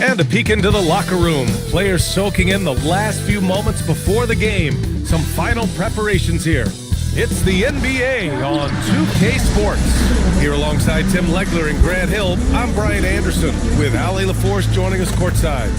And a peek into the locker room. Players soaking in the last few moments before the game. Some final preparations here. It's the NBA on 2K Sports. Here alongside Tim Legler and Grant Hill, I'm Brian Anderson with Ali LaForce joining us courtside.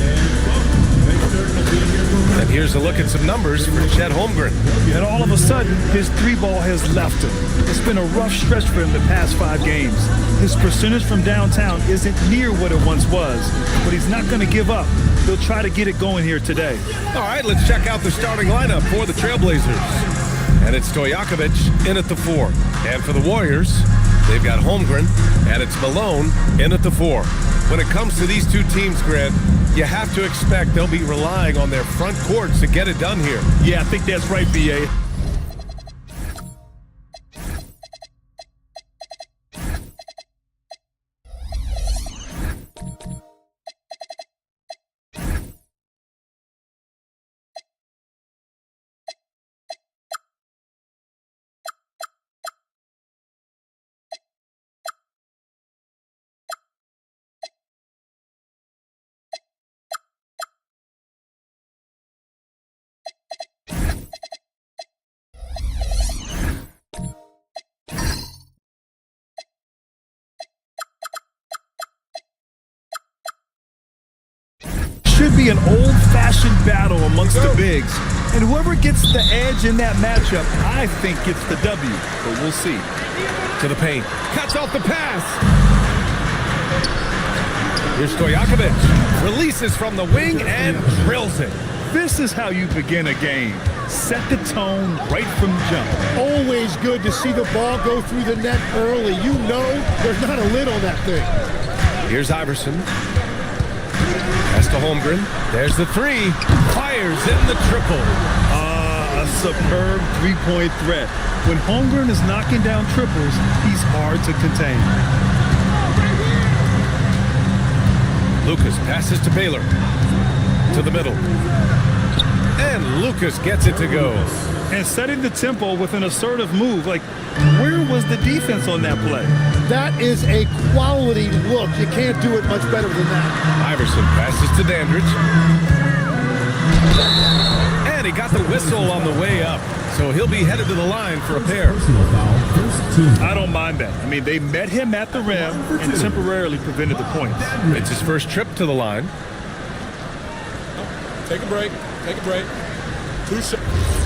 And here's a look at some numbers for Chet Holmgren. And all of a sudden, his three ball has left him. It's been a rough stretch for him the past 5 games. His percentage from downtown isn't near what it once was, but he's not going to give up. He'll try to get it going here today. All right, let's check out the starting lineup for the Trailblazers. And it's Stojakovic in at the 4. And for the Warriors, they've got Holmgren, and it's Malone in at the 4. When it comes to these two teams, Grant, you have to expect they'll be relying on their front courts to get it done here. Yeah, I think that's right, B.A. Should be an old-fashioned battle amongst the bigs. And whoever gets the edge in that matchup, I think gets the W. But we'll see. To the paint. Cuts off the pass. Here's Stojakovic. Releases from the wing and drills it. This is how you begin a game. Set the tone right from the jump. Always good to see the ball go through the net early. You know there's not a lid on that thing. Here's Iverson. Pass to Holmgren. There's the 3. Fires in the triple. A superb three-point threat. When Holmgren is knocking down triples, he's hard to contain. Lucas passes to Baylor. To the middle. And Lucas gets it to go. And setting the tempo with an assertive move. Like, where was the defense on that play? That is a quality look. You can't do it much better than that. Iverson passes to Dandridge. And he got the whistle on the way up. So he'll be headed to the line for a pair. I don't mind that. I mean, they met him at the rim and temporarily prevented the points. It's his first trip to the line. Take a break. Take a break. 2 seconds.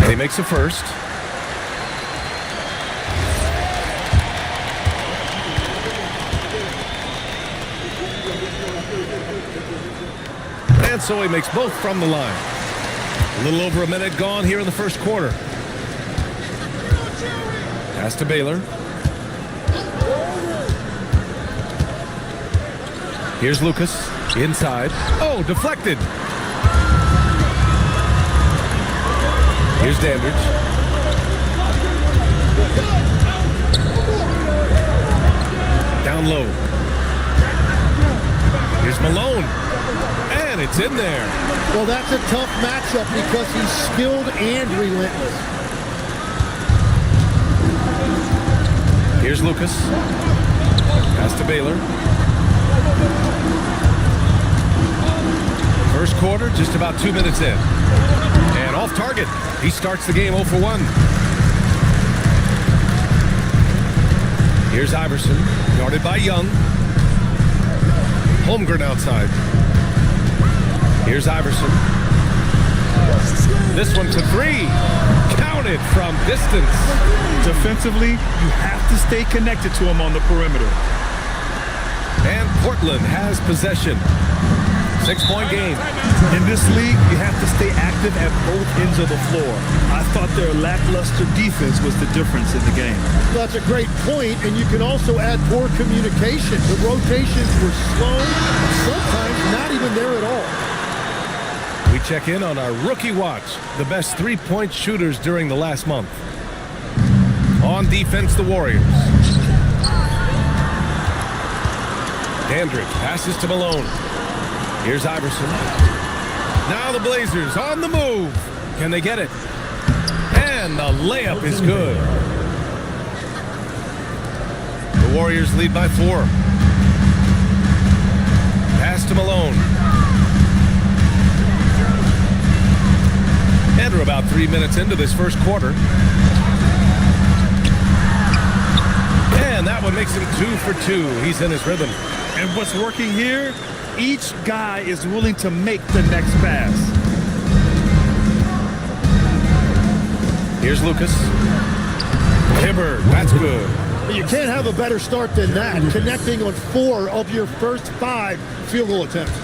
He makes a first. And so he makes both from the line. A little over a minute gone here in the first quarter. Pass to Baylor. Here's Lucas. Inside. Oh, deflected. Here's Dandridge. Down low. Here's Malone. And it's in there. Well, that's a tough matchup because he's skilled and relentless. Here's Lucas. Pass to Baylor. First quarter, just about 2 minutes in. And off target. He starts the game 0 for 1. Here's Iverson, guarded by Young. Holmgren outside. Here's Iverson. This one to 3. Counted from distance. Defensively, you have to stay connected to him on the perimeter. And Portland has possession. 6-point game. In this league, you have to stay active at both ends of the floor. I thought their lackluster defense was the difference in the game. That's a great point, and you can also add poor communication. The rotations were slow, sometimes not even there at all. We check in on our rookie watch, the best three-point shooters during the last month. On defense, the Warriors. Dandridge passes to Malone. Here's Iverson. Now the Blazers on the move. Can they get it? And the layup is good. The Warriors lead by 4. Pass to Malone. And we're about 3 minutes into this first quarter. And that one makes him 2 for 2. He's in his rhythm. And what's working here? Each guy is willing to make the next pass. Here's Lucas. Hibbert, that's good. You can't have a better start than that, connecting on 4 of your first 5 field goal attempts.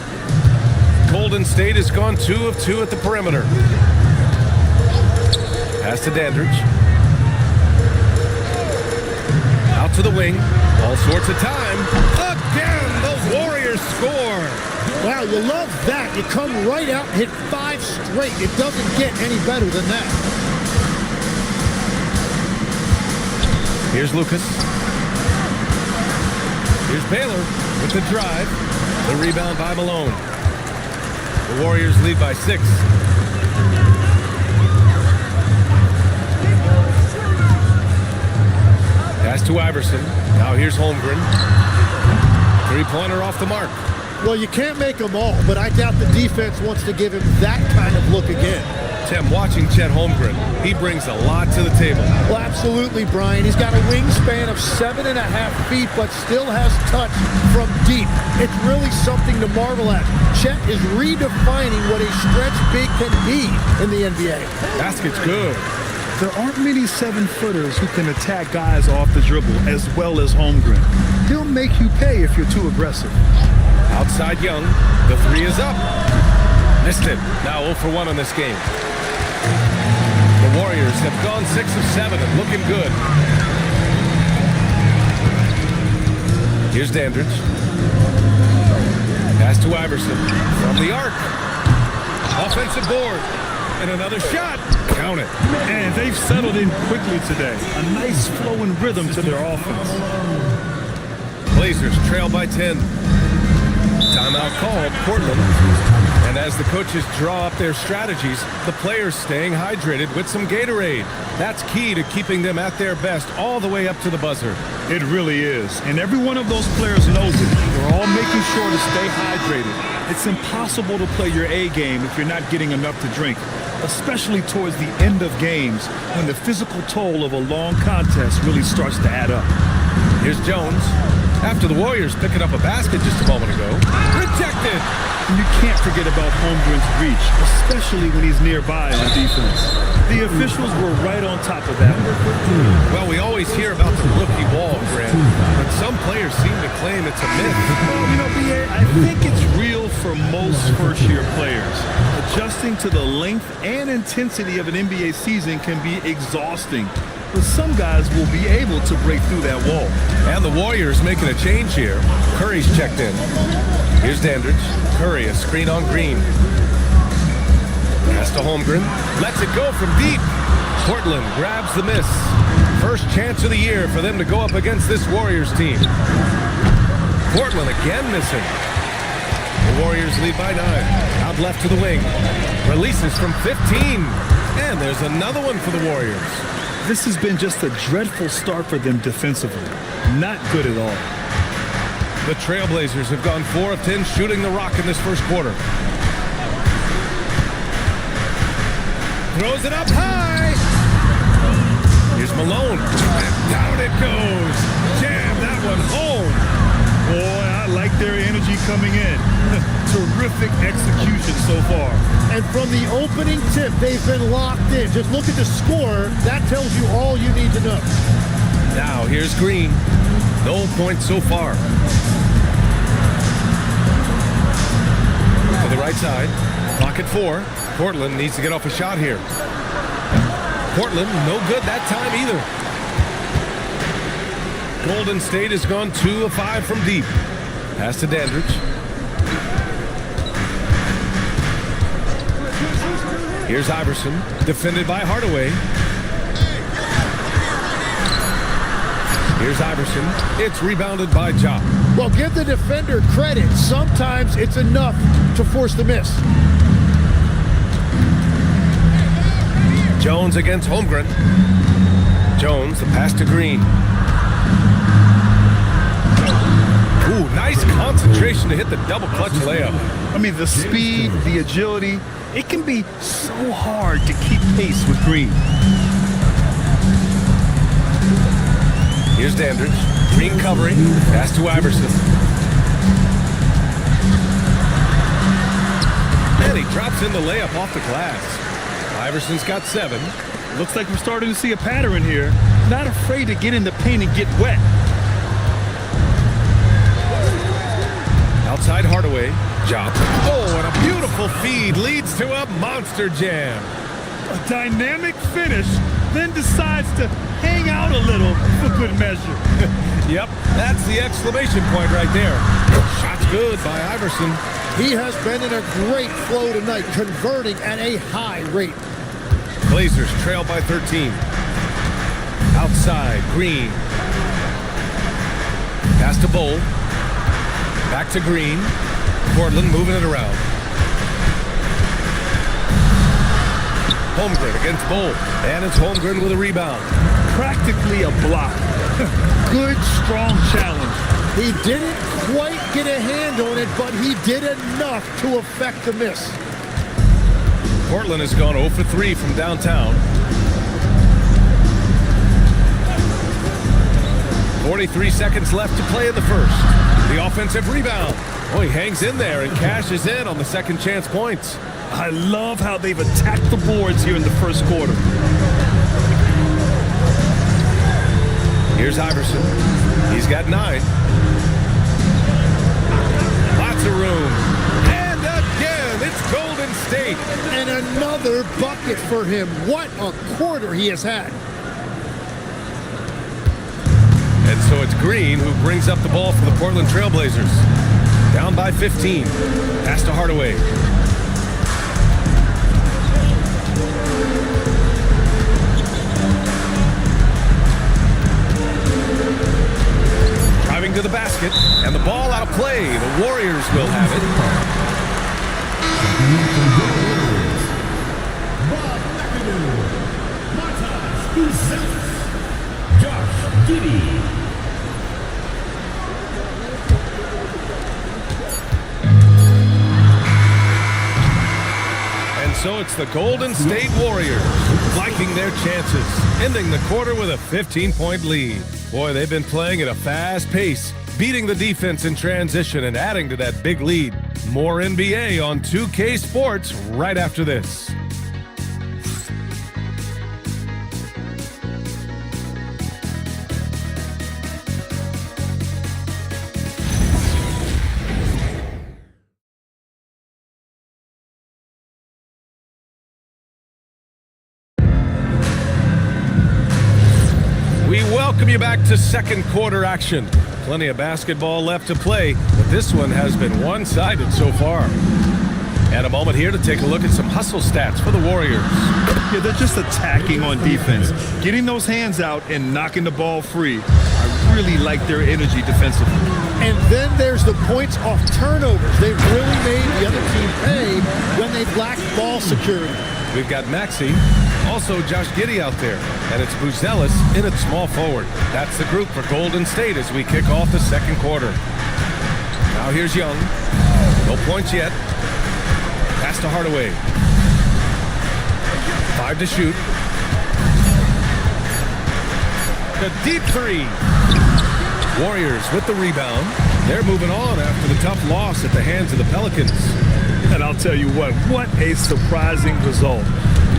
Golden State has gone 2 of 2 at the perimeter. Pass to Dandridge. Out to the wing. All sorts of time. Again, the Warriors score. Wow, you love that. You come right out and hit 5 straight. It doesn't get any better than that. Here's Lucas. Here's Baylor with the drive. The rebound by Malone. The Warriors lead by 6. Pass to Iverson. Now here's Holmgren. Three-pointer off the mark. Well, you can't make them all, but I doubt the defense wants to give him that kind of look again. Tim, watching Chet Holmgren, he brings a lot to the table. Well, absolutely, Brian. He's got a wingspan of 7.5 feet, but still has touch from deep. It's really something to marvel at. Chet is redefining what a stretch big can be in the NBA. Basket's good. There aren't many 7-footers who can attack guys off the dribble as well as Holmgren. He'll make you pay if you're too aggressive. Outside Young. The 3 is up. Missed it. Now 0 for 1 in this game. The Warriors have gone 6 of 7 and looking good. Here's Dandridge. Pass to Iverson. From the arc. Offensive board. And another shot. Count it. And they've settled in quickly today. A nice flowing rhythm to their offense. Blazers trail by 10. Timeout called, Portland. And as the coaches draw up their strategies, the players staying hydrated with some Gatorade. That's key to keeping them at their best all the way up to the buzzer. It really is. And every one of those players knows it. They're all making sure to stay hydrated. It's impossible to play your A game if you're not getting enough to drink, especially towards the end of games when the physical toll of a long contest really starts to add up. Here's Jones. After the Warriors picking up a basket just a moment ago. Rejected! And you can't forget about Holmgren's reach, especially when he's nearby on defense. The officials were right on top of that one. Well, we always hear about the rookie wall, Grant, but some players seem to claim it's a myth. Well, you know, B.A., I think it's real for most first-year players. Adjusting to the length and intensity of an NBA season can be exhausting. But some guys will be able to break through that wall. And the Warriors making a change here. Curry's checked in. Here's Dandridge. Curry, a screen on Green. Pass to Holmgren. Lets it go from deep. Portland grabs the miss. First chance of the year for them to go up against this Warriors team. Portland again missing. The Warriors lead by 9. Out left to the wing. Releases from 15. And there's another one for the Warriors. This has been just a dreadful start for them defensively. Not good at all. The Trailblazers have gone 4 of 10 shooting the rock in this first quarter. Throws it up high. Here's Malone. And down it goes. Jam that one home. Boy, I like their energy coming in. Terrific execution so far. And from the opening tip, they've been locked in. Just look at the score. That tells you all you need to know. Now here's Green. No points so far. right side. Pocket 4. Portland needs to get off a shot here. Portland, no good that time either. Golden State has gone 2 of 5 from deep. Pass to Dandridge. Here's Iverson, defended by Hardaway. Here's Iverson. It's rebounded by Ja. Well, give the defender credit. Sometimes it's enough to force the miss. Jones against Holmgren. Jones, the pass to Green. Ooh, nice concentration to hit the double clutch layup. I mean, the speed, the agility, it can be so hard to keep pace with Green. Here's Dandridge. Green covering. Pass to Iverson. And he drops in the layup off the glass. Iverson's got 7. Looks like we're starting to see a pattern here. Not afraid to get in the paint and get wet. Outside Hardaway. Ja. Oh, and a beautiful feed leads to a monster jam. A dynamic finish, then decides to hang out a little for good measure. Yep, that's the exclamation point right there. Shot's good by Iverson. He has been in a great flow tonight, converting at a high rate. Blazers trail by 13. Outside, Green. Pass to Bull. Back to Green. Portland moving it around. Holmgren against Bull. And it's Holmgren with a rebound. Practically a block. Good, strong challenge. He didn't quite get a hand on it, but he did enough to affect the miss. Portland has gone 0 for 3 from downtown. 43 seconds left to play in the first. The offensive rebound. Oh, he hangs in there and cashes in on the second chance points. I love how they've attacked the boards here in the first quarter. Here's Iverson. He's got 9. Lots of room. And again, it's Golden State. And another bucket for him. What a quarter he has had. And so it's Green who brings up the ball for the Portland Trailblazers. Down by 15. Pass to Hardaway. Driving to the basket, and the ball out of play. The Warriors will have it. And so it's the Golden State Warriors liking their chances, ending the quarter with a 15-point lead. Boy, they've been playing at a fast pace, beating the defense in transition and adding to that big lead. More NBA on 2K Sports right after this. We welcome you back to second quarter action. Plenty of basketball left to play, but this one has been one-sided so far. And a moment here to take a look at some hustle stats for the Warriors. Yeah, they're just attacking on defense, getting those hands out and knocking the ball free. I really like their energy defensively. And then there's the points off turnovers. They've really made the other team pay when they've lacked ball security. We've got Maxey, also Josh Giddey out there, and it's Buzelis in at small forward. That's the group for Golden State as we kick off the second quarter. Now here's Young. No points yet. Pass to Hardaway. 5 to shoot. The deep 3. Warriors with the rebound. They're moving on after the tough loss at the hands of the Pelicans. And I'll tell you what a surprising result.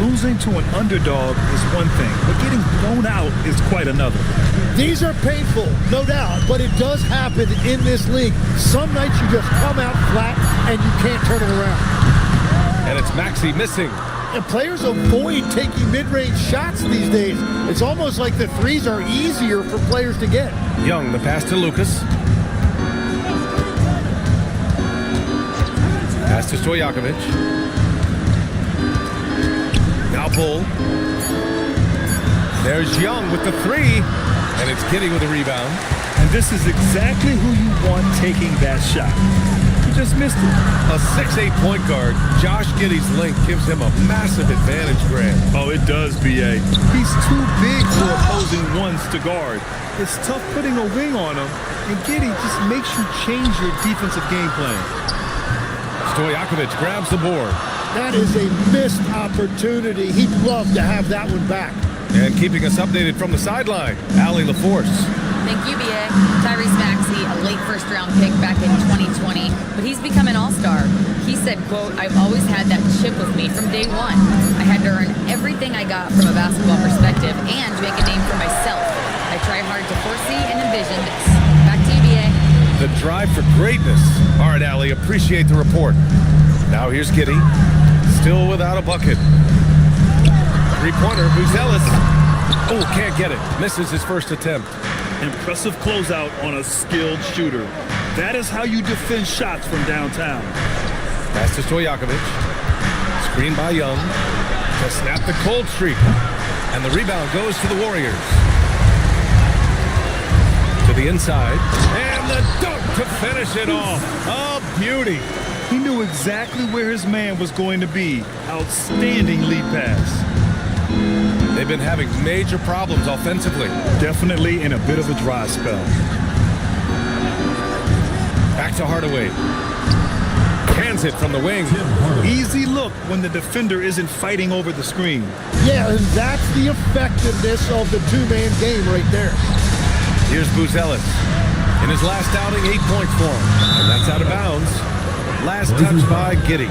Losing to an underdog is one thing, but getting blown out is quite another. These are painful, no doubt, but it does happen in this league. Some nights you just come out flat and you can't turn it around. And it's Maxey missing. And players avoid taking mid-range shots these days. It's almost like the threes are easier for players to get. Young, the pass to Lucas. Pass to Stojakovic. Now Bull. There's Young with the three. And it's Giddey with a rebound. And this is exactly who you want taking that shot. He just missed it. A 6'8" point guard, Josh Giddey's length gives him a massive advantage, Grant. Oh, it does, B.A. He's too big for opposing ones to guard. It's tough putting a wing on him, and Giddey just makes you change your defensive game plan. Stojakovic grabs the board. That is a missed opportunity. He'd love to have that one back. And keeping us updated from the sideline, Allie LaForce. Thank you, B.A. Tyrese Maxey, a late first-round pick back in 2020, but he's become an all-star. He said, quote, "I've always had that chip with me from day one. I had to earn everything I got from a basketball perspective and make a name for myself. I try hard to foresee and envision this." Back to you, B.A. The drive for greatness. All right, Allie, appreciate the report. Now here's Giddey, still without a bucket. Three-pointer, Buzelis. Oh, can't get it. Misses his first attempt. Impressive closeout on a skilled shooter. That is how you defend shots from downtown. Pass to Stojakovic. Screen by Young to snap the cold streak. And the rebound goes to the Warriors. To the inside. And the dunk to finish it off. A beauty. He knew exactly where his man was going to be. Outstanding lead pass. They've been having major problems offensively. Definitely in a bit of a dry spell. Back to Hardaway. Hands it from the wing. Easy look when the defender isn't fighting over the screen. Yeah, and that's the effectiveness of the two-man game right there. Here's Buzelis. In his last outing, 8 points for him. And that's out of bounds. Last touch by Giddey.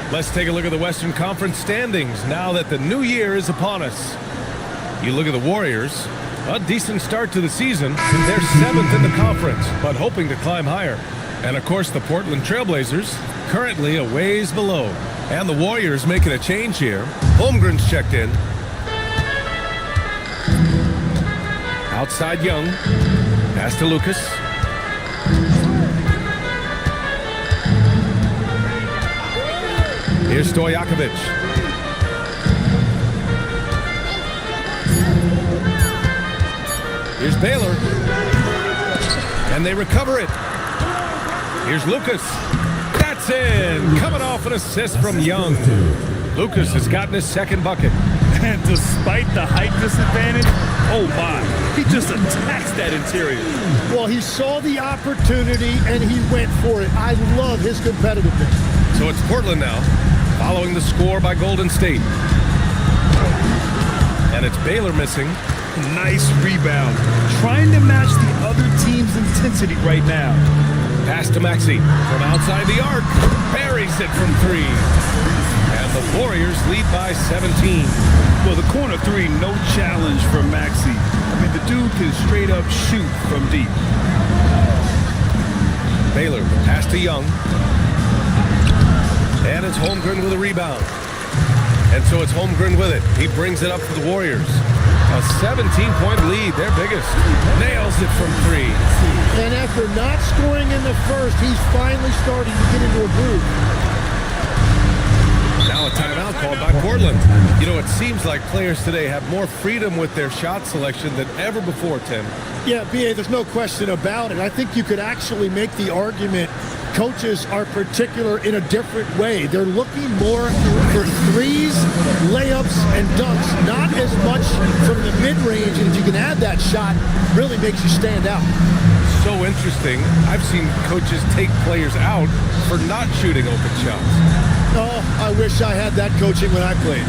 Let's take a look at the Western Conference standings now that the new year is upon us. You look at the Warriors, a decent start to the season. They're 7th in the conference, but hoping to climb higher. And of course, the Portland Trailblazers, currently a ways below. And the Warriors making a change here. Holmgren's checked in. Outside Young. Pass to Lucas. Here's Stojakovic. Here's Baylor. And they recover it. Here's Lucas. That's in. Coming off an assist from Young. Lucas has gotten his second bucket. And despite the height disadvantage, oh my, he just attacks that interior. Well, he saw the opportunity and he went for it. I love his competitiveness. So it's Portland now, following the score by Golden State. And it's Baylor missing. Nice rebound. Trying to match the other team's intensity right now. Pass to Maxey from outside the arc. Buries it from three. And the Warriors lead by 17. Well, the corner three, no challenge for Maxey. I mean, the dude can straight up shoot from deep. Baylor, pass to Young. And it's Holmgren with a rebound. And so it's Holmgren with it. He brings it up for the Warriors. A 17-point lead, their biggest. Nails it from three. And after not scoring in the first, he's finally starting to get into a groove. Now a timeout called by Portland. You know, it seems like players today have more freedom with their shot selection than ever before, Tim. Yeah, B.A., there's no question about it. I think you could actually make the argument coaches are particular in a different way. They're looking more for threes, layups, and dunks, not as much from the mid-range. And if you can add that shot, really makes you stand out. So interesting. I've seen coaches take players out for not shooting open shots. Oh, I wish I had that coaching when I played.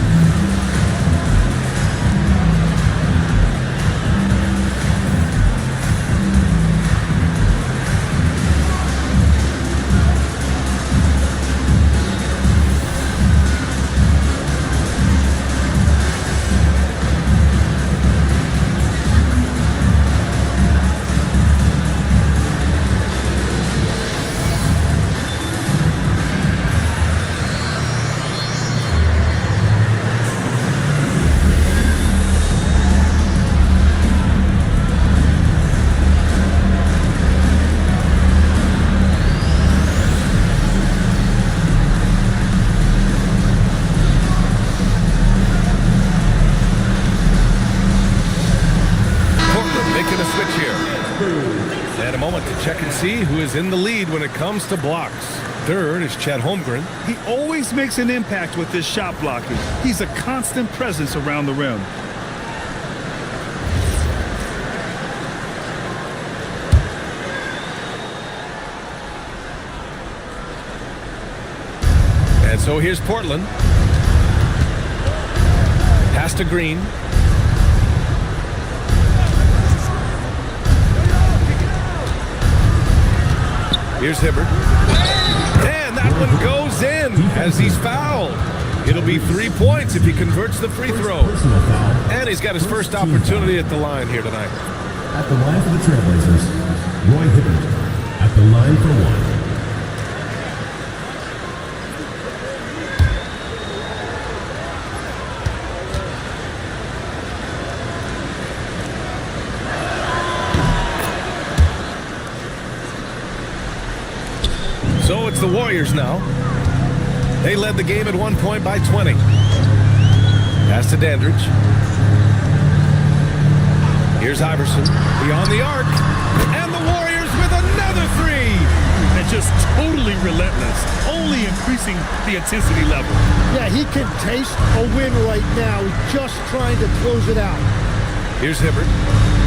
to check and see who is in the lead when it comes to blocks. Third is Chet Holmgren. He always makes an impact with his shot blocking. He's a constant presence around the rim. And so here's Portland. Pass to Green. Here's Hibbert. And that one goes in as he's fouled. It'll be 3 points if he converts the free throw. And he's got his first opportunity at the line here tonight. At the line for the Trailblazers, Roy Hibbert. At the line for one. So it's the Warriors now. They led the game at 1 point by 20. Pass to Dandridge. Here's Iverson beyond the arc. And the Warriors with another three. And just totally relentless, only increasing the intensity level. Yeah, he can taste a win right now. He's just trying to close it out. Here's Hibbert.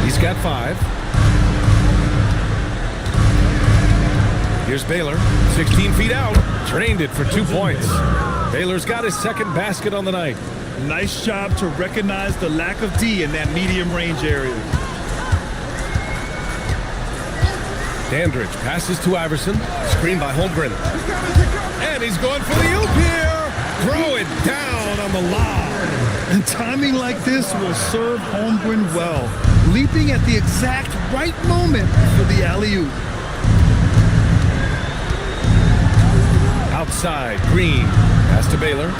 He's got 5. Here's Baylor, 16 feet out, drained it for 2 points. Baylor's got his second basket on the night. Nice job to recognize the lack of D in that medium range area. Dandridge passes to Iverson, screened by Holmgren. And he's going for the oop here. Throw it down on the lob. And timing like this will serve Holmgren well, leaping at the exact right moment for the alley-oop. Outside, Green. Pass to Baylor.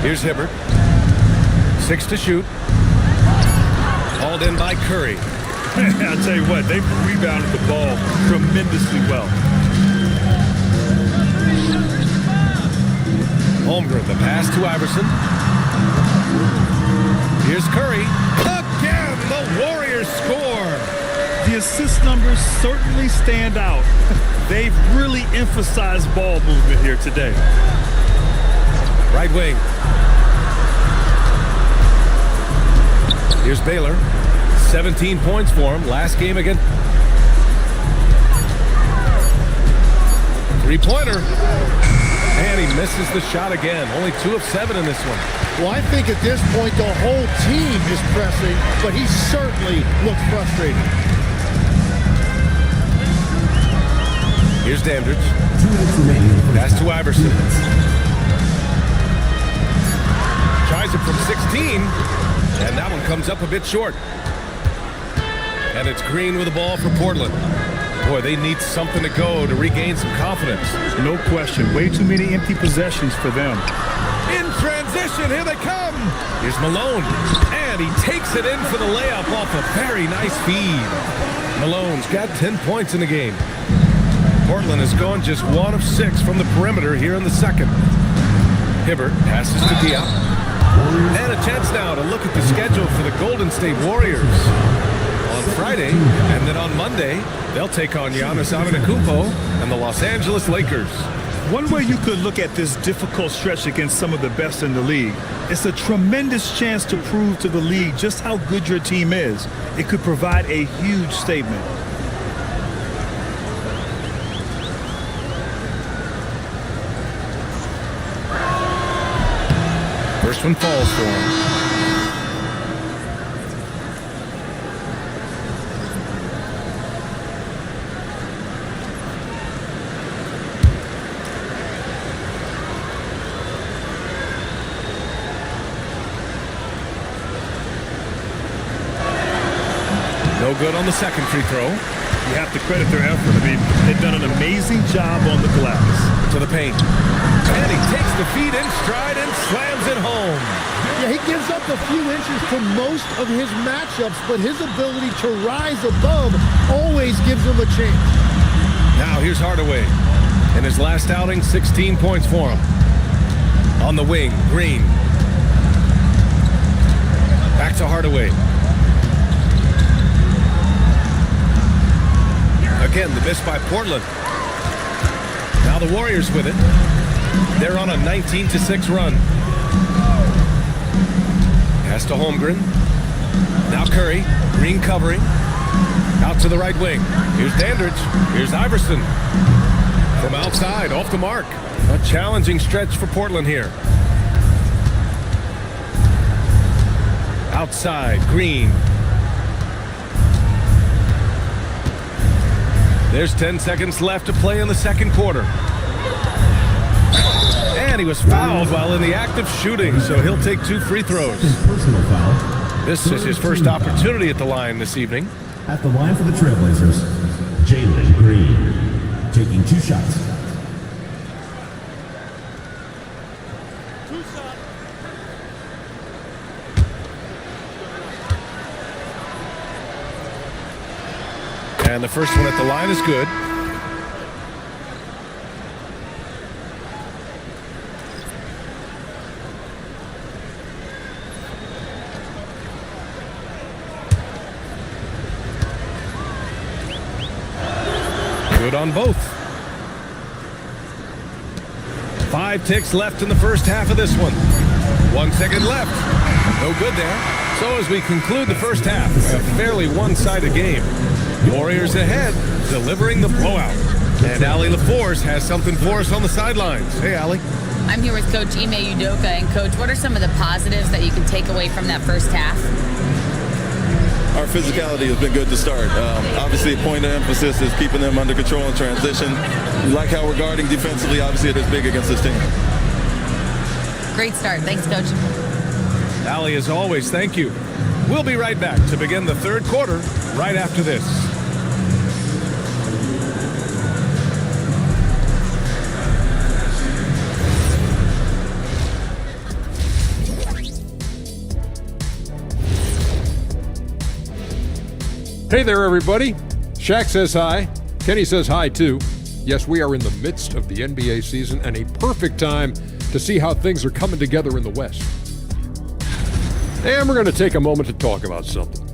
Here's Hibbert. 6 to shoot. Hauled in by Curry. I'll tell you what, they've rebounded the ball tremendously well. Holmgren, the pass to Iverson. Here's Curry. Again, the Warriors score. The assist numbers certainly stand out. They've really emphasized ball movement here today. Right wing. Here's Baylor. 17 points for him. Last game again. Three-pointer. And he misses the shot again. Only 2 of 7 in this one. Well, I think at this point the whole team is pressing, but he certainly looks frustrated. Here's Dandridge. 2 minutes remaining. Pass to Iverson. Tries it from 16, and that one comes up a bit short. And it's Green with the ball for Portland. Boy, they need something to go to regain some confidence. No question. Way too many empty possessions for them. In transition, here they come. Here's Malone, and he takes it in for the layup off a very nice feed. Malone's got 10 points in the game. Portland has gone just 1 of 6 from the perimeter here in the second. Hibbert passes to Diop. And a chance now to look at the schedule for the Golden State Warriors. On Friday, and then on Monday, they'll take on Giannis Antetokounmpo and the Los Angeles Lakers. One way you could look at this difficult stretch against some of the best in the league, it's a tremendous chance to prove to the league just how good your team is. It could provide a huge statement. First one falls for him. No good on the second free throw. You have to credit their effort. I mean, they've done an amazing job on the glass. To the paint. And he takes the feet in stride and slams it home. Yeah, he gives up a few inches to most of his matchups, but his ability to rise above always gives him a chance. Now here's Hardaway. In his last outing, 16 points for him. On the wing, Green. Back to Hardaway. Again, the miss by Portland. Now the Warriors with it. They're on a 19-6 run. Pass to Holmgren. Now Curry. Green covering. Out to the right wing. Here's Dandridge. Here's Iverson. From outside, off the mark. A challenging stretch for Portland here. Outside, Green. There's 10 seconds left to play in the second quarter. And he was fouled while in the act of shooting, so he'll take 2 free throws. Personal foul. This is his first opportunity at the line this evening. At the line for the Trailblazers, Jalen Green, taking 2 shots. And the first one at the line is good. Good on both. 5 ticks left in the first half of this one. 1 second left. No good there. So as we conclude the first half, a fairly one-sided game. Warriors ahead, delivering the blowout. And Allie LaForce has something for us on the sidelines. Hey, Allie. I'm here with Coach Ime Udoka. And Coach, what are some of the positives that you can take away from that first half? Our physicality has been good to start. Obviously, a point of emphasis is keeping them under control in transition. We like how we're guarding defensively. Obviously, it is big against this team. Great start. Thanks, Coach. Allie, as always, thank you. We'll be right back to begin the third quarter right after this. Hey there, everybody. Shaq says hi. Kenny says hi, too. Yes, we are in the midst of the NBA season and a perfect time to see how things are coming together in the West. And we're going to take a moment to talk about something.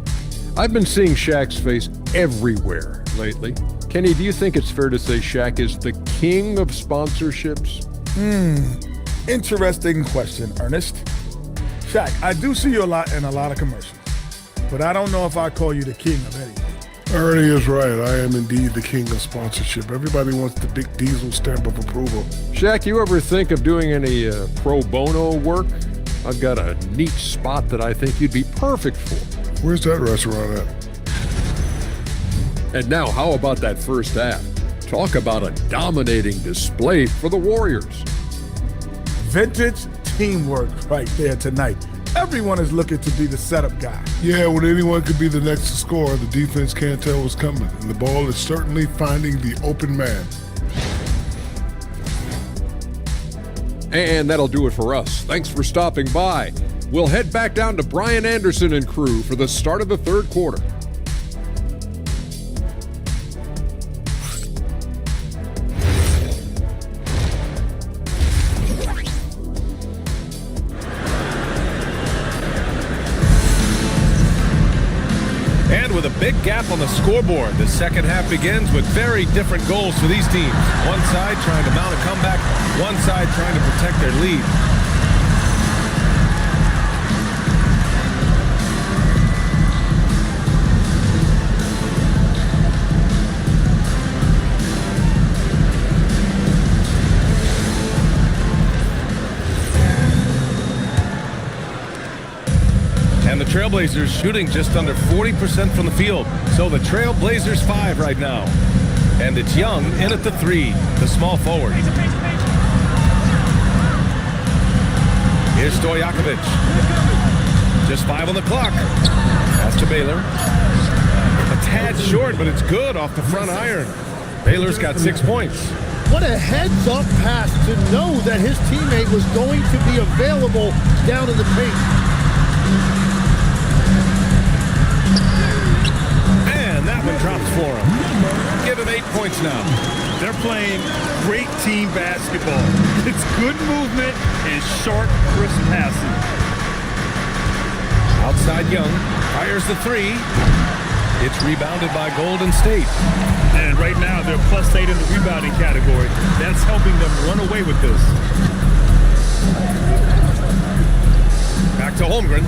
I've been seeing Shaq's face everywhere lately. Kenny, do you think it's fair to say Shaq is the king of sponsorships? Interesting question, Ernest. Shaq, I do see you a lot in a lot of commercials, but I don't know if I call you the king of anything. Ernie is right. I am indeed the king of sponsorship. Everybody wants the big Diesel stamp of approval. Shaq, you ever think of doing any pro bono work? I've got a neat spot that I think you'd be perfect for. Where's that restaurant at? And now, how about that first half? Talk about a dominating display for the Warriors. Vintage teamwork right there tonight. Everyone is looking to be the setup guy. Yeah, when anyone could be the next to score, the defense can't tell what's coming. And the ball is certainly finding the open man. And that'll do it for us. Thanks for stopping by. We'll head back down to Brian Anderson and crew for the start of the third quarter. And with a big gap on the scoreboard, the second half begins with very different goals for these teams. One side trying to mount a comeback, one side trying to protect their lead. And the Trailblazers shooting just under 40% from the field. So the Trailblazers 5 right now. And it's Young in at the 3, the small forward. Here's Stojakovic. Just 5 on the clock. Pass to Baylor. A tad short, but it's good off the front iron. Baylor's got 6 points. What a heads-up pass to know that his teammate was going to be available down in the paint. And that one drops for him. Give him 8 points now. They're playing great team basketball. It's good movement and sharp, crisp passing. Outside Young. Fires the 3. It's rebounded by Golden State. And right now, they're +8 in the rebounding category. That's helping them run away with this. Back to Holmgren.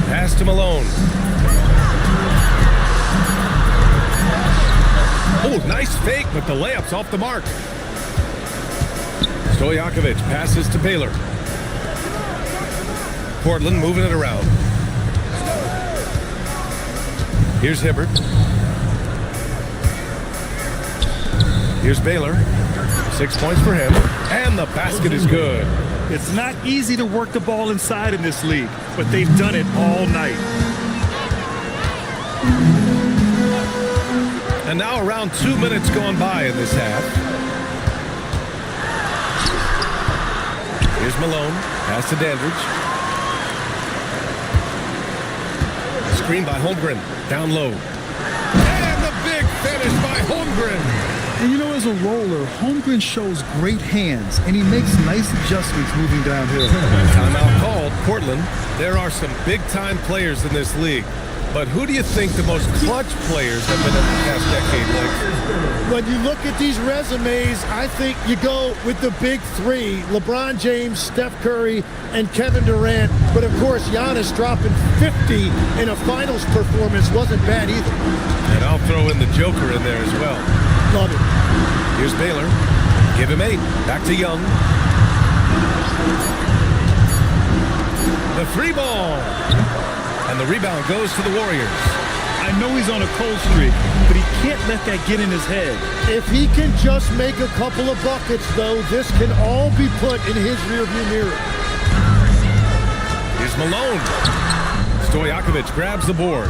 Pass to Malone. Oh, nice fake, but the layup's off the mark. Stojakovic passes to Baylor. Portland moving it around. Here's Hibbert. Here's Baylor. 6 points for him. And the basket is good. It's not easy to work the ball inside in this league, but they've done it all night. And now around 2 minutes gone by in this half. Here's Malone. Pass to Dandridge. Screen by Holmgren. Down low. And the big finish by Holmgren. And you know, as a roller, Holmgren shows great hands, and he makes nice adjustments moving downhill. Timeout called. Portland. There are some big-time players in this league. But who do you think the most clutch players have been in the past decade, Lex? When you look at these resumes, I think you go with the big three, LeBron James, Steph Curry, and Kevin Durant. But of course, Giannis dropping 50 in a finals performance wasn't bad either. And I'll throw in the Joker in there as well. Love it. Here's Baylor. Give him 8. Back to Young. The free ball. And the rebound goes to the Warriors. I know he's on a cold streak, but he can't let that get in his head. If he can just make a couple of buckets, though, this can all be put in his rearview mirror. Here's Malone. Stojakovic grabs the board.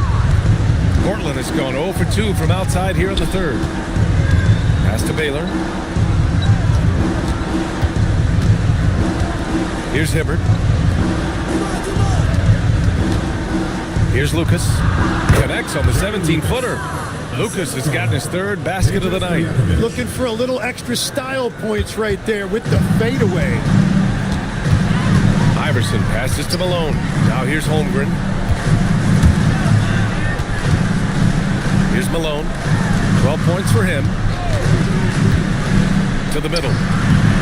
Portland has gone 0 for 2 from outside here in the third. Pass to Baylor. Here's Hibbert. Here's Lucas. Connects on the 17-footer. Lucas has gotten his third basket of the night. Looking for a little extra style points right there with the fadeaway. Iverson passes to Malone. Now here's Holmgren. Here's Malone. 12 points for him. To the middle.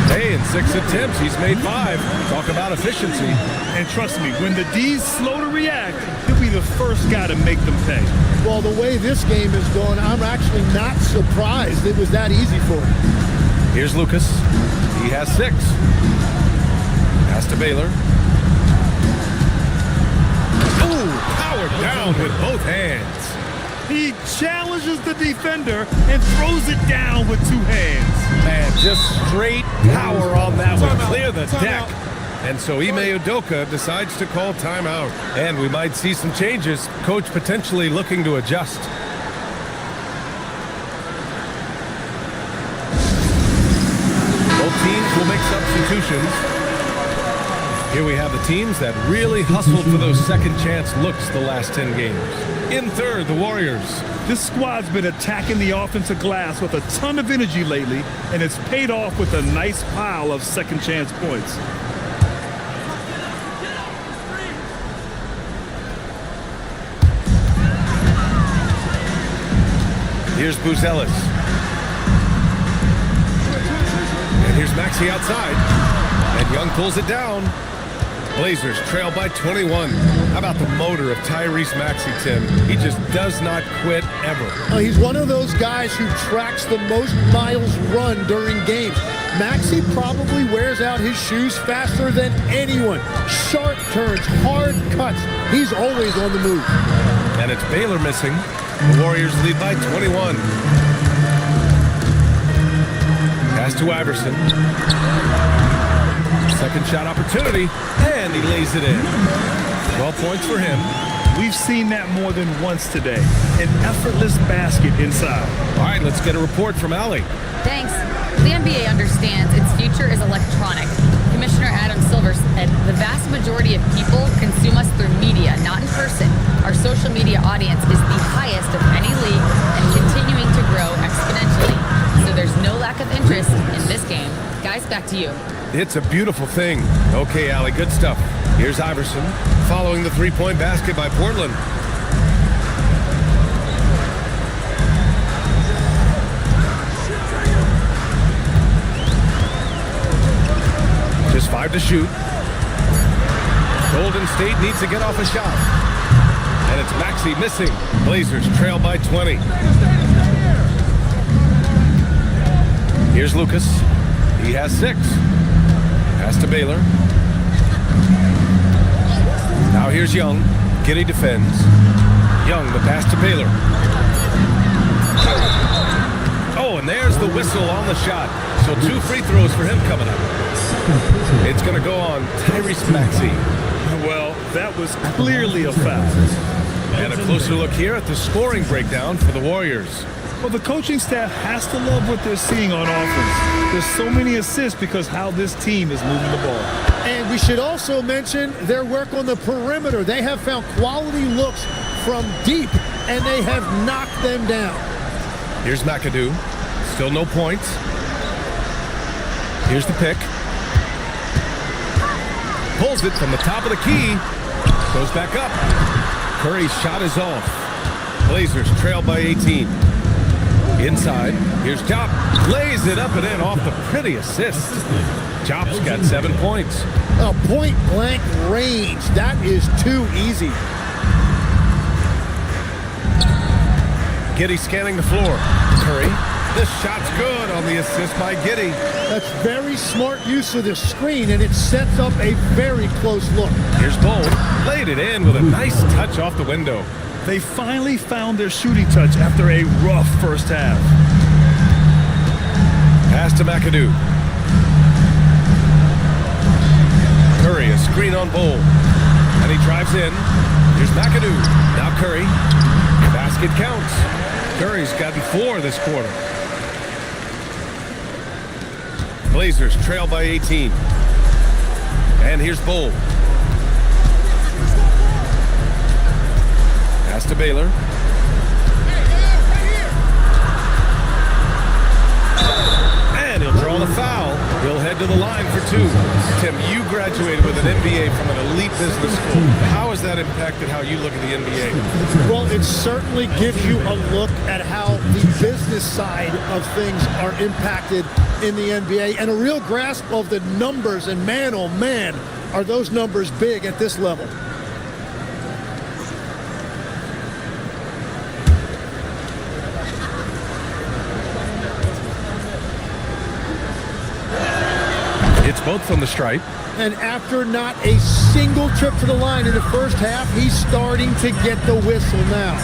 Hey, in 6 attempts, he's made 5. Talk about efficiency. And trust me, when the D's slow to react, he'll be the first guy to make them pay. Well, the way this game is going, I'm actually not surprised it was that easy for him. Here's Lucas. He has 6. Pass to Baylor. Ooh, powered down with both hands. He challenges the defender and throws it down with 2 hands. And just straight power on that one. Clear the deck. And so Ime Udoka decides to call timeout. And we might see some changes. Coach potentially looking to adjust. Both teams will make substitutions. Here we have the teams that really hustled for those second chance looks the last 10 games. In third, the Warriors. This squad's been attacking the offensive glass with a ton of energy lately, and it's paid off with a nice pile of second chance points. Here's Buzelis. And here's Maxey outside. And Young pulls it down. Blazers trail by 21. How about the motor of Tyrese Maxey, Tim? He just does not quit ever. He's one of those guys who tracks the most miles run during games. Maxey probably wears out his shoes faster than anyone. Sharp turns, hard cuts. He's always on the move. And it's Baylor missing. The Warriors lead by 21. Pass to Iverson. Second shot opportunity, and he lays it in. 12 points for him. We've seen that more than once today. An effortless basket inside. All right, let's get a report from Allie. Thanks. The NBA understands its future is electronic. Commissioner Adam Silver said the vast majority of people consume us through media, not in person. Our social media audience is the highest of any league and continuing to grow exponentially. So there's no lack of interest in this game. Guys, back to you. It's a beautiful thing. Okay, Allie, good stuff. Here's Iverson. following the three-point basket by Portland. Just 5 to shoot. Golden State needs to get off a shot. And it's Maxey missing. Blazers trail by 20. Here's Lucas. He has 6. Pass to Baylor. Now here's Young. Giddy defends. Young, the pass to Baylor. Oh, and there's the whistle on the shot. So 2 free throws for him coming up. It's going to go on Tyrese Maxey. Well, that was clearly a foul. And a closer look here at the scoring breakdown for the Warriors. Well, the coaching staff has to love what they're seeing on offense. There's so many assists because how this team is moving the ball. And we should also mention their work on the perimeter. They have found quality looks from deep, and they have knocked them down. Here's McAdoo. Still no points. Here's the pick. Pulls it from the top of the key. Goes back up. Curry's shot is off. Blazers trail by 18. Inside, here's Jop. Lays it up and in off the pretty assist. Jop's got 7 points. A point-blank range. That is too easy. Giddy scanning the floor. Curry. This shot's good on the assist by Giddy. That's very smart use of the screen, and it sets up a very close look. Here's Bold. Laid it in with a nice touch off the window. They finally found their shooting touch after a rough first half. Pass to McAdoo. Curry, a screen on Bold. And he drives in. Here's McAdoo. Now Curry. Basket counts. Curry's gotten 4 this quarter. Blazers trail by 18. And here's Bold. Pass to Baylor. And he'll draw the foul. He'll head to the line for 2. Tim, you graduated with an MBA from an elite business school. How has that impacted how you look at the NBA? Well, it certainly gives you a look at how the business side of things are impacted in the NBA and a real grasp of the numbers. And man, oh man, are those numbers big at this level. It's both from the stripe. And after not a single trip to the line in the first half, he's starting to get the whistle now.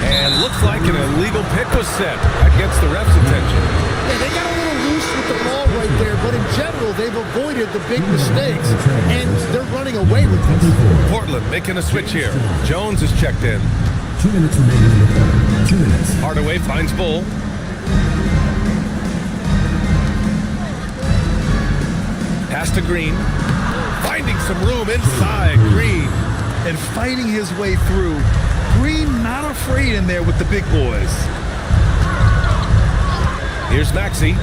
And looks like an illegal pick was set. That gets the ref's attention. Yeah, they got a little loose with the ball right there, but in general, they've avoided the big mistakes, and they're running away with this. Portland making a switch here. Jones is checked in. 2 minutes remaining in the quarter. 2 minutes. Hardaway finds Bull. Pass to Green. Finding some room inside. Green. And fighting his way through. Green not afraid in there with the big boys. Here's Maxey.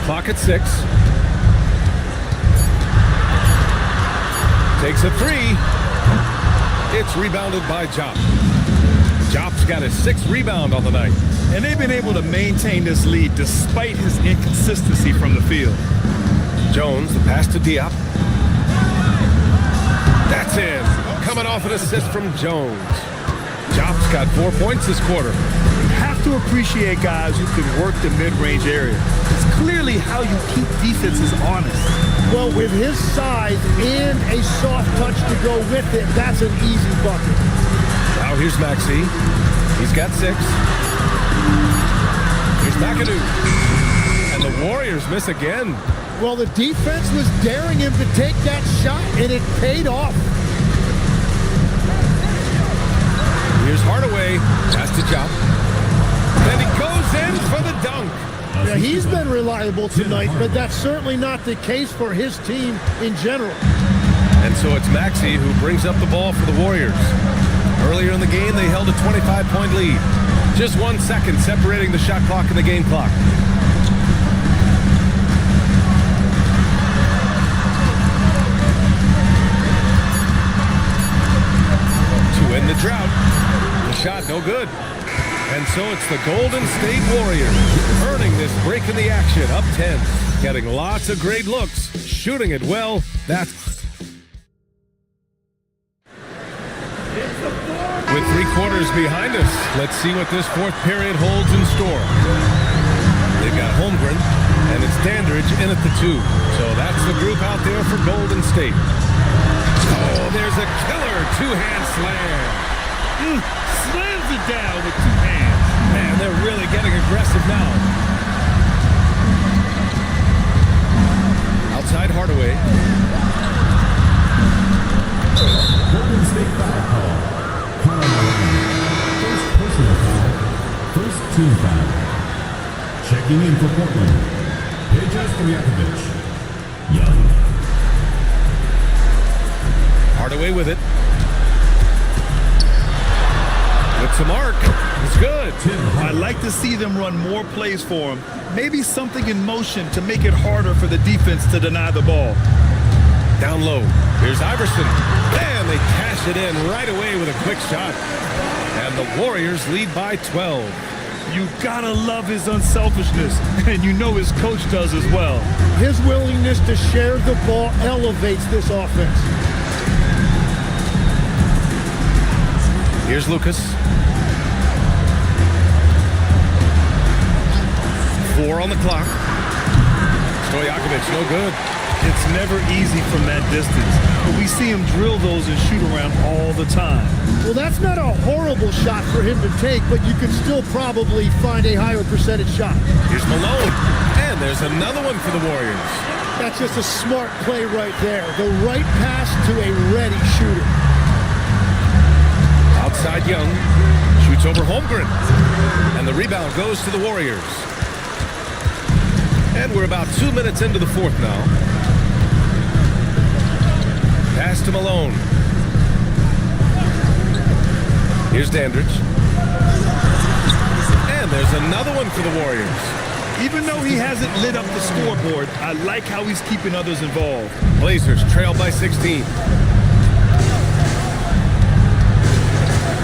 Clock at 6. Takes a 3. It's rebounded by Jop. Jop's got his 6th rebound on the night. And they've been able to maintain this lead despite his inconsistency from the field. Jones, the pass to Diop. That's in. Coming off an assist from Jones. Jop's got 4 points this quarter. You have to appreciate guys who can work the mid-range area. It's clearly how you keep defenses honest. Well, with his size and a soft touch to go with it, that's an easy bucket. Now here's Maxey. He's got 6. Here's McAdoo. And the Warriors miss again. Well, the defense was daring him to take that shot, and it paid off. Here's Hardaway. Pass to Jop. Then he goes in for the dunk. Yeah, he's been reliable tonight, but that's certainly not the case for his team in general. And so it's Maxey who brings up the ball for the Warriors. Earlier in the game, they held a 25-point lead. Just 1 second separating the shot clock and the game clock. no good. And so it's the Golden State Warriors earning this break in the action, up 10. Getting lots of great looks, shooting it well. That's with 3 quarters behind us. Let's see what this fourth period holds in store. They've got Holmgren, and it's Dandridge in at the 2. So that's the group out there for Golden State. Oh, there's a killer two-hand slam. Slams it down with 2 hands. Man, they're really getting aggressive now. Outside Hardaway. Golden State foul call. Call on the line. First personal foul. First team foul. Checking in for Portland. PorVsGsw. Young. Hardaway with it. It's a mark. It's good. I'd like to see them run more plays for him. Maybe something in motion to make it harder for the defense to deny the ball. Down low. Here's Iverson. And they cash it in right away with a quick shot. And the Warriors lead by 12. You gotta love his unselfishness, and you know his coach does as well. His willingness to share the ball elevates this offense. Here's Lucas. 4 on the clock. Stojakovic, no good. It's never easy from that distance, but we see him drill those and shoot around all the time. Well, that's not a horrible shot for him to take, but you can still probably find a higher percentage shot. Here's Malone. And there's another one for the Warriors. That's just a smart play right there. The right pass to a ready shooter. Outside Young. Shoots over Holmgren. And the rebound goes to the Warriors. And we're about 2 minutes into the fourth now. Pass to Malone. Here's Dandridge. And there's another one for the Warriors. Even though he hasn't lit up the scoreboard, I like how he's keeping others involved. Blazers trail by 16.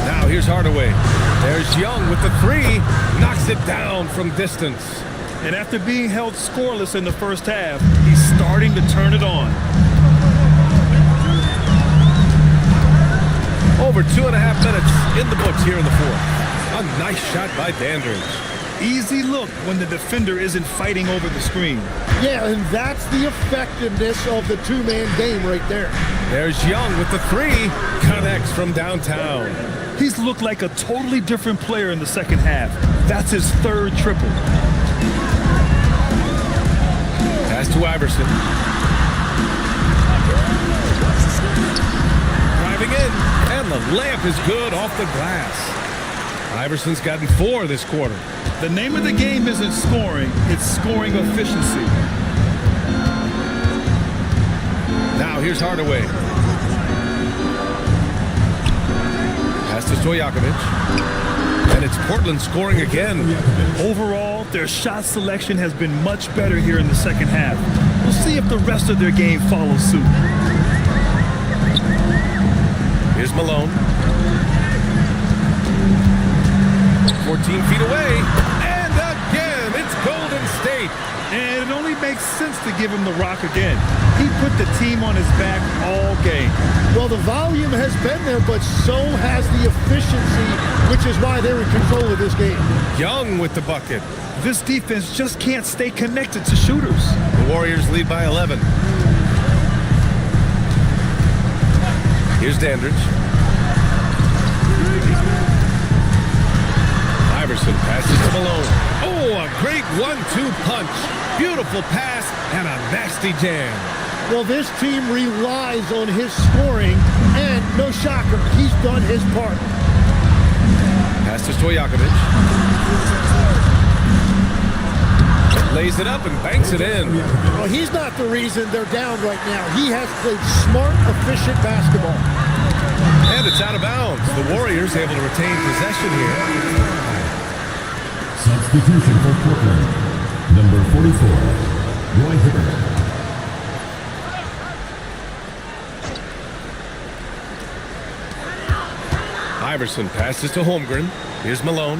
Now here's Hardaway. There's Young with the 3. Knocks it down from distance. And after being held scoreless in the first half, he's starting to turn it on. Over 2.5 minutes in the books here in the fourth. A nice shot by Dandridge. Easy look when the defender isn't fighting over the screen. Yeah, and that's the effectiveness of the two-man game right there. There's Young with the 3. Connects from downtown. He's looked like a totally different player in the second half. That's his 3rd triple. Pass to Iverson. Driving in, and the layup is good off the glass. Iverson's gotten 4 this quarter. The name of the game isn't scoring, it's scoring efficiency. Now here's Hardaway. Pass to Stojakovic. And it's Portland scoring again. Overall, their shot selection has been much better here in the second half. We'll see if the rest of their game follows suit. Here's Malone. 14 feet away. And again, it's Golden State. And it only makes sense to give him the rock again. He put the team on his back all game. Well, the volume has been there, but so has the efficiency, which is why they're in control of this game. Young with the bucket. This defense just can't stay connected to shooters. The Warriors lead by 11. Here's Dandridge. Iverson passes to Malone. Oh, a great 1-2 punch. Beautiful pass and a nasty jam. Well, this team relies on his scoring, and no shocker, he's done his part. Pass to Stojakovic. Lays it up and banks it in. Well, he's not the reason they're down right now. He has played smart, efficient basketball. And it's out of bounds. The Warriors able to retain possession here. Substitution for Portland. Number 44, Roy Hibbert. Iverson passes to Holmgren. Here's Malone.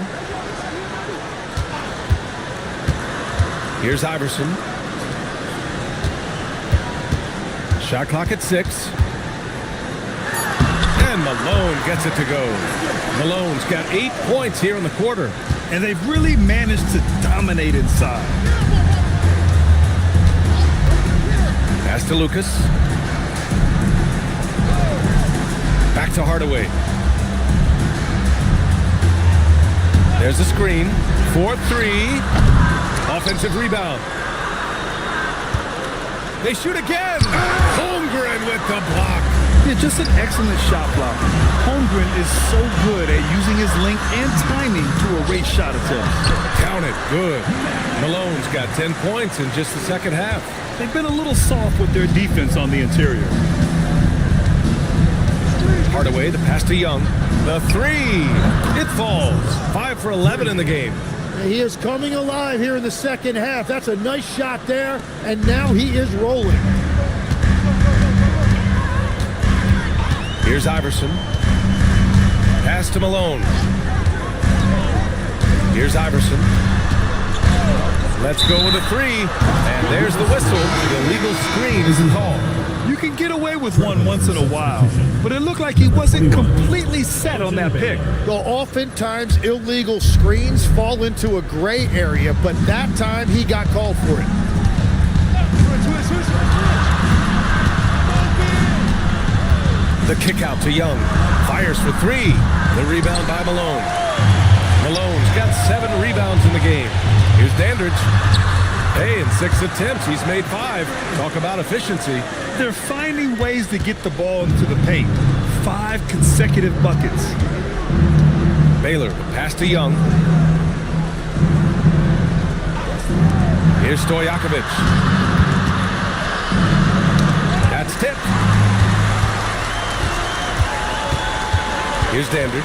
Here's Iverson. Shot clock at 6. And Malone gets it to go. Malone's got 8 points here in the quarter. And they've really managed to dominate inside. Pass to Lucas. Back to Hardaway. There's a screen. 4-3. Offensive rebound. They shoot again. Holmgren with the block. Yeah, just an excellent shot block. Holmgren is so good at using his length and timing to erase shot attempts. Count it. Good. Malone's got 10 points in just the second half. They've been a little soft with their defense on the interior. Hardaway, the pass to Young. The 3. It falls. 5 for 11 in the game. He is coming alive here in the second half. That's a nice shot there, and now he is rolling. Here's Iverson. Pass to Malone. Here's Iverson. Let's go with a 3. And there's the whistle. The illegal screen is called. You can get away with one once in a while, but it looked like he wasn't completely set on that pick. Well, oftentimes illegal screens fall into a gray area, but that time he got called for it. The kick out to Young. Fires for 3. The rebound by Malone. Malone's got 7 rebounds in the game. Here's Dandridge. Hey, in 6 attempts, he's made 5. Talk about efficiency. They're finding ways to get the ball into the paint. 5 consecutive buckets. Baylor, the pass to Young. Here's Stojakovic. That's tipped. Here's Dandridge.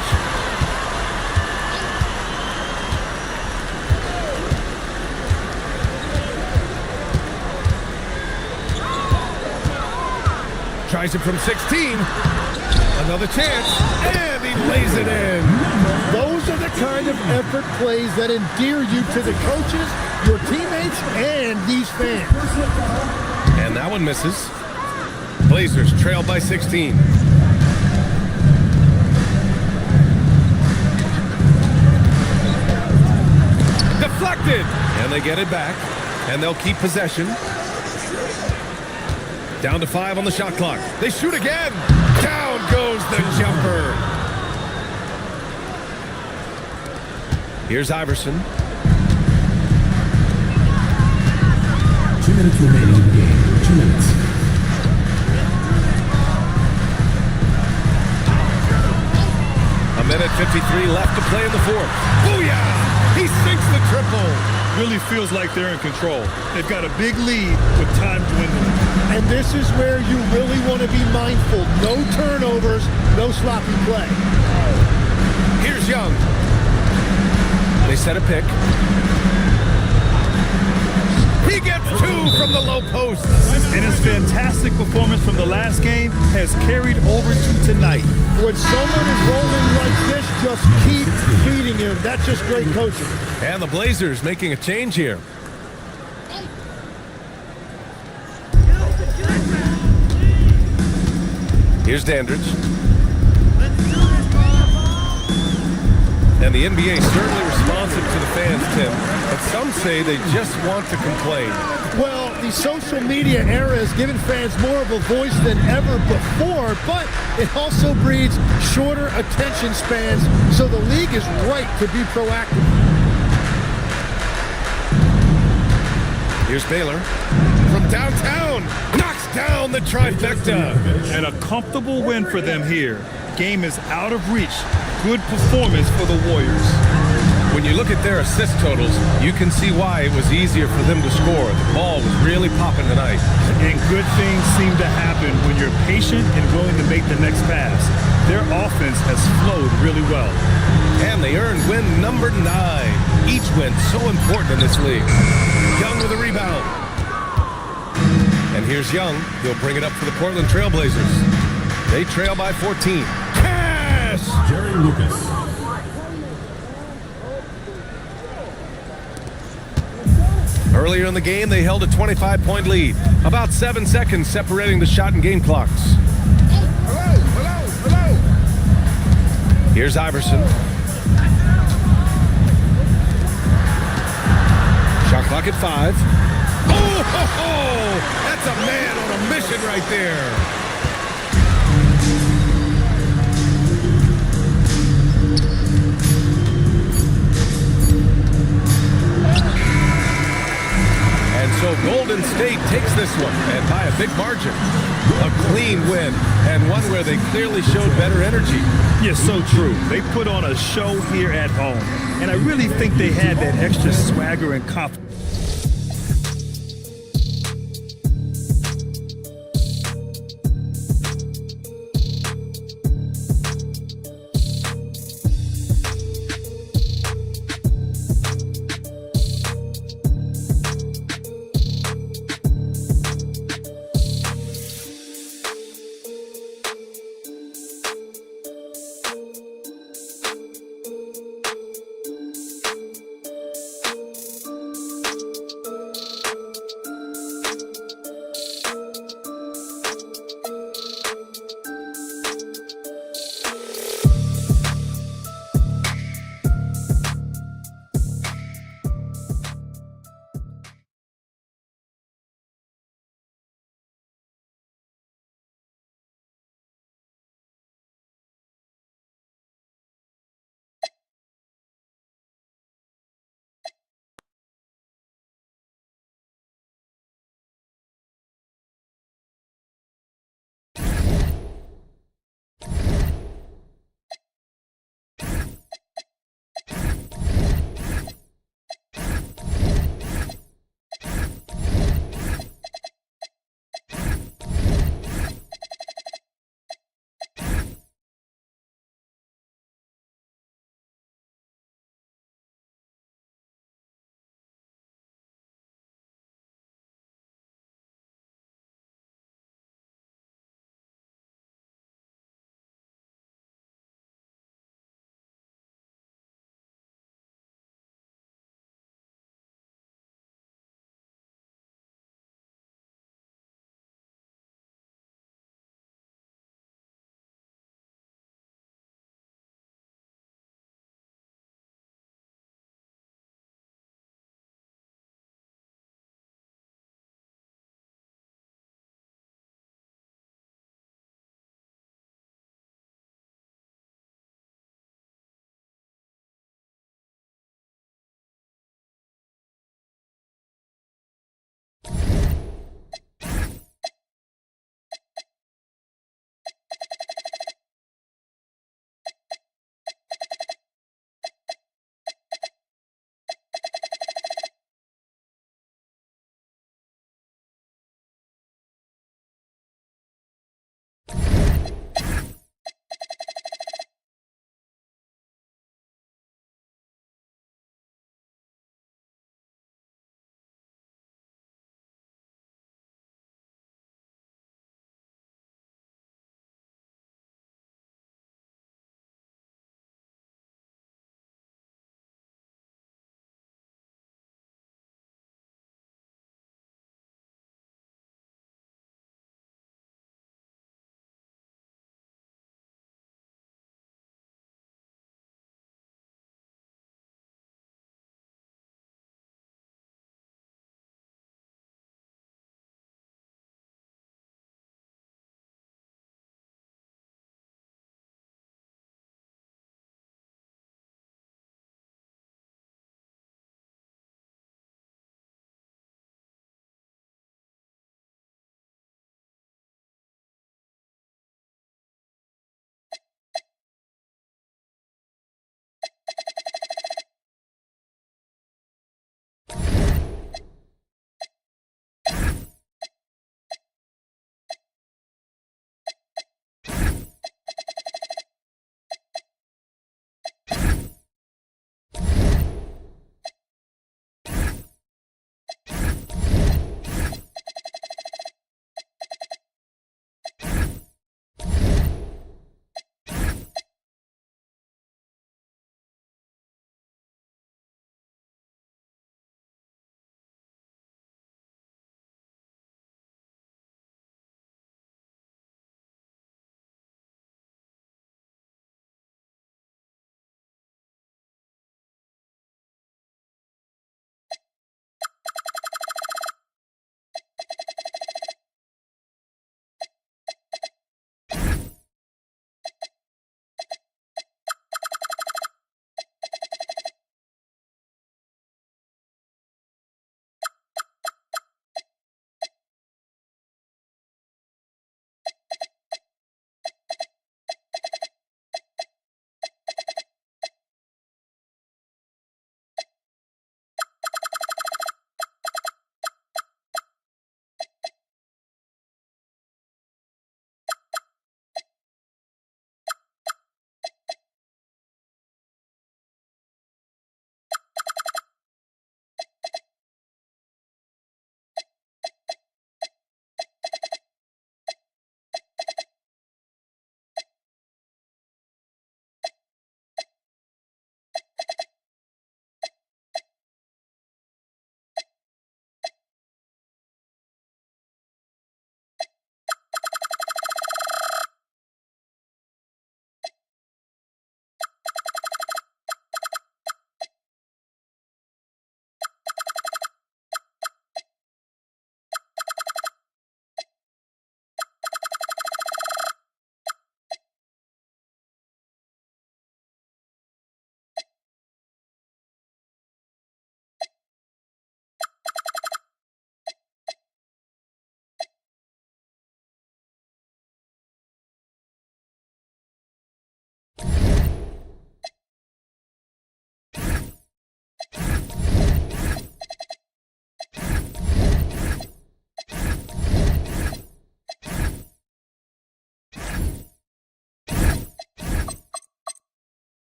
Tries it from 16. Another chance. And he lays it in. Those are the kind of effort plays that endear you to the coaches, your teammates, and these fans. And that one misses. Blazers trail by 16. Deflected. And they get it back. And they'll keep possession. Down to 5 on the shot clock. They shoot again. Down goes the jumper. Here's Iverson. 2 minutes remaining in the game. 2 minutes. A minute 53 left to play in the fourth. Booyah! He sinks the triple. Really feels like they're in control. They've got a big lead with time dwindling. And this is where you really want to be mindful. No turnovers, no sloppy play. Here's Young. They set a pick. He gets 2 from the low post. And his fantastic performance from the last game has carried over to tonight. When someone is rolling like this, just keep feeding him. That's just great coaching. And the Blazers making a change here. Here's Dandridge. And the NBA certainly responsive to the fans, Tim. But some say they just want to complain. Well, the social media era has given fans more of a voice than ever before, but it also breeds shorter attention spans, so the league is right to be proactive. Here's Baylor. From downtown, knocks down the trifecta. And a comfortable win for them here. Game is out of reach. Good performance for the Warriors. When you look at their assist totals, you can see why it was easier for them to score. The ball was really popping tonight. And good things seem to happen when you're patient and willing to make the next pass. Their offense has flowed really well. And they earned win number 9. Each win so important in this league. Young with a rebound. And here's Young. He'll bring it up for the Portland Trail Blazers. They trail by 14. Cash Jerry Lucas. Earlier in the game, they held a 25-point lead. About 7 seconds separating the shot and game clocks. Here's Iverson. Shot clock at 5. Oh, that's a man on a mission right there. And so Golden State takes this one, and by a big margin. A clean win, and one where they clearly showed better energy. Yes, so true. They put on a show here at home, and I really think they had that extra swagger and confidence.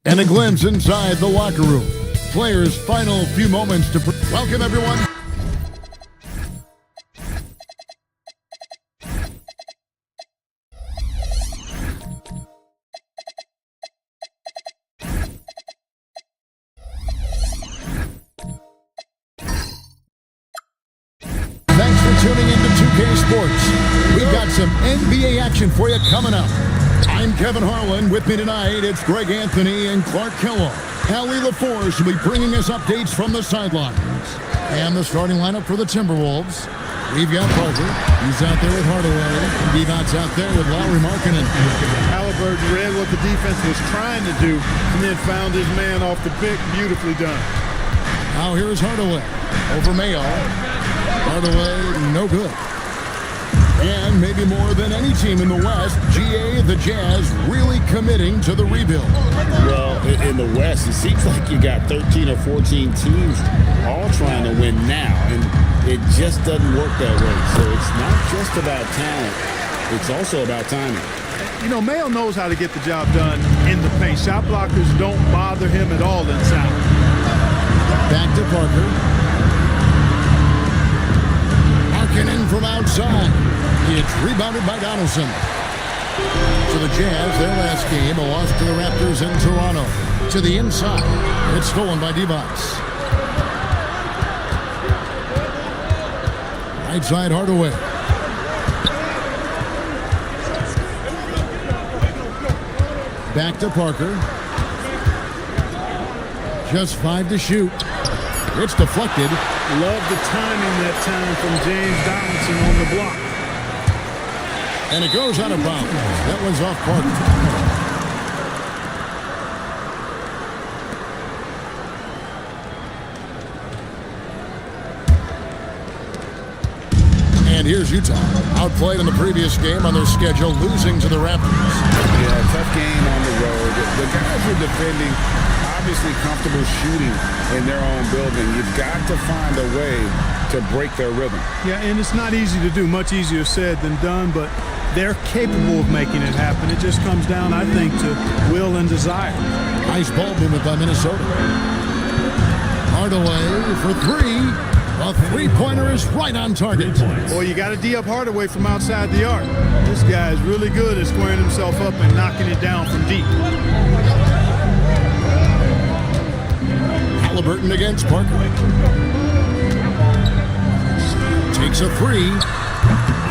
And a glimpse inside the locker room. Players' final few moments to welcome everyone. Thanks for tuning in to 2K Sports. We've got some NBA action for you coming up. I'm Kevin Harlan. With me tonight, it's Greg Anthony and Clark Kellogg. Allie LaForce will be bringing us updates from the sidelines. And the starting lineup for the Timberwolves. We've got Parker. He's out there with Hardaway. Devon's out there with Lowry Markkanen. Halliburton read what the defense was trying to do and then found his man off the pick. Beautifully done. Now here's Hardaway over Mayo. Hardaway, no good. And maybe more than any team in the West, GA, the Jazz, really committing to the rebuild. Well, in the West, it seems like you got 13 or 14 teams all trying to win now, and it just doesn't work that way. So it's not just about talent, it's also about timing. You know, Mayo knows how to get the job done in the paint. Shot blockers don't bother him at all inside. Back to Parker. Markkanen from outside. It's rebounded by Donaldson. To the Jazz, their last game, a loss to the Raptors in Toronto. To the inside, it's stolen by Devon's. Right side, Hardaway. Back to Parker. Just 5 to shoot. It's deflected. Love the timing that time from James Donaldson on the block. And it goes out of bounds. That one's off Parker. And here's Utah. Outplayed in the previous game on their schedule, losing to the Raptors. Yeah, tough game on the road. The guys were defending, obviously comfortable shooting in their own building. You've got to find a way to break their rhythm. Yeah, and it's not easy to do. Much easier said than done, but they're capable of making it happen. It just comes down, I think, to will and desire. Nice ball movement by Minnesota. Hardaway for 3. A three-pointer is right on target. Well, you got to D up Hardaway from outside the arc. This guy is really good at squaring himself up and knocking it down from deep. Halliburton against Parker. Takes a 3.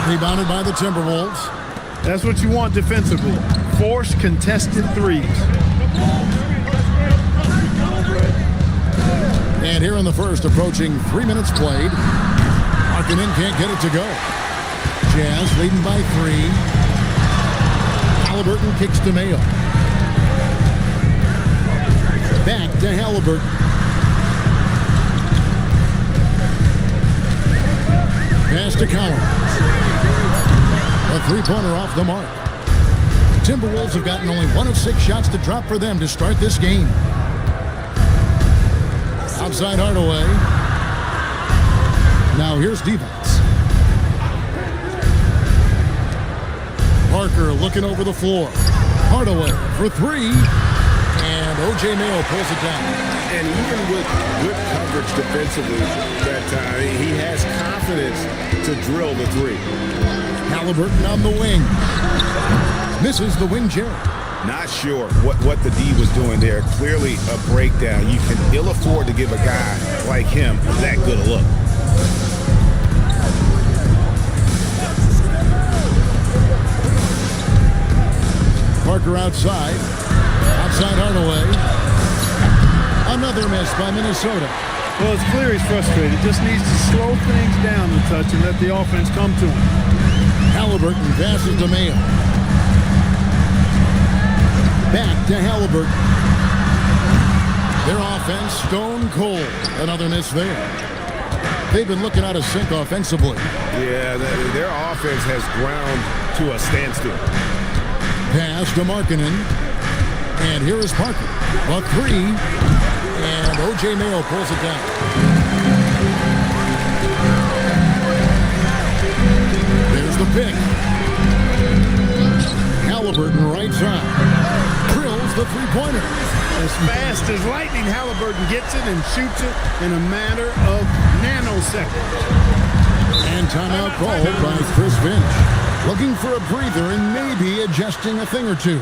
Rebounded by the Timberwolves. That's what you want defensively. Force contested threes. And here in the first, approaching 3 minutes played. Markkanen can't get it to go. Jazz leading by 3. Halliburton kicks to Mayo. Back to Halliburton. Pass to Collins. A three-pointer off the mark. Timberwolves have gotten only 1 of 6 shots to drop for them to start this game. Outside Hardaway. Now here's Devon's. Parker looking over the floor. Hardaway for 3. And O.J. Mayo pulls it down. And even with good coverage defensively that time, he has confidence to drill the 3. Halliburton on the wing. Misses the wing chair. Not sure what the D was doing there. Clearly a breakdown. You can ill afford to give a guy like him that good a look. Parker outside. Outside Hardaway. Another miss by Minnesota. Well, it's clear he's frustrated. Just needs to slow things down a touch and let the offense come to him. Halliburton passes to Mayo. Back to Halliburton. Their offense stone cold. Another miss there. They've been looking out of sync offensively. Yeah, their offense has ground to a standstill. Pass to Markkanen. And here is Parker. A 3. And O.J. Mayo pulls it down. There's the pick. Halliburton right side. Drills the three-pointer. As fast as lightning, Halliburton gets it and shoots it in a matter of nanoseconds. And timeout called by Chris Finch. Looking for a breather and maybe adjusting a thing or two.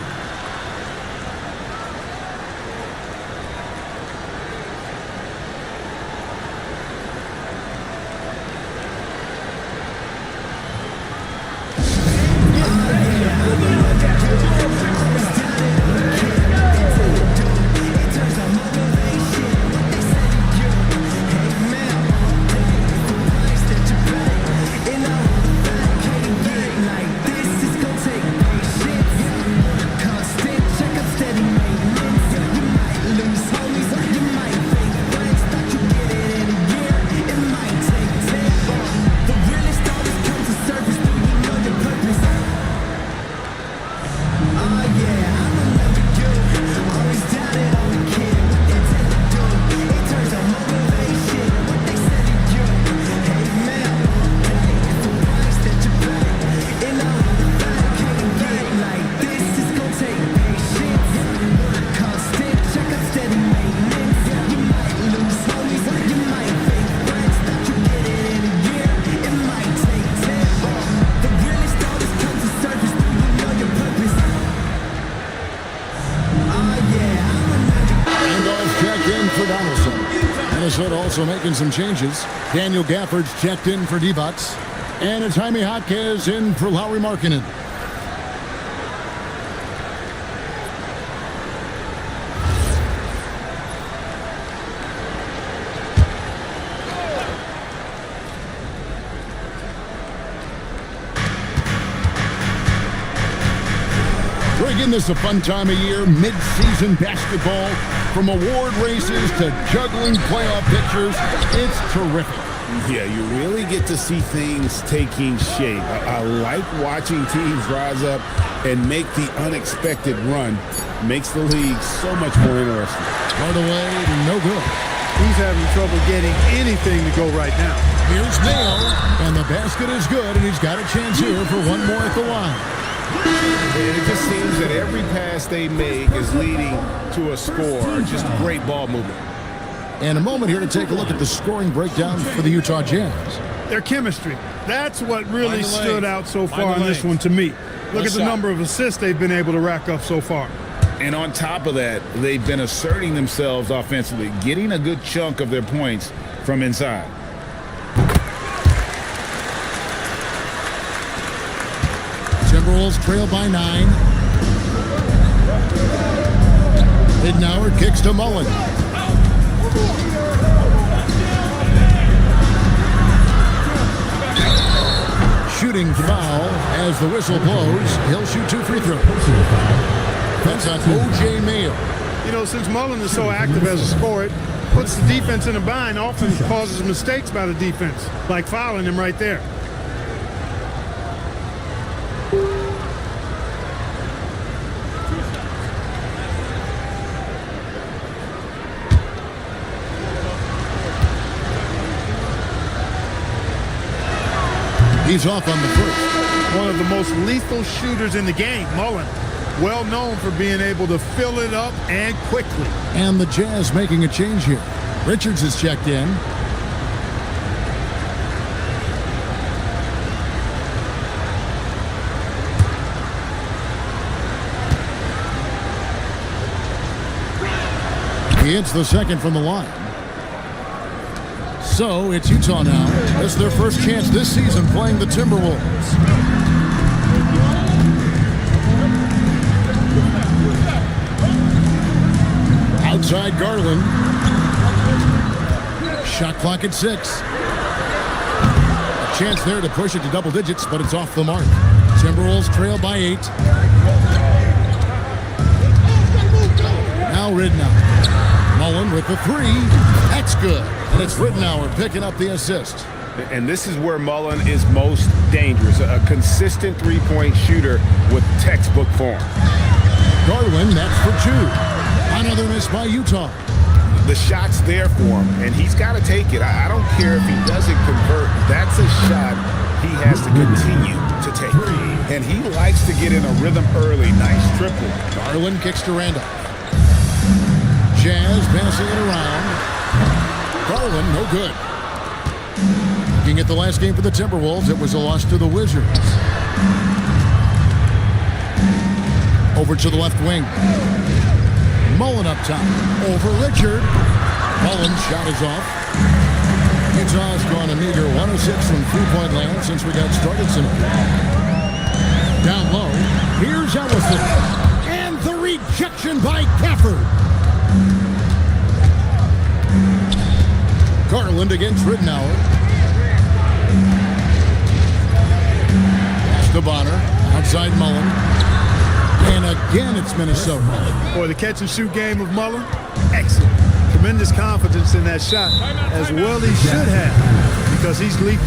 Minnesota also making some changes. Daniel Gafford's checked in for D-Bucks. And it's Jaime Jaquez in for Lauri Markkanen. Again, this is a fun time of year, mid-season basketball. From award races to juggling playoff pictures, it's terrific. Yeah, you really get to see things taking shape. I like watching teams rise up and make the unexpected run. Makes the league so much more interesting. Hardaway, no good. He's having trouble getting anything to go right now. Here's Nail, and the basket is good, and he's got a chance here for one more at the line. And it just seems that every pass they make is leading to a score. Just great ball movement. And a moment here to take a look at the scoring breakdown for the Utah Jazz. Their chemistry. That's what really stood out so far on this one to me. Look at the number of assists they've been able to rack up so far. And on top of that, they've been asserting themselves offensively, getting a good chunk of their points from inside. Timberwolves trail by 9. Hiddenauer kicks to Mullen. Shooting foul as the whistle blows. He'll shoot 2 free throws. That's on O.J. Mayo. You know, since Mullen is so active as a scorer, it puts the defense in a bind, often causes mistakes by the defense, like fouling him right there. He's off on the first. One of the most lethal shooters in the game, Mullen. Well known for being able to fill it up and quickly. And the Jazz making a change here. Richards is checked in. He hits the second from the line. So it's Utah now. It's their first chance this season playing the Timberwolves. Outside Garland. Shot clock at 6. A chance there to push it to double digits, but it's off the mark. Timberwolves trail by 8. Now Ridnour. Mullen with the 3. That's good. And it's Ridnour picking up the assist. And this is where Mullen is most dangerous. A consistent three-point shooter with textbook form. Garland, that's for 2. Another miss by Utah. The shot's there for him, and he's got to take it. I don't care if he doesn't convert. That's a shot he has to continue to take. And he likes to get in a rhythm early. Nice triple. Garland kicks to Randolph. Jazz passing it around. Garland, no good. Looking at the last game for the Timberwolves, it was a loss to the Wizards. Over to the left wing. Mullen up top. Over Richard. Mullen's shot is off. Utah's gone a meager 1 of 6 from three-point land since we got started tonight. Down low, here's Ellison. And the rejection by Gafford. Garland against Ridnour. Pass to Bonner. Outside Mullen. And again, it's Minnesota. Boy, the catch-and-shoot game of Mullen, excellent. Tremendous confidence in that shot, as well he should have, because he's lethal.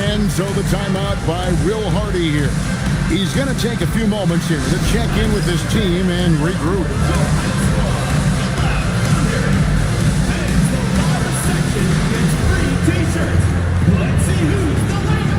And so the timeout by Will Hardy here. He's going to take a few moments here to check in with his team and regroup. Let's see who's the last.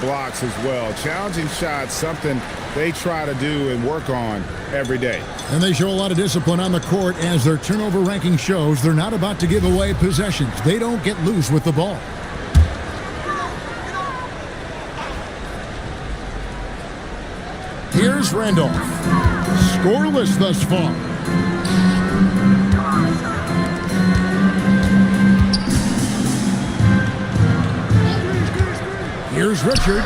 Blocks as well. Challenging shots, something they try to do and work on every day. And they show a lot of discipline on the court, as their turnover ranking shows. They're not about to give away possessions. They don't get loose with the ball. Here's Randolph. Scoreless thus far. Here's Richard.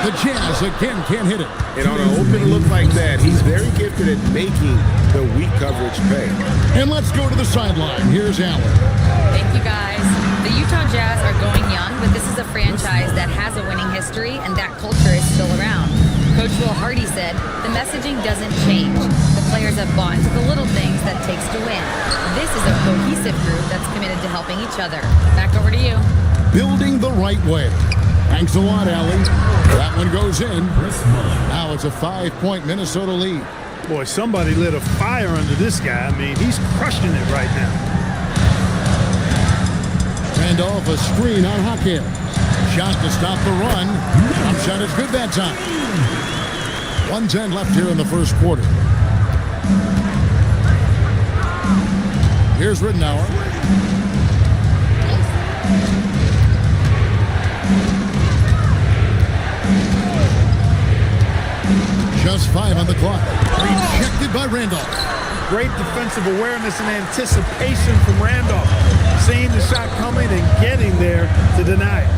The Jazz again can't hit it. And on an open look like that, he's very gifted at making the weak coverage pay. And let's go to the sideline. Here's Allen. Thank you, guys. The Utah Jazz are going young, but this is a franchise that has a winning history, and that culture is still around. Coach Will Hardy said, the messaging doesn't change. The players have bought into the little things that it takes to win. This is a cohesive group that's committed to helping each other. Back over to you. Building the right way. Thanks a lot, Allie. That one goes in. Now it's a 5-point Minnesota lead. Boy, somebody lit a fire under this guy. I mean, he's crushing it right now. Randolph, a screen on Hawkins. Shot to stop the run. Jump shot is good that time. 1:10 left here in the first quarter. Here's Ridnour. Just 5 on the clock. Rejected by Randolph. Great defensive awareness and anticipation from Randolph. Seeing the shot coming and getting there to deny it.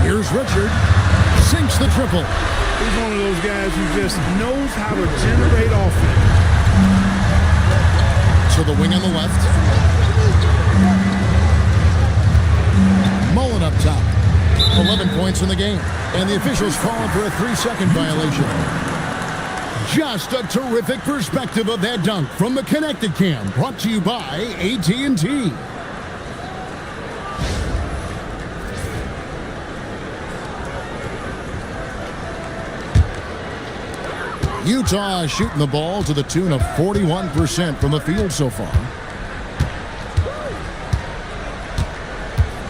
Here's Richard. Sinks the triple. He's one of those guys who just knows how to generate offense. To the wing on the left. Mullen up top. 11 points in the game. And the officials calling for a 3-second violation. Just a terrific perspective of that dunk from the Connected Cam. Brought to you by AT&T. Utah is shooting the ball to the tune of 41% from the field so far.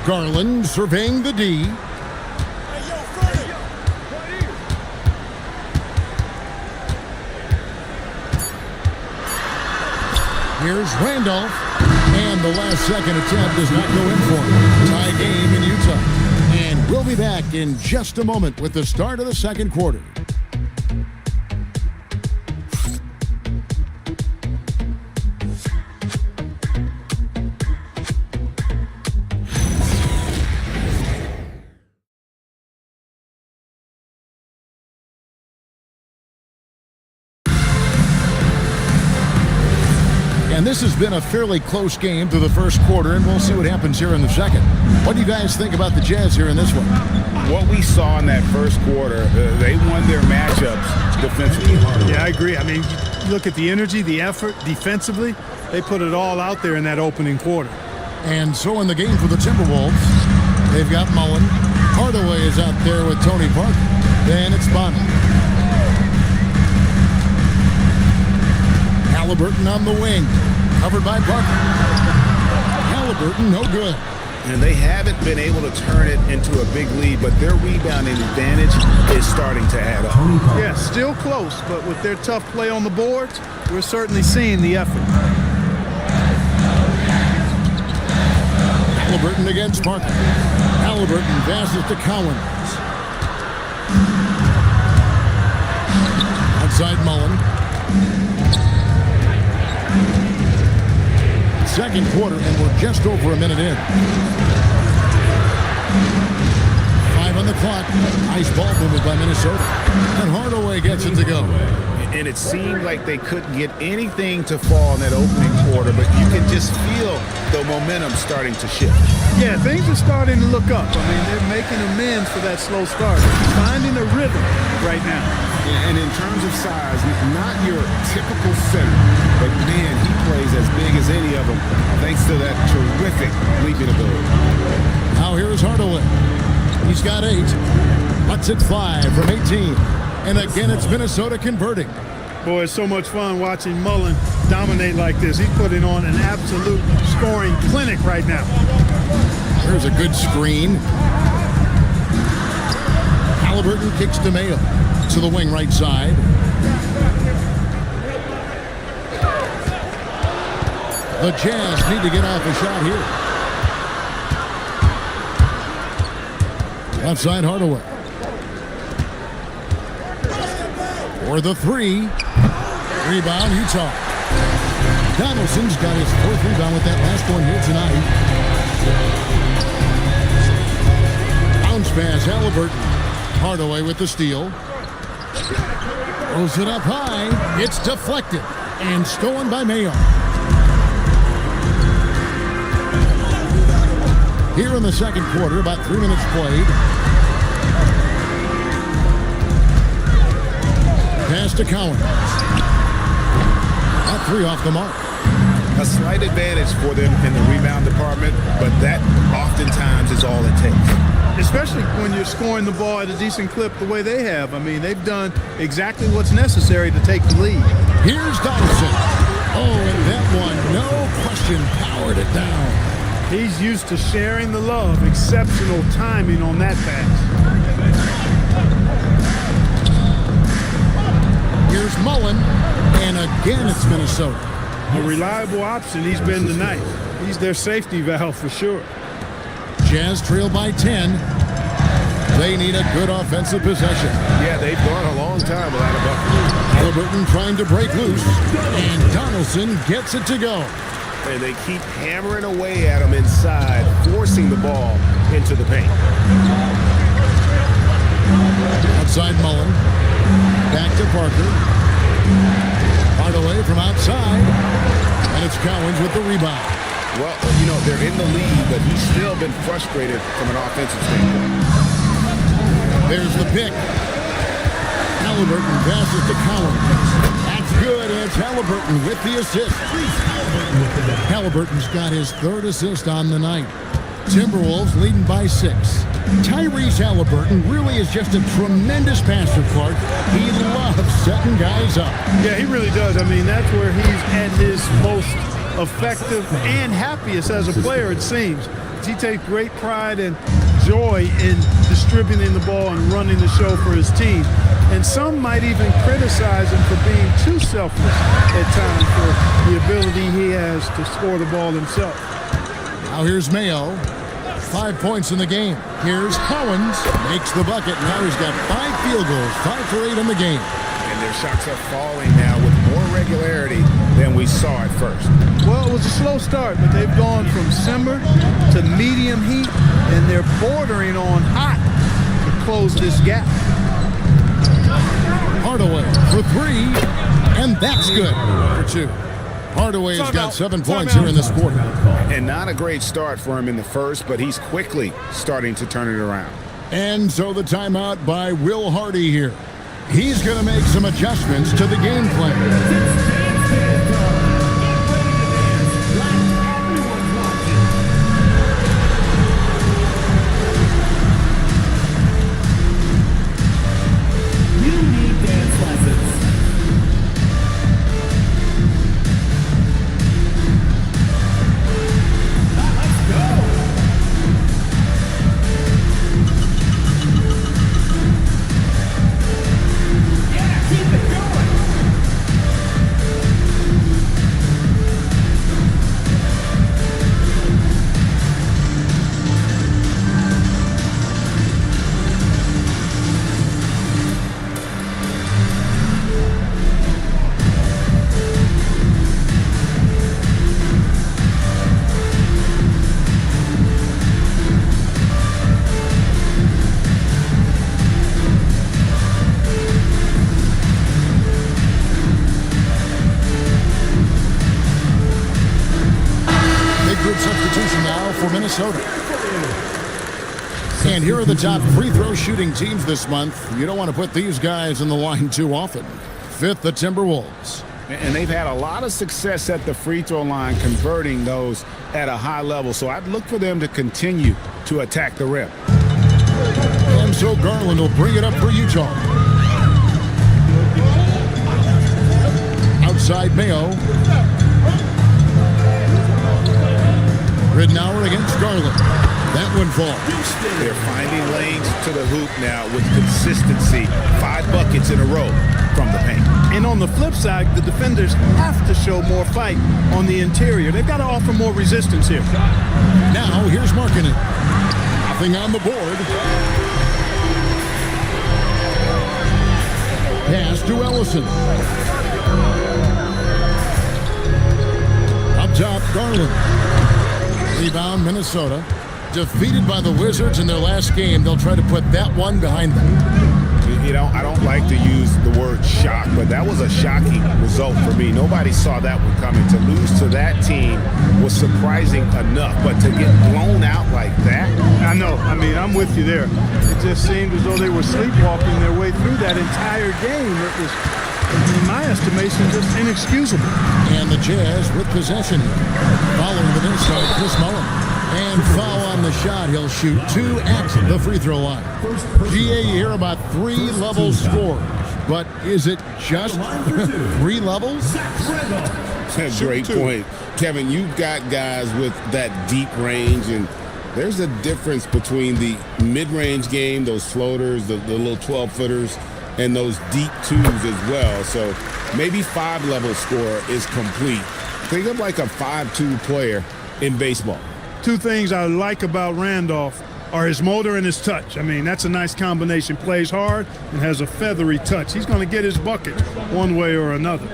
Garland surveying the D. Here's Randolph. And the last second attempt does not go in for him. Tie game in Utah. And we'll be back in just a moment with the start of the second quarter. And this has been a fairly close game through the first quarter, and we'll see what happens here in the second. What do you guys think about the Jazz here in this one? What we saw in that first quarter, they won their matchups defensively. Yeah, I agree. I mean, look at the energy, the effort defensively. They put it all out there in that opening quarter. And so in the game for the Timberwolves, they've got Mullen. Hardaway is out there with Tony Parker. Then it's Bonner. Halliburton on the wing, covered by Parker. Halliburton, no good. And they haven't been able to turn it into a big lead, but their rebounding advantage is starting to add up. Yeah, still close, but with their tough play on the boards, we're certainly seeing the effort. Halliburton against Parker. Halliburton passes to Collins. Outside Mullen. Second quarter, and we're just over a minute in. 5 on the clock. Nice ball movement by Minnesota. And Hardaway gets it to go. And it seemed like they couldn't get anything to fall in that opening quarter, but you can just feel the momentum starting to shift. Yeah, things are starting to look up. I mean, they're making amends for that slow start. Finding a rhythm right now. And in terms of size, not your typical center, but man, he plays as big as any of them thanks to that terrific leaping ability. Now here's Hardaway. He's got 8. Puts it 5 from 18. And again, it's Minnesota converting. Boy, it's so much fun watching Mullen dominate like this. He's putting on an absolute scoring clinic right now. There's a good screen. Halliburton kicks to Mayo. To the wing right side. The Jazz need to get off a shot here. Left side Hardaway. For the 3. Rebound Utah. Donaldson's got his 4th rebound with that last one here tonight. Bounce pass Halliburton. Hardaway with the steal. Throws it up high. It's deflected and stolen by Mayo. Here in the second quarter, about 3 minutes played. Pass to Collins. That 3 off the mark. A slight advantage for them in the rebound department, but that oftentimes is all it takes. Especially when you're scoring the ball at a decent clip the way they have. I mean, they've done exactly what's necessary to take the lead. Here's Donaldson. Oh, and that one, no question, powered it down. He's used to sharing the love. Exceptional timing on that pass. Here's Mullen, and again it's Minnesota. A reliable option he's been tonight. He's their safety valve for sure. Jazz trail by 10. They need a good offensive possession. Yeah, they've gone a long time without a bucket. Halliburton trying to break loose, and Donaldson gets it to go. And they keep hammering away at him inside, forcing the ball into the paint. Outside Mullen. Back to Parker. Hardaway from outside. And it's Collins with the rebound. Well, you know, they're in the lead, but he's still been frustrated from an offensive standpoint. There's the pick. Halliburton passes to Collins. That's good, and it's Halliburton with the assist. Halliburton's got his 3rd assist on the night. Timberwolves leading by 6. Tyrese Halliburton really is just a tremendous passer, Clark. He loves setting guys up. Yeah, he really does. I mean, that's where he's at his most effective and happiest as a player, it seems. He takes great pride and joy in distributing the ball and running the show for his team. And some might even criticize him for being too selfless at times for the ability he has to score the ball himself. Now here's Mayo. 5 points in the game. Here's Collins. Makes the bucket. Now he's got 5 field goals. 5 for 8 in the game. And their shots are falling now with more regularity than we saw at first. Well, it was a slow start, but they've gone from simmer to medium heat, and they're bordering on hot to close this gap. Hardaway for 3, and that's good for 2. Hardaway's got 7 points here in this quarter. And not a great start for him in the first, but he's quickly starting to turn it around. And so the timeout by Will Hardy here. He's going to make some adjustments to the game plan. And here are the top free throw shooting teams this month. You don't want to put these guys in the line too often. 5th, the Timberwolves. And they've had a lot of success at the free throw line, converting those at a high level. So I'd look for them to continue to attack the rim. And so Garland will bring it up for Utah. Outside Mayo. Ridnour against Garland. That one falls. They're finding lanes to the hoop now with consistency. 5 buckets in a row from the paint. And on the flip side, the defenders have to show more fight on the interior. They've got to offer more resistance here. Now, here's Markkanen. Nothing on the board. Pass to Ellison. Up top, Garland. Rebound, Minnesota. Defeated by the Wizards in their last game, they'll try to put that one behind them. You know, I don't like to use the word shock, but that was a shocking result for me. Nobody saw that one coming. To lose to that team was surprising enough, but to get blown out like that? I know. I mean, I'm with you there. It just seemed as though they were sleepwalking their way through that entire game. It was, in my estimation, just inexcusable. And the Jazz with possession. Following the near side, Chris Mullin. And foul on the shot. He'll shoot 2 at the free throw line. GA, you hear about 3 level scores. But is it just 3 levels? That's a great point. Kevin, you've got guys with that deep range, and there's a difference between the mid-range game, those floaters, the little 12-footers, and those deep 2s as well. So maybe 5-level score is complete. Think of like a 5-2 player in baseball. 2 things I like about Randolph are his motor and his touch. I mean, that's a nice combination. Plays hard and has a feathery touch. He's going to get his bucket one way or another.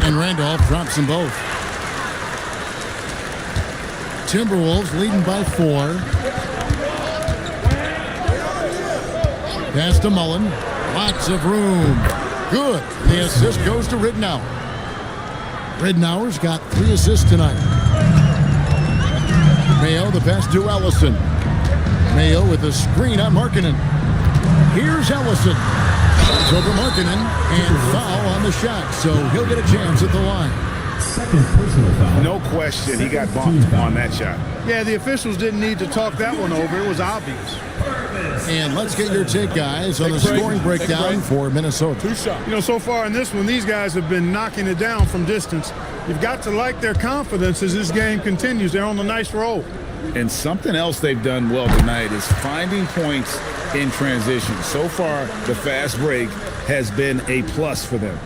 And Randolph drops them both. Timberwolves leading by 4. Pass to Mullen. Lots of room. Good. The assist goes to Ridnour. Ridnour's got 3 assists tonight. Mayo, the pass to Ellison. Mayo with a screen on Markkanen. Here's Ellison. It's over Markkanen and foul on the shot, so he'll get a chance at the line. Second personal foul. No question, he got bumped on that shot. Yeah, the officials didn't need to talk that one over. It was obvious. And let's get your take, guys, on the scoring breakdown for Minnesota. 2 shots. You know, so far in this one, these guys have been knocking it down from distance. You've got to like their confidence as this game continues. They're on a nice roll. And something else they've done well tonight is finding points in transition. So far, the fast break has been a plus for them.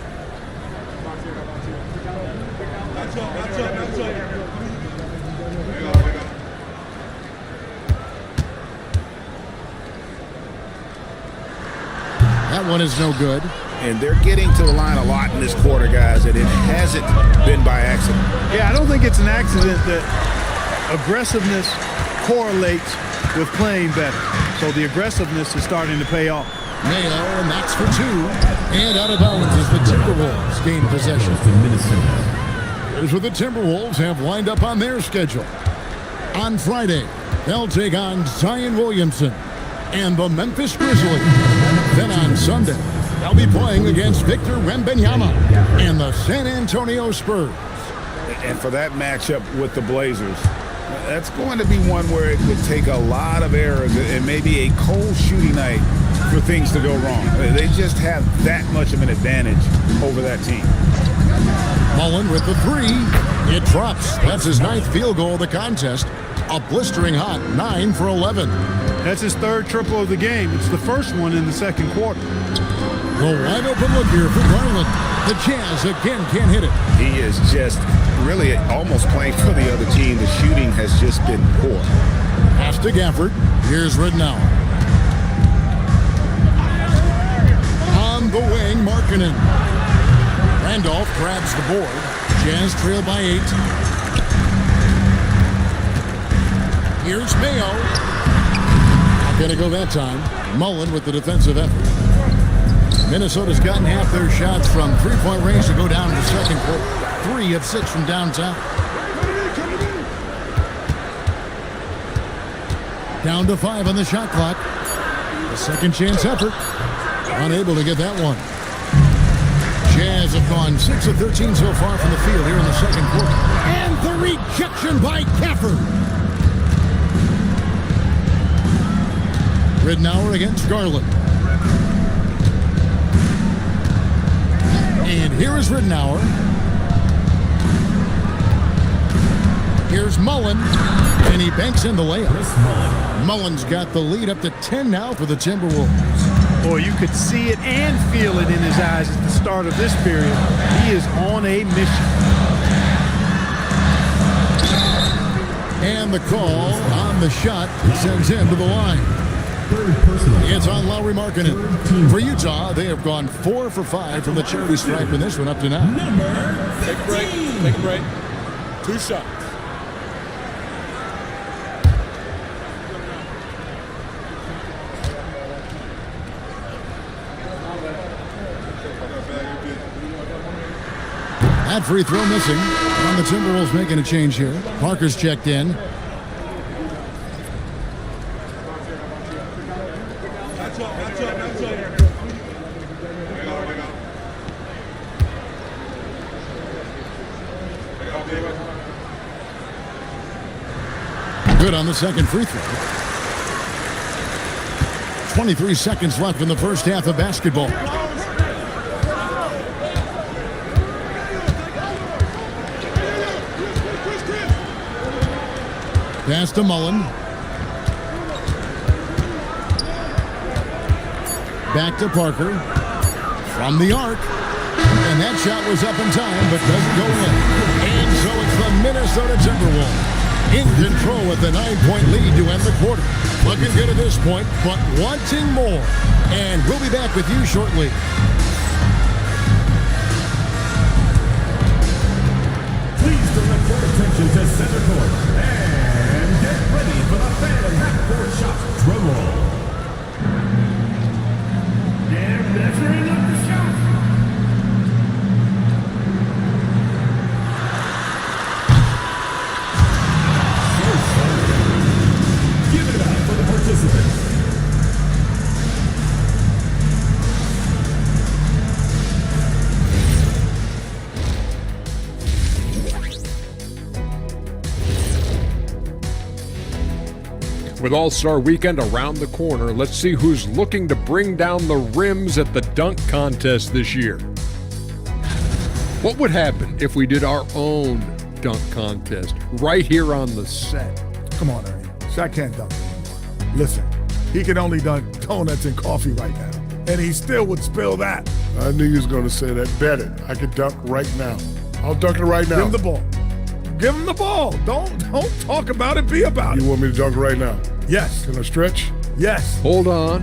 That one is no good. And they're getting to the line a lot in this quarter, guys, and it hasn't been by accident. Yeah, I don't think it's an accident that aggressiveness correlates with playing better. So the aggressiveness is starting to pay off. Mayo, and that's for 2. And out of bounds as the Timberwolves gain possession. To Minnesota. Here's what the Timberwolves have lined up on their schedule. On Friday, they'll take on Zion Williamson and the Memphis Grizzlies. Then on Sunday, they'll be playing against Victor Wembanyama and the San Antonio Spurs. And for that matchup with the Blazers, that's going to be one where it would take a lot of errors and maybe a cold shooting night for things to go wrong. They just have that much of an advantage over that team. Mullen with the three. It drops. That's his 9th field goal of the contest. A blistering hot 9 for 11. That's his 3rd triple of the game. It's the first one in the 2nd quarter. The wide open look here for Garland. The Jazz again can't hit it. He is just really almost playing for the other team. The shooting has just been poor. Pass to Gafford. Here's Ridnour. On the wing, Markkanen. Randolph grabs the board. Jazz trail by 8. Here's Mayo. Not going to go that time. Mullen with the defensive effort. Minnesota's gotten half their shots from three-point range to go down to the 2nd quarter. 3 of 6 from downtown. Down to 5 on the shot clock. A second chance effort. Unable to get that one. Jazz have gone 6 of 13 so far from the field here in the 2nd quarter. And the rejection by Gafford. Ridnour against Garland. And here is Ridnour. Here's Mullen. And he banks in the layup. Mullen's got the lead up to 10 now for the Timberwolves. Boy, you could see it and feel it in his eyes at the start of this period. He is on a mission. And the call on the shot sends him to the line. It's on Lauri Markkanen. For Utah, they have gone 4 for 5 from the charity stripe in this one up to now. Take a break. Take a break. 2 shots. That free throw missing. And the Timberwolves making a change here. Parker's checked in. Good on the second free throw. 23 seconds left in the first half of basketball. Pass to Mullen. Back to Parker. From the arc. And that shot was up in time, but doesn't go in. And so it's the Minnesota Timberwolves in control with the 9-point lead to end the quarter. Looking good at this point, but wanting more. And we'll be back with you shortly. Please direct your attention to center court. And get ready for the fan half-court shot drum roll. They're measuring up the shot. Give it up for the participants. With All-Star Weekend around the corner, let's see who's looking to bring down the rims at the dunk contest this year. What would happen if we did our own dunk contest right here on the set? Come on, Ernie. Shaq can't dunk anymore. Listen, he can only dunk donuts and coffee right now, and he still would spill that. I knew you was going to say that. Bet it. I could dunk right now. I'll dunk it right now. Give him the ball. Give him the ball. Don't talk about it. Be about it. You want me to dunk right now? Yes. Can I stretch? Yes. Hold on.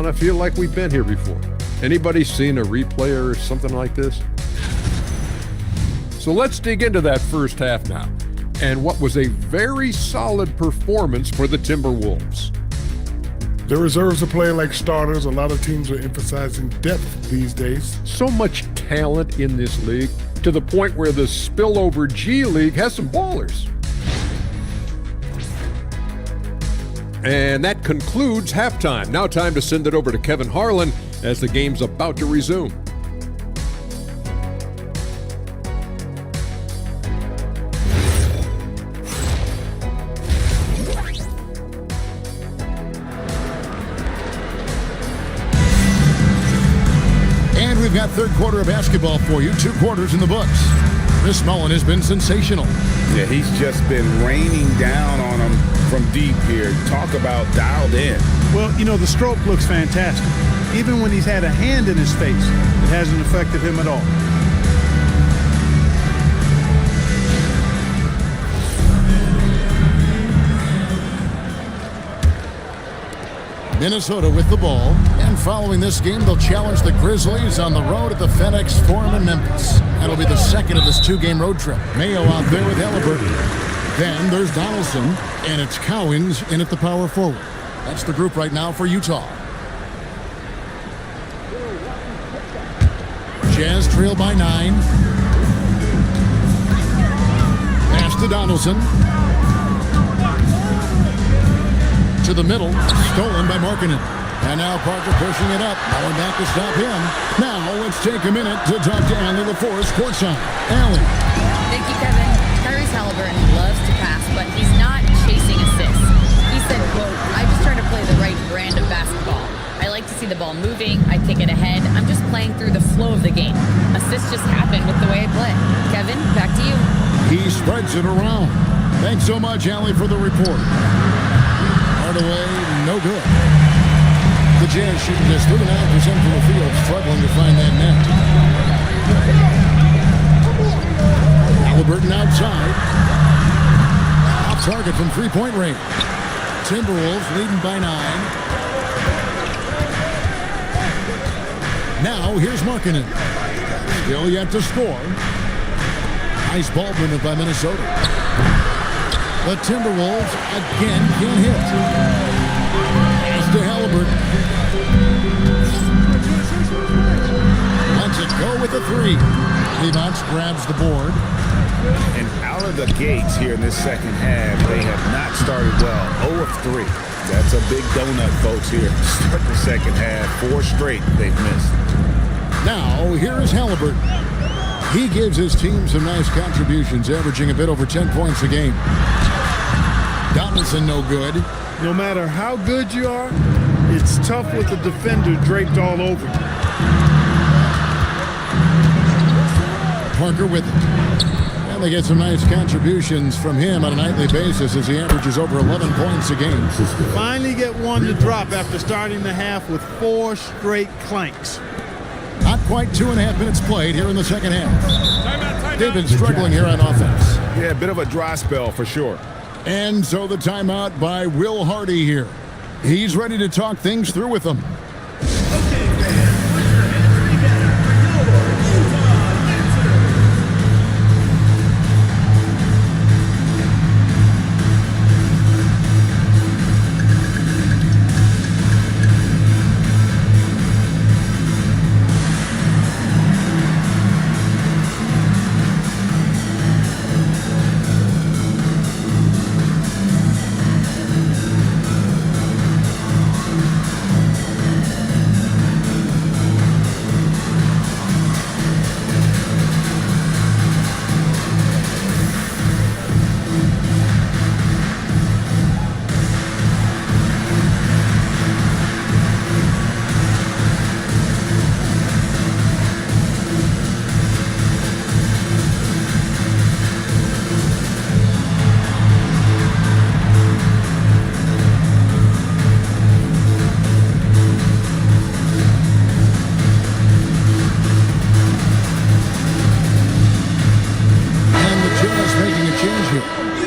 I feel like we've been here before. Anybody seen a replay or something like this? So let's dig into that first half now, and what was a very solid performance for the Timberwolves. The reserves are playing like starters. A lot of teams are emphasizing depth these days. So much talent in this league to the point where the spillover G League has some ballers. And that concludes halftime. Now time to send it over to Kevin Harlan as the game's about to resume. And we've got third quarter of basketball for you. 2 quarters in the books. Chris Mullen has been sensational. Yeah, he's just been raining down on them from deep here. Talk about dialed in. Well, you know, the stroke looks fantastic. Even when he's had a hand in his face, it hasn't affected him at all. Minnesota with the ball, and following this game, they'll challenge the Grizzlies on the road at the FedEx Forum in Memphis. That'll be the second of this 2-game road trip. Mayo out there with Halliburton. Then there's Donaldson, and it's Cowings in at the power forward. That's the group right now for Utah. Jazz trail by 9. Pass to Donaldson. To the middle, stolen by Markkanen. And now Parker pushing it up. Going back to stop him. Now let's take a minute to talk to Allie LaForce courtside. Allie. Thank you, Kevin. Tyrese Halliburton loves to pass, but he's not chasing assists. He said, quote, "I just try to play the right brand of basketball. I like to see the ball moving. I kick it ahead. I'm just playing through the flow of the game. Assists just happen with the way I play." Kevin, back to you. He spreads it around. Thanks so much, Allie, for the report. Hardaway, no good. The Jazz shooting just 39% from the field, struggling to find that net. Halliburton outside. Off target from three-point range. Timberwolves leading by 9. Now here's Markkanen. Still yet to score. Nice ball movement by Minnesota. The Timberwolves again can't hit. Pass to Halliburton. Lets it go with a 3. Leibovitz grabs the board. And out of the gates here in this second half, they have not started well. 0 of 3. That's a big donut, folks, here. Start the second half. 4 straight they've missed. Now, here is Halliburton. He gives his team some nice contributions, averaging a bit over 10 points a game. Donaldson no good. No matter how good you are, it's tough with the defender draped all over you. Parker with it. And they get some nice contributions from him on a nightly basis as he averages over 11 points a game. Finally get one to drop after starting the half with 4 straight clanks. Not quite 2.5 minutes played here in the second half. They've been struggling here on offense. Yeah, a bit of a dry spell for sure. And so the timeout by Will Hardy here. He's ready to talk things through with them.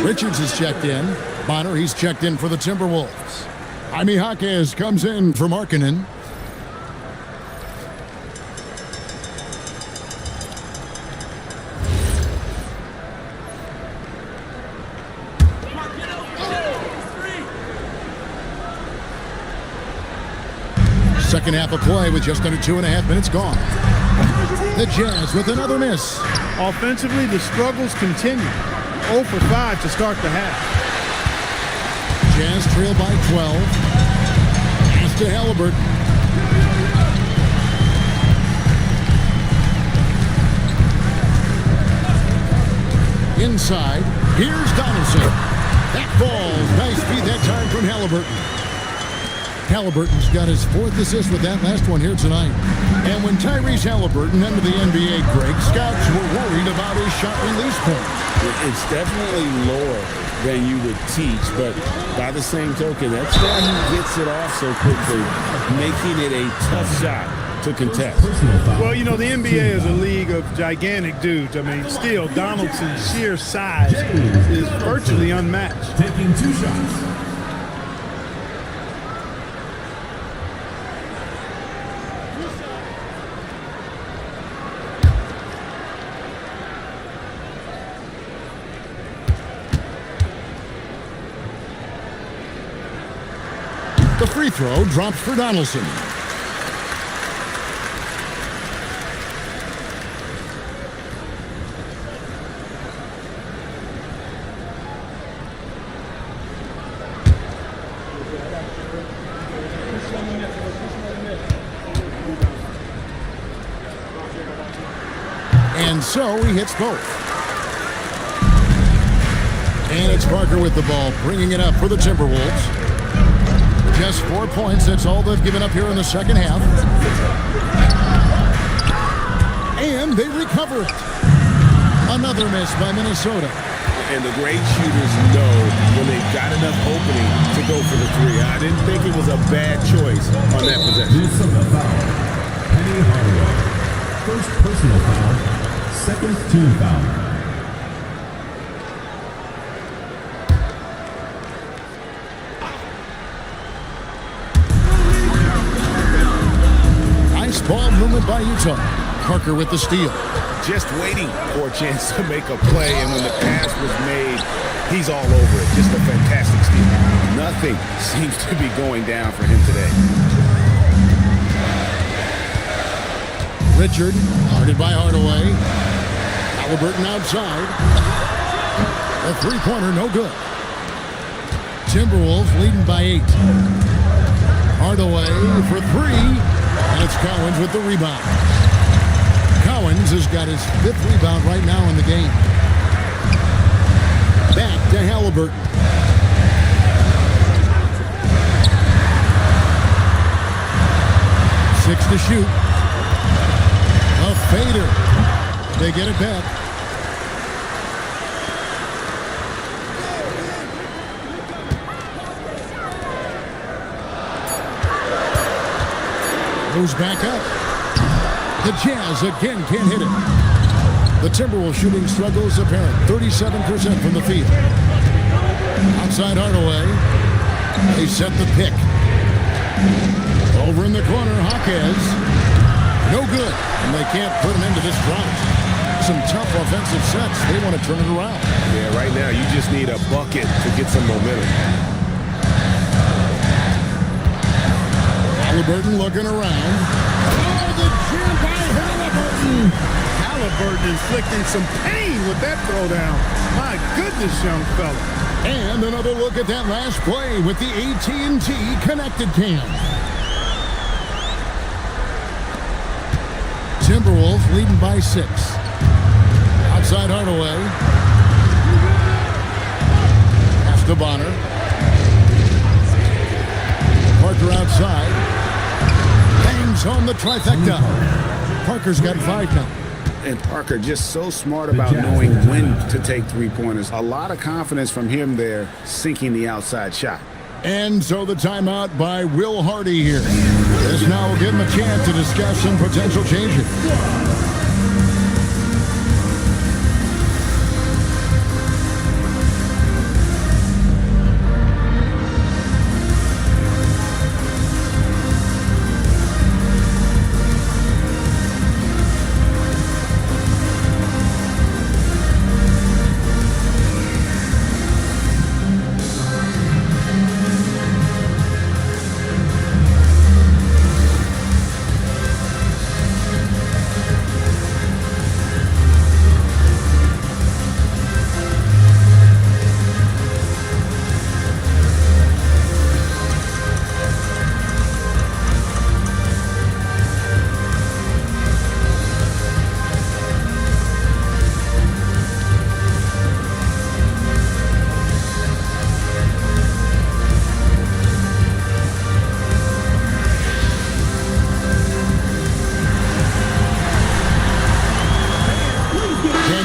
Richards is checked in. Bonner, he's checked in for the Timberwolves. Jaime Jaquez comes in for Markkanen. Second half of play with just under 2.5 minutes gone. The Jazz with another miss. Offensively, the struggles continue. 0 for 5 to start the half. Jazz trail by 12. Pass to Halliburton. Inside, here's Donaldson. That falls. Nice feed that time from Halliburton. Halliburton's got his 4th assist with that last one here tonight. And when Tyrese Halliburton entered the NBA, Greg, scouts were worried about his shot release point. It's definitely lower than you would teach, but by the same token, that's why he gets it off so quickly, making it a tough shot to contest. Well, you know, the NBA is a league of gigantic dudes. I mean, still, Donaldson's sheer size is virtually unmatched. Taking 2 shots. The free throw dropped for Donaldson. And so he hits both. And it's Parker with the ball, bringing it up for the Timberwolves. Just 4 points. That's all they've given up here in the second half. And they recover it. Another miss by Minnesota. And the great shooters know when they've got enough opening to go for the 3. I didn't think it was a bad choice on that possession. Minnesota foul. Penny Hardaway. First personal foul. Second team foul. Ball movement by Utah. Parker with the steal. Just waiting for a chance to make a play, and when the pass was made, he's all over it. Just a fantastic steal. Nothing seems to be going down for him today. Richard, guarded by Hardaway. Halliburton outside. A three-pointer, no good. Timberwolves leading by 8. Hardaway for 3. And it's Cowens with the rebound. Cowens has got his 5th rebound right now in the game. Back to Halliburton. Six to shoot. A fader. They get it back. Goes back up. The Jazz again can't hit it. The Timberwolves shooting struggles apparent. 37% from the field. Outside Hardaway. They set the pick. Over in the corner, Hawkes. No good. And they can't put an end to this drive. Some tough offensive sets. They want to turn it around. Yeah, right now you just need a bucket to get some momentum. Halliburton looking around. Oh, the jam by Halliburton. Halliburton inflicting some pain with that throwdown. My goodness, young fella. And another look at that last play with the AT&T connected cam. Timberwolves leading by 6. Outside Hardaway. Pass to Bonner. Parker outside. On the trifecta. Parker's got 5 now. And Parker just so smart about knowing when to take 3-pointers. A lot of confidence from him there, sinking the outside shot. And so the timeout by Will Hardy here. This now will give him a chance to discuss some potential changes.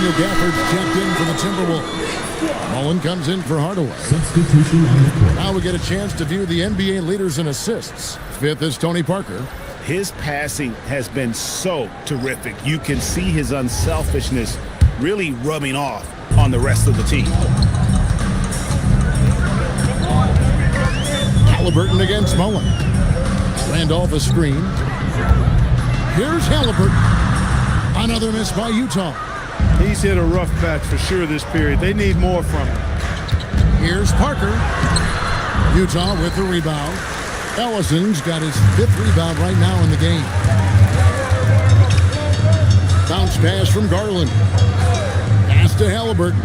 Daniel Gafford's checked in for the Timberwolves. Mullen comes in for Hardaway. Substitution on the court. Now we get a chance to view the NBA leaders in assists. Fifth is Tony Parker. His passing has been so terrific. You can see his unselfishness really rubbing off on the rest of the team. Halliburton against Mullen. Randolph a screen. Here's Halliburton. Another miss by Utah. He's hit a rough patch for sure this period. They need more from him. Here's Parker. Utah with the rebound. Ellison's got his 5th rebound right now in the game. Bounce pass from Garland. Pass to Halliburton.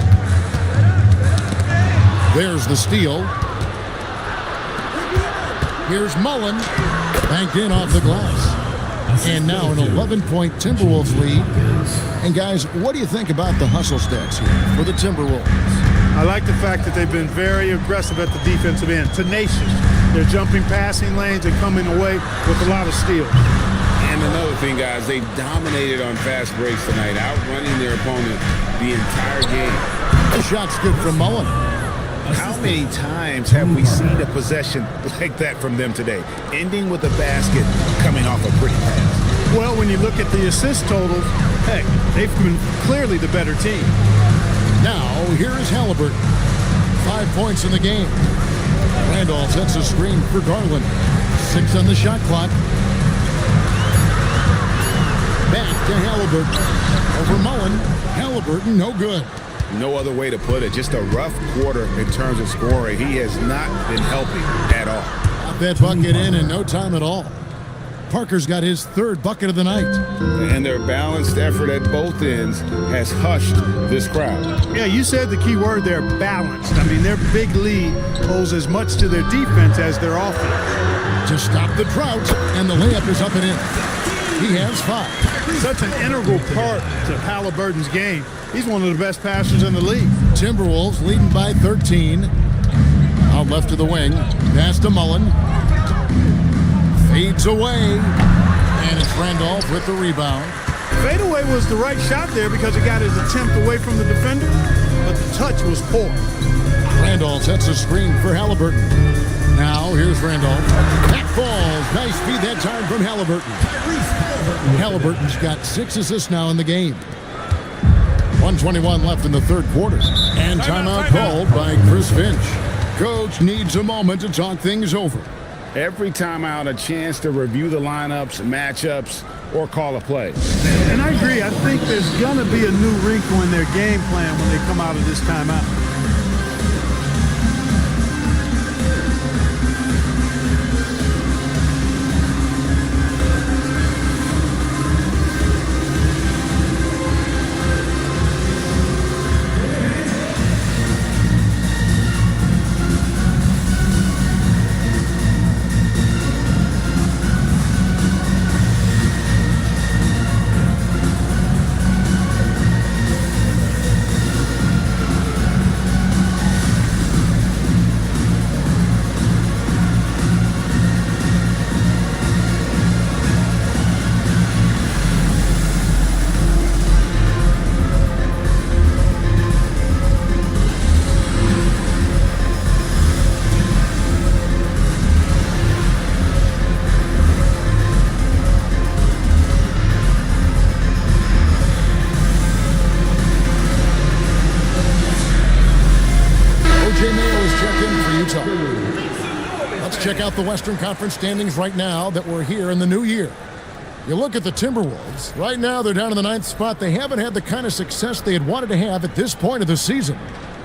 There's the steal. Here's Mullen. Banked in off the glass. And now an 11-point Timberwolves lead. And guys, what do you think about the hustle stats here for the Timberwolves? I like the fact that they've been very aggressive at the defensive end, tenacious. They're jumping passing lanes and coming away with a lot of steals. And another thing, guys, they dominated on fast breaks tonight, outrunning their opponent the entire game. The shot's good from Mullen. How many times have we seen a possession like that from them today, ending with a basket coming off a pretty pass? Well, when you look at the assist totals, heck, they've been clearly the better team. Now, here's Halliburton. 5 points in the game. Randolph sets a screen for Garland. 6 on the shot clock. Back to Halliburton. Over Mullen. Halliburton, no good. No other way to put it. Just a rough quarter in terms of scoring. He has not been helping at all. Got that bucket in no time at all. Parker's got his 3rd bucket of the night. And their balanced effort at both ends has hushed this crowd. Yeah, you said the key word there, balanced. I mean, their big lead owes as much to their defense as their offense. To stop the drought, and the layup is up and in. He has 5. Such an integral part to Halliburton's game. He's one of the best passers in the league. Timberwolves leading by 13. Out left to the wing. Pass to Mullen. Fades away. And it's Randolph with the rebound. Fadeaway was the right shot there because it got his attempt away from the defender, but the touch was poor. Randolph sets a screen for Halliburton. Now here's Randolph. That falls. Nice feed that time from Halliburton. Halliburton's got 6 assists now in the game. 1:21 left in the 3rd quarter. And timeout called by Chris Finch. Coach needs a moment to talk things over. Every timeout, a chance to review the lineups, matchups, or call a play. And I agree. I think there's going to be a new wrinkle in their game plan when they come out of this timeout. Check out the Western Conference standings right now that we're here in the new year. You look at the Timberwolves. Right now, they're down in the 9th spot. They haven't had the kind of success they had wanted to have at this point of the season.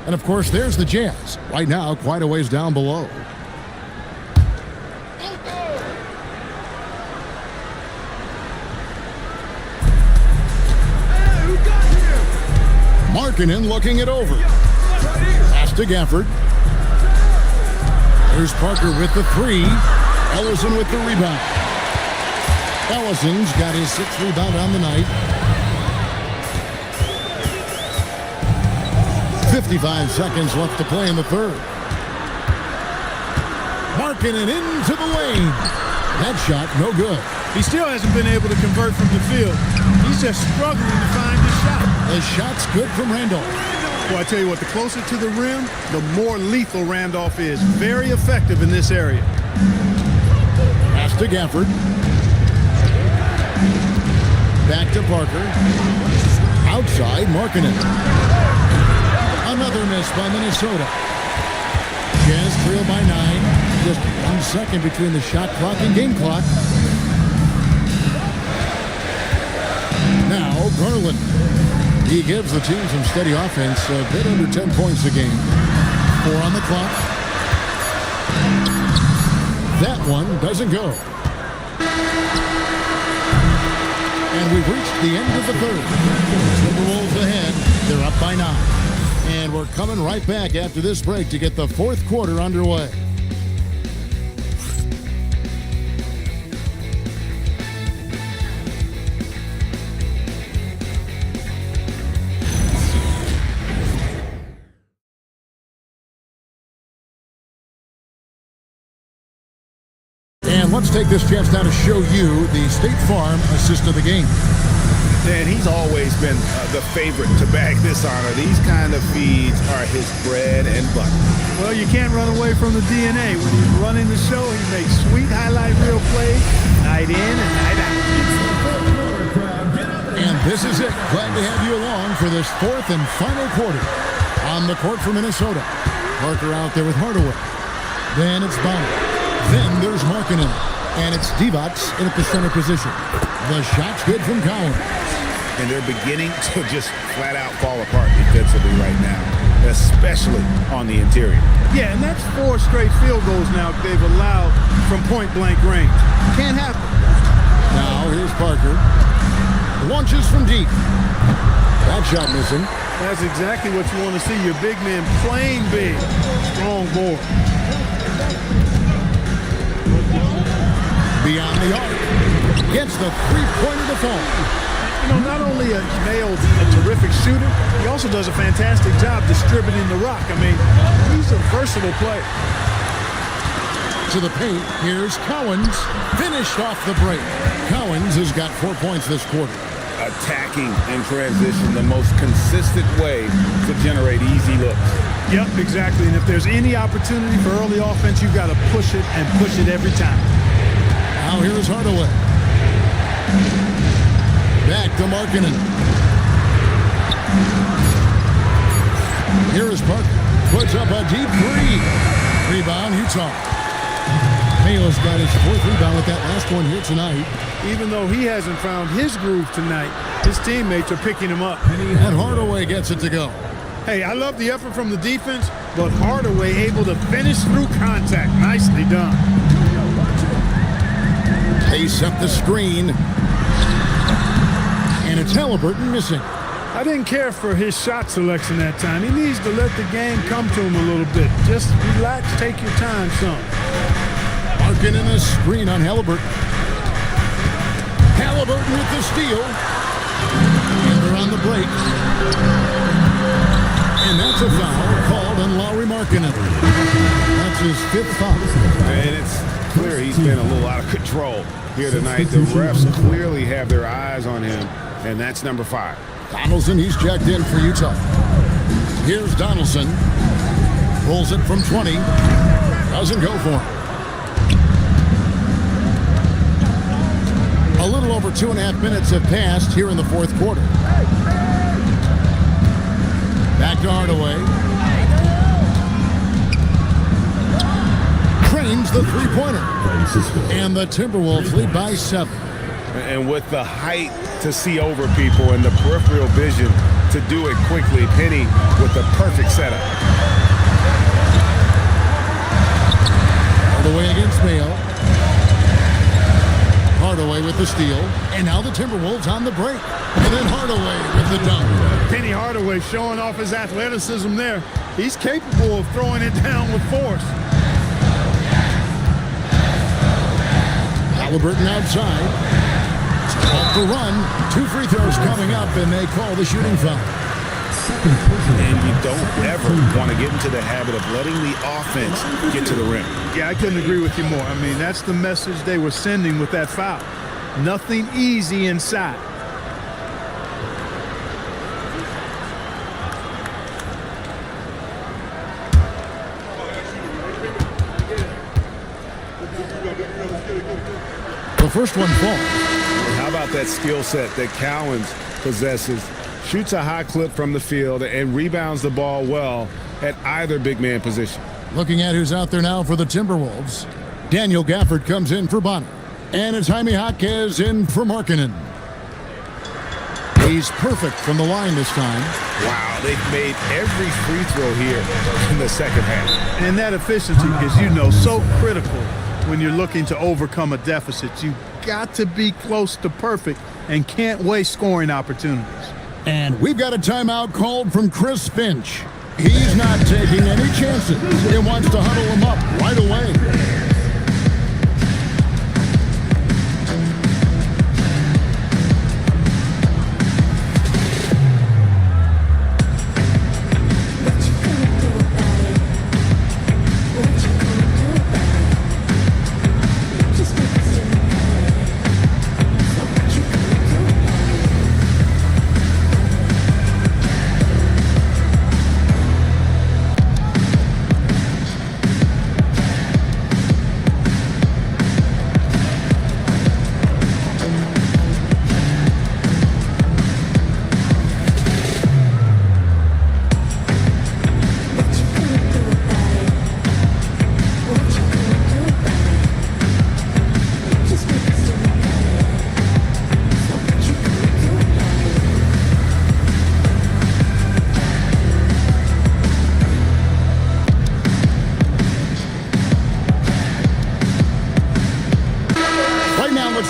And, of course, there's the Jazz. Right now, quite a ways down below. Markkanen looking it over. Pass to Gafford. Here's Parker with the 3. Ellison with the rebound. Ellison's got his 6th rebound on the night. 55 seconds left to play in the 3rd. Markkanen into the lane. That shot, no good. He still hasn't been able to convert from the field. He's just struggling to find his shot. The shot's good from Randolph. Well, I tell you what, the closer to the rim, the more lethal Randolph is. Very effective in this area. Pass to Gafford. Back to Parker. Outside, Markkanen. Another miss by Minnesota. Jazz trail by 9. Just 1 second between the shot clock and game clock. Now, Garland. He gives the team some steady offense, a bit under 10 points a game. 4 on the clock. That one doesn't go. And we've reached the end of the third. Timberwolves ahead. They're up by 9. And we're coming right back after this break to get the fourth quarter underway. And let's take this chance now to show you the State Farm assist of the game. And he's always been the favorite to bag this honor. These kind of feeds are his bread and butter. Well, you can't run away from the DNA. When he's running the show, he makes sweet highlight reel plays night in and night out. And this is it. Glad to have you along for this fourth and final quarter. On the court for Minnesota. Parker out there with Hardaway. Then it's Bonner. Then there's Markkanen. And it's Divac in at the center position. The shot's good from Collins. And they're beginning to just flat out fall apart defensively right now, especially on the interior. Yeah, and that's 4 straight field goals now they've allowed from point-blank range. Can't happen. Now here's Parker. Launches from deep. That shot missing. That's exactly what you want to see. Your big man playing big. Strong board. Beyond the arc. Gets the three-pointer to fall. You know, not only is Mayo a terrific shooter, he also does a fantastic job distributing the rock. I mean, he's a versatile player. To the paint, here's Cowens. Finished off the break. Cowens has got 4 points this quarter. Attacking in transition, the most consistent way to generate easy looks. Yep, exactly. And if there's any opportunity for early offense, you've got to push it and push it every time. Now here's Hardaway. Back to Markkanen. Here is Parker. Puts up a deep three. Rebound, Utah. Mayo's got his 4th rebound with that last one here tonight. Even though he hasn't found his groove tonight, his teammates are picking him up. And Hardaway gets it to go. Hey, I love the effort from the defense, but Hardaway able to finish through contact. Nicely done. Pace up the screen. And it's Halliburton missing. I didn't care for his shot selection that time. He needs to let the game come to him a little bit. Just relax, take your time, son. Markkanen a screen on Halliburton. Halliburton with the steal. And they're on the break. And that's a foul called on Lauri Markkanen. That's his 5th foul. And it's clear he's been a little out of control here tonight. The refs clearly have their eyes on him, and that's number 5. Donaldson, he's checked in for Utah. Here's Donaldson. Pulls it from 20. Doesn't go for him. A little over 2.5 minutes have passed here in the fourth quarter. Back to Hardaway. Cranes the three-pointer. And the Timberwolves lead by 7. And with the height to see over people and the peripheral vision to do it quickly, Penny with the perfect setup. Hardaway against Mayo. Hardaway with the steal. And now the Timberwolves on the break. And then Hardaway with the dunk. Penny Hardaway showing off his athleticism there. He's capable of throwing it down with force. Halliburton outside. Off the run. 2 free throws coming up, and they call the shooting foul. And you don't ever want to get into the habit of letting the offense get to the rim. Yeah, I couldn't agree with you more. I mean, that's the message they were sending with that foul. Nothing easy inside. first one falls. How about that skill set that Cowens possesses? Shoots a high clip from the field and rebounds the ball well at either big man position. Looking at who's out there now for the Timberwolves. Daniel Gafford comes in for Bonner. And it's Jaime Jaquez in for Markkanen. He's perfect from the line this time. Wow, they've made every free throw here in the second half. And that efficiency is, so critical when you're looking to overcome a deficit. You got to be close to perfect and can't waste scoring opportunities. And we've got a timeout called from Chris Finch. He's not taking any chances. He wants to huddle him up right away.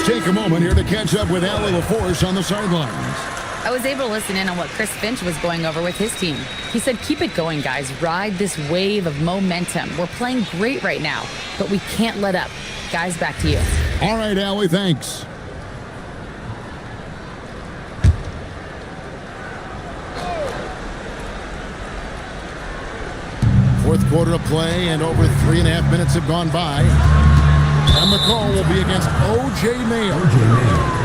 Take a moment here to catch up with Allie LaForce on the sidelines. I was able to listen in on what Chris Finch was going over with his team. He said, keep it going, guys. Ride this wave of momentum. We're playing great right now, but we can't let up. Guys, back to you. All right, Allie, thanks. Fourth quarter of play, and over 3.5 minutes have gone by. And the call will be against O.J. Mayo.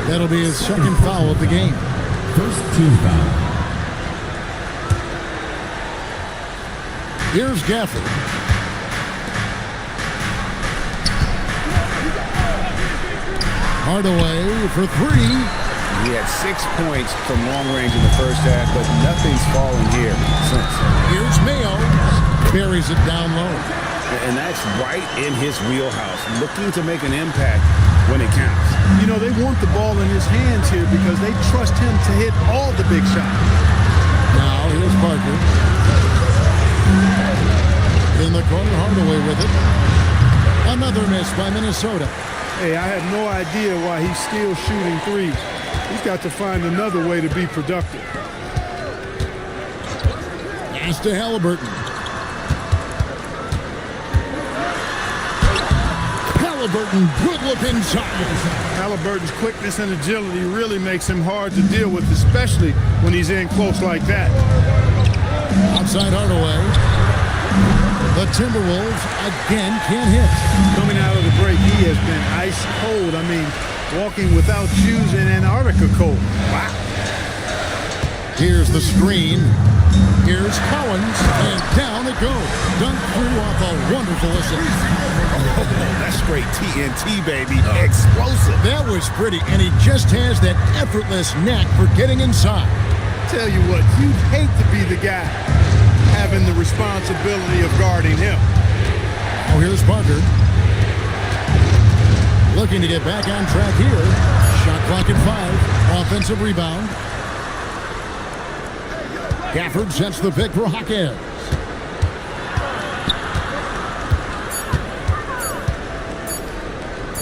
That'll be his second foul of the game. First team foul. Here's Gafford. Hardaway for three. He had 6 points from long range in the first half, but nothing's fallen here since. Here's Mayo. Buries it down low. And that's right in his wheelhouse, looking to make an impact when it counts. They want the ball in his hands here because they trust him to hit all the big shots. Now here's Parker. In the corner, Hardaway with it. Another miss by Minnesota. Hey, I have no idea why he's still shooting threes. He's got to find another way to be productive. Pass to Halliburton. Halliburton, good look inside. Halliburton's quickness and agility really makes him hard to deal with, especially when he's in close like that. Outside Hardaway. The Timberwolves again can't hit. Coming out of the break, he has been ice cold. Walking without shoes in Antarctica cold. Wow. Here's the screen. Here's Collins, and down it goes. Dunked through off a wonderful assist. Oh, that's straight TNT, baby. Explosive. That was pretty, and he just has that effortless knack for getting inside. Tell you what, you'd hate to be the guy having the responsibility of guarding him. Oh, here's Parker. Looking to get back on track here. Shot clock at 5. Offensive rebound. Gafford sets the pick for Jaquez.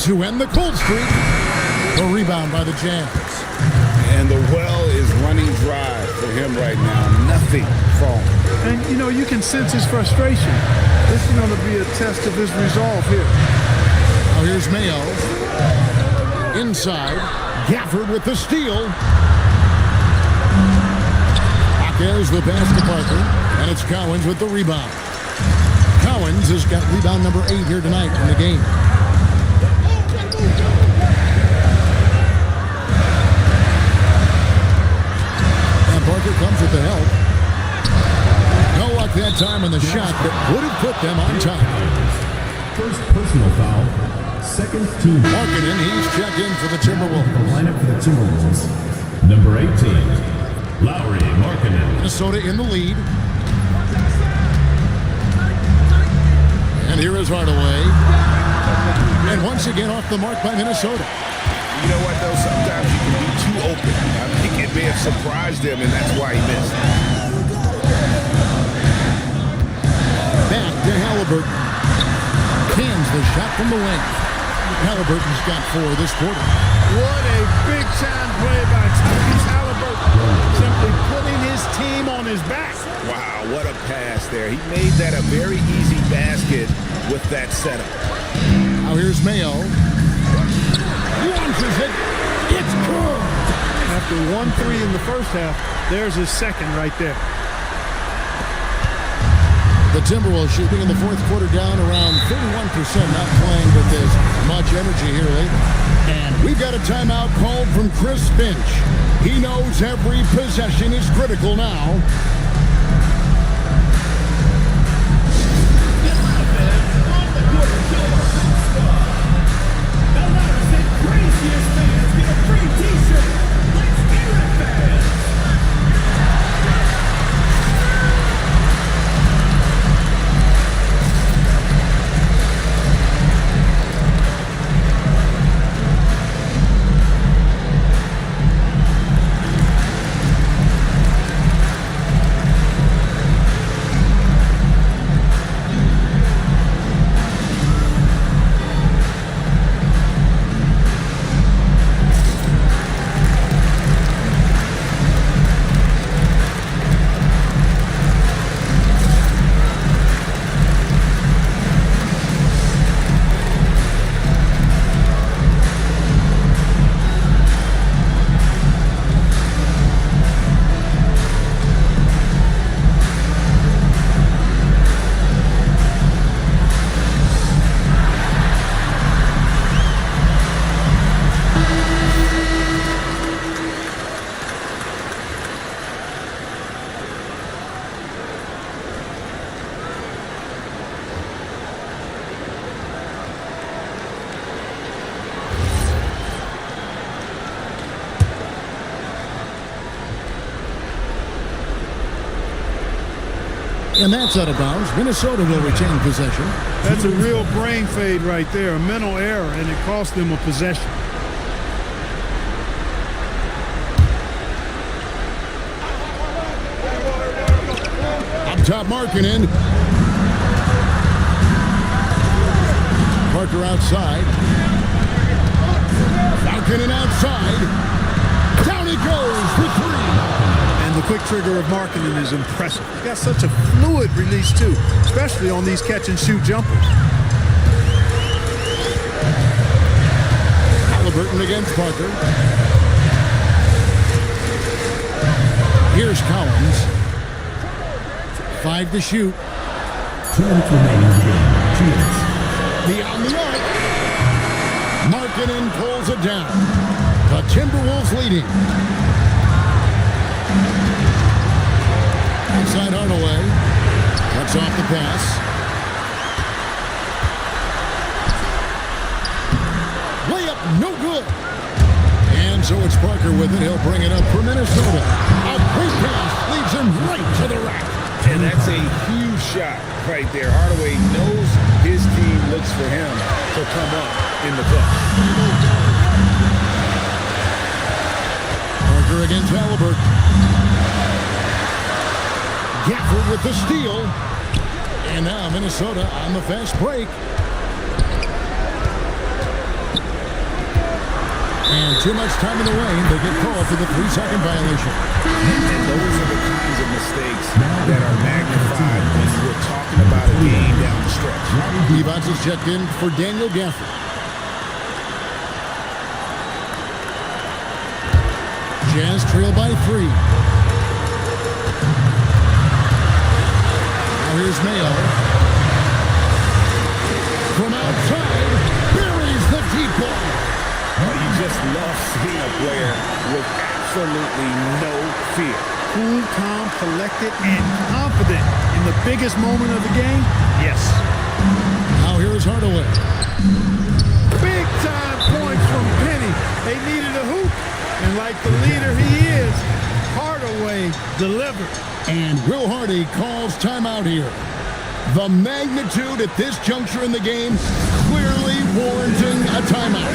To end the cold streak. The rebound by the Jazz. And the well is running dry for him right now. Nothing falling. And, you can sense his frustration. This is going to be a test of his resolve here. Now here's Mayo. Inside. Gafford with the steal. Jaquez the pass to Parker. And it's Cowens with the rebound. Cowens has got rebound number 8 here tonight in the game. Parker comes with the help. No luck that time on the shot that would have put them on top. First personal foul, second team. Markkanen, he's checked in for the Timberwolves. The lineup for the Timberwolves. Number 18, Lowry Markkanen. Minnesota in the lead. And here is Hardaway. And once again off the mark by Minnesota. You know what, though? Sometimes you can be too open. I think it may have surprised him, and that's why he missed. Back to Halliburton. Cans the shot from the wing. Halliburton's got 4 this quarter. What a big-time play by Tyrese Halliburton. Simply putting his team on his back. Wow, what a pass there. He made that a very easy basket with that setup. Now here's Mayo. Launches it. It's good. After 1-3 in the first half, there's his second right there. The Timberwolves shooting in the fourth quarter down around 31%, not playing with as much energy here lately. And we've got a timeout called from Chris Finch. He knows every possession is critical now. And that's out of bounds. Minnesota will retain possession. That's a real brain fade right there, a mental error, and it cost them a possession. Up top, Markkanen. Parker outside. Markkanen outside. Down he goes for 3. The quick trigger of Markkanen is impressive. He's got such a fluid release, too, especially on these catch-and-shoot jumpers. Halliburton against Parker. Here's Collins. 5 to shoot. 2 minutes remaining in the game. 2 minutes. Beyond the arc. Markkanen pulls it down. The Timberwolves leading. Inside Hardaway. Cuts off the pass. Layup, no good. And so it's Parker with it. He'll bring it up for Minnesota. A quick pass leads him right to the rack. And that's a huge shot right there. Hardaway knows his team looks for him to come up in the clutch. Parker against Halliburton. Gafford with the steal. And now Minnesota on the fast break. And too much time in the lane. They get called for the 3-second violation. And those are the kinds of mistakes that are magnified when we're talking about a game down the stretch. Devons is checked in for Daniel Gafford. Jazz trail by 3. Here's Mayo. From outside, buries the deep ball. Oh, you just love seeing a player with absolutely no fear. Cool, calm, collected, and confident in the biggest moment of the game? Yes. Now here's Hardaway. They needed a hoop. And like the leader he is, Hardaway delivered. And Will Hardy calls timeout here. The magnitude at this juncture in the game clearly warranting a timeout.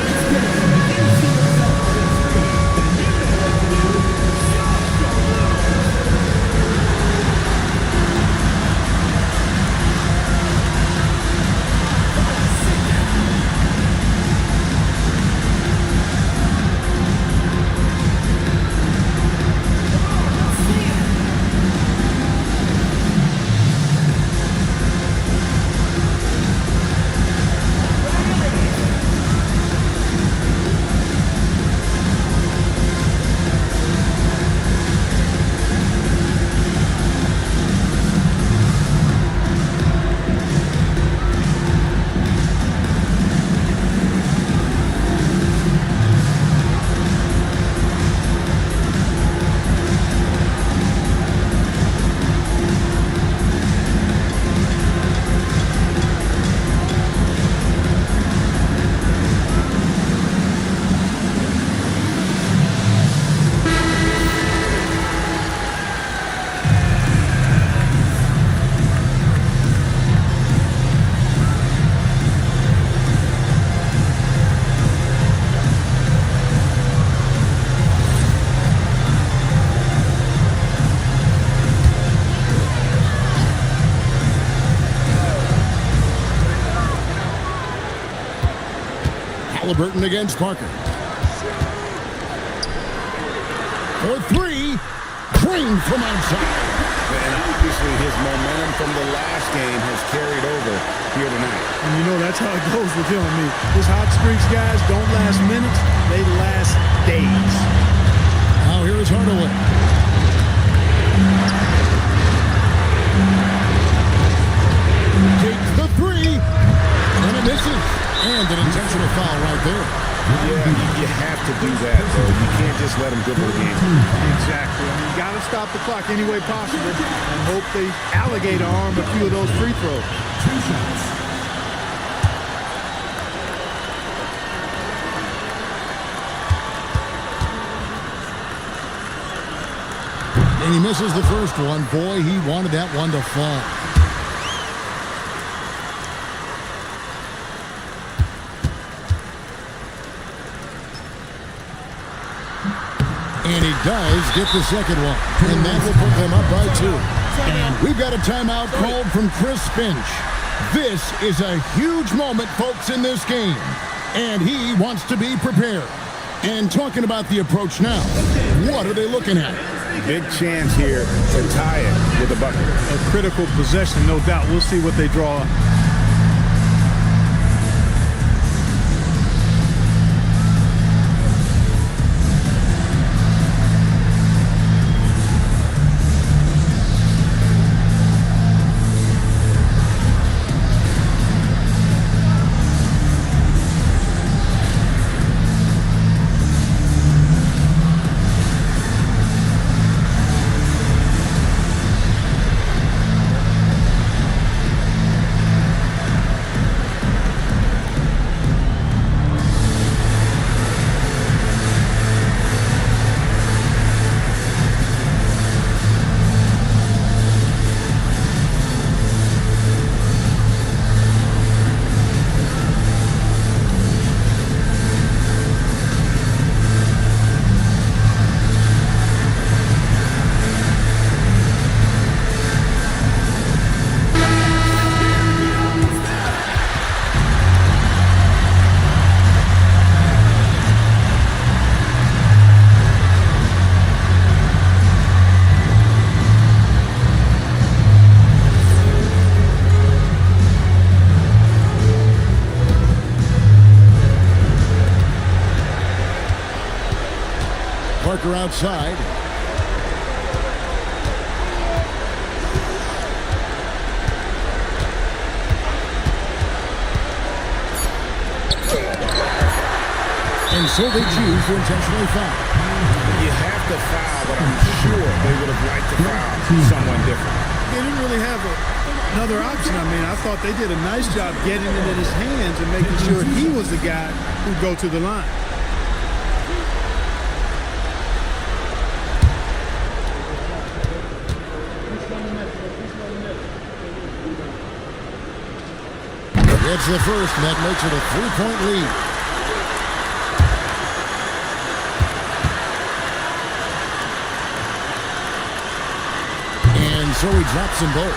Burton against Parker. For three, Green from outside. And obviously his momentum from the last game has carried over here tonight. And you know that's how it goes with him. I mean, his hot streaks, guys, don't last minutes, they last days. Now here is Hardaway. Takes the three, and it misses. And an intentional foul right there. Yeah, you have to do that, though. You can't just let them dribble the game. Exactly. I mean, you got to stop the clock any way possible and hope they alligator arm a few of those free throws. 2 shots. And he misses the first one. Boy, he wanted that one to fall. And he does get the second one. And that will put them up by 2. And we've got a timeout called from Chris Finch. This is a huge moment, folks, in this game. And he wants to be prepared. And talking about the approach now, what are they looking at? Big chance here to tie it with a bucket. A critical possession, no doubt. We'll see what they draw. Parker outside. And so they choose to intentionally foul. You have to foul, but I'm sure they would have liked to foul someone different. They didn't really have another option. I mean, I thought they did a nice job getting it in his hands and making sure he was the guy who'd go to the line. It's the first, and that makes it a 3-point lead. And so he drops them both.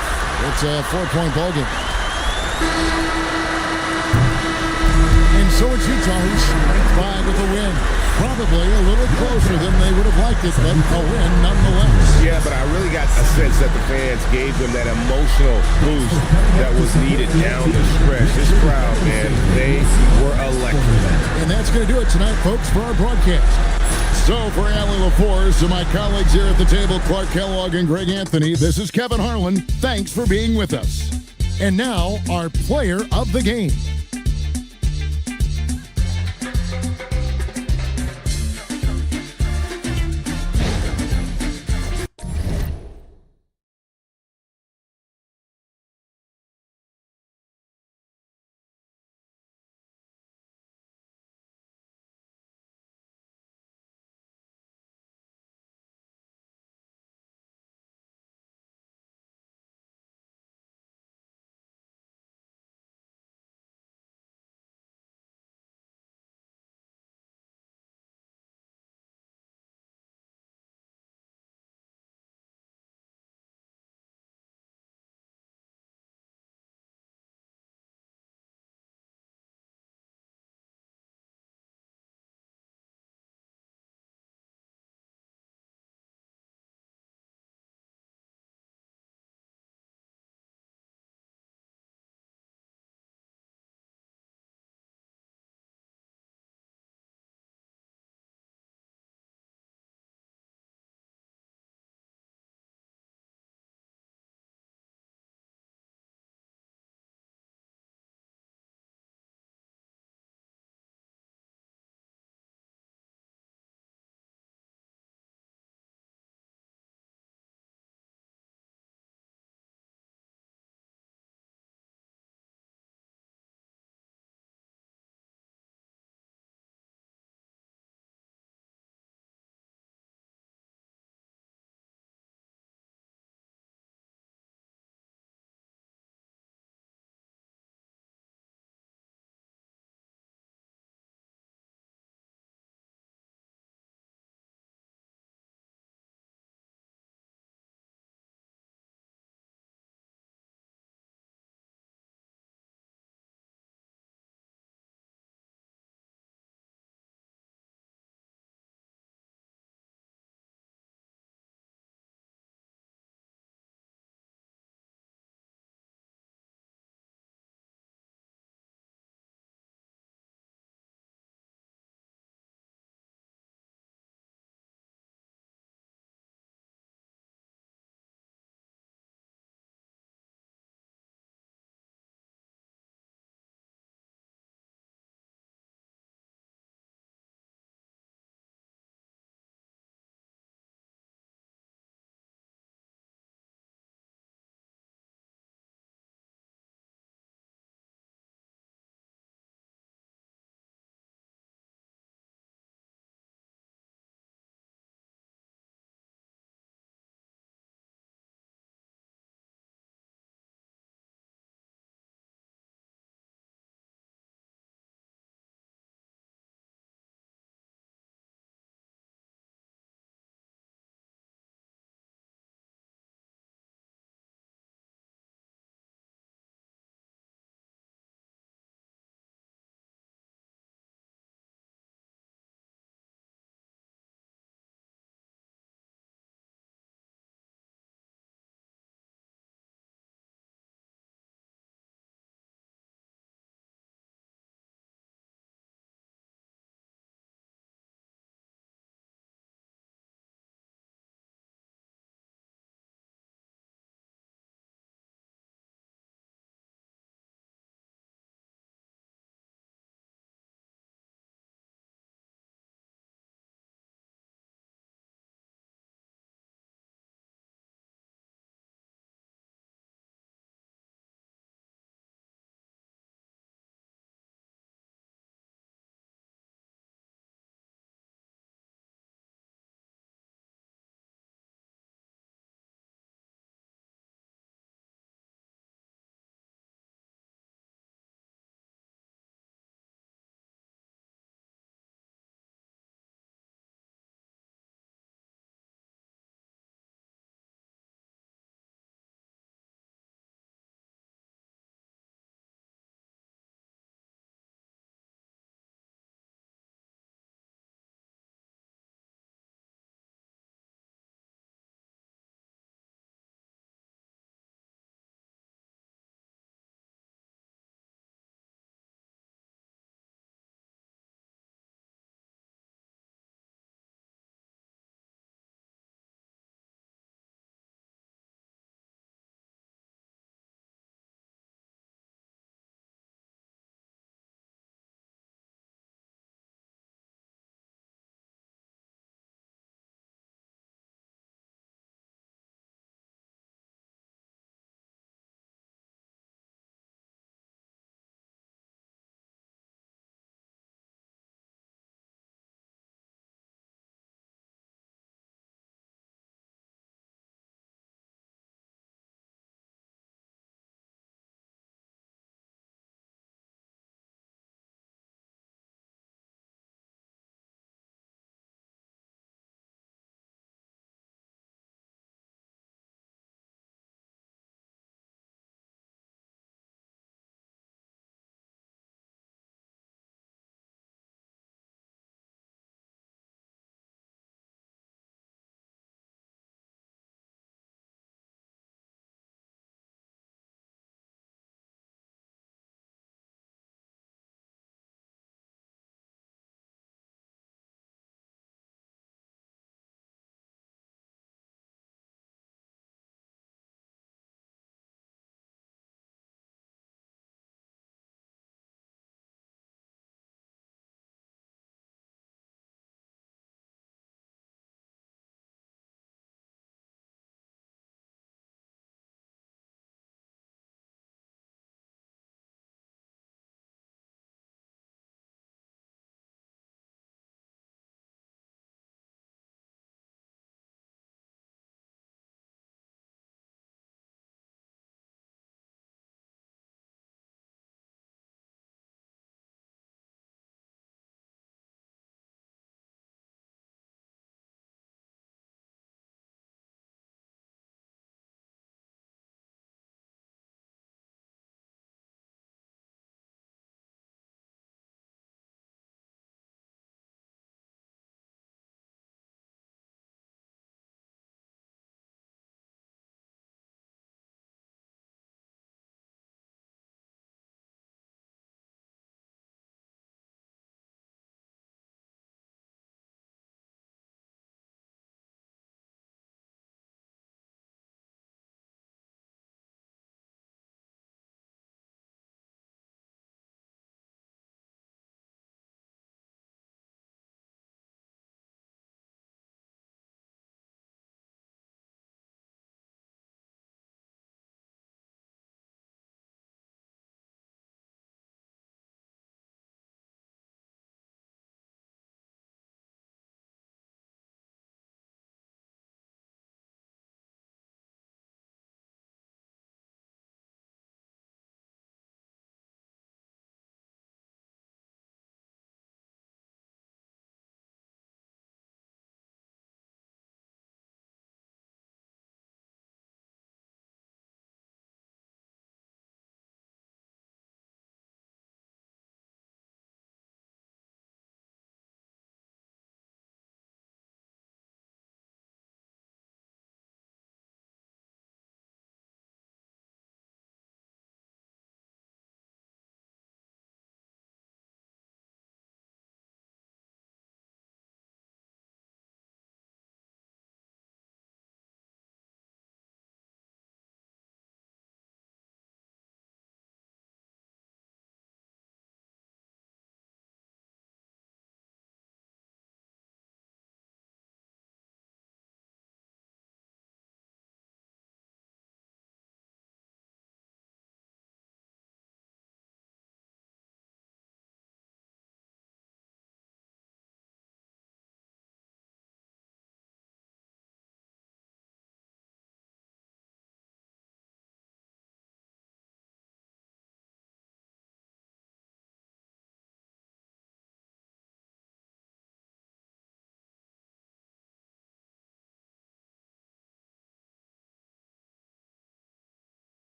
It's a 4-point ball game. And so it's Utah who's strength 5 with a win. Probably a little closer than they would have liked it, but a win nonetheless. Yeah, but I really got a sense that the fans gave them that emotional boost that was needed down the stretch. This crowd, man, they were electric. And that's going to do it tonight, folks, for our broadcast. So for Allie LaForce and my colleagues here at the table, Clark Kellogg and Greg Anthony, this is Kevin Harlan. Thanks for being with us. And now, our player of the game.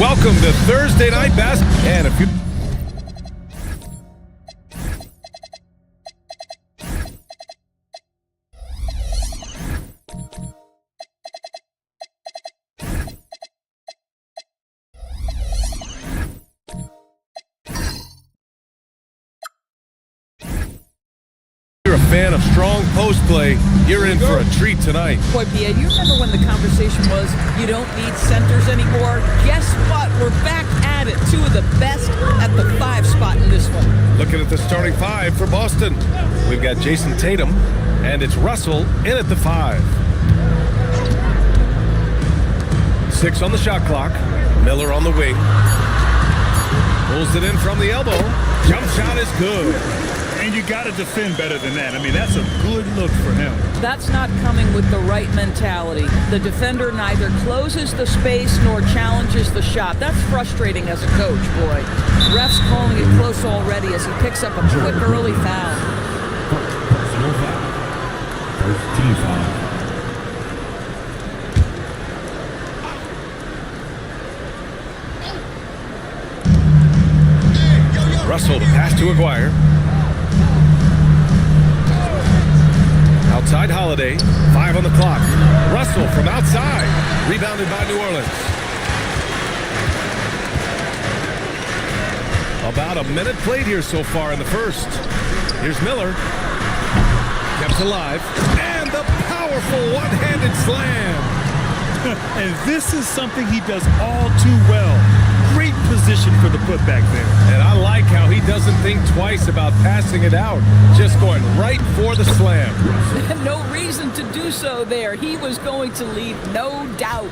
Welcome to Thursday Night Basketball. And if you... you're a fan of strong post play, you're in for a treat tonight. Boy, Pia, you remember when the conversation was you don't need centers anymore? Guess what? We're back at it. Two of the best at the 5 spot in this one. Looking at the starting 5 for Boston. We've got Jason Tatum, and it's Russell in at the 5. 6 on the shot clock. Miller on the wing. Pulls it in from the elbow. Jump shot is good. And you got to defend better than that. I mean, that's a good look for him. That's not coming with the right mentality. The defender neither closes the space nor challenges the shot. That's frustrating as a coach, boy. Ref's calling it close already as he picks up a quick early foul. Personal foul. First team foul. Russell to pass to Aguirre. Outside Holiday, 5 on the clock. Russell from outside, rebounded by New Orleans. About a minute played here so far in the first. Here's Miller. Kept alive. And the powerful one-handed slam. And this is something he does all too well. Great position for the putback there. And I like how he doesn't think twice about passing it out. Just going right for the slam. No reason to do so there. He was going to lead, no doubt.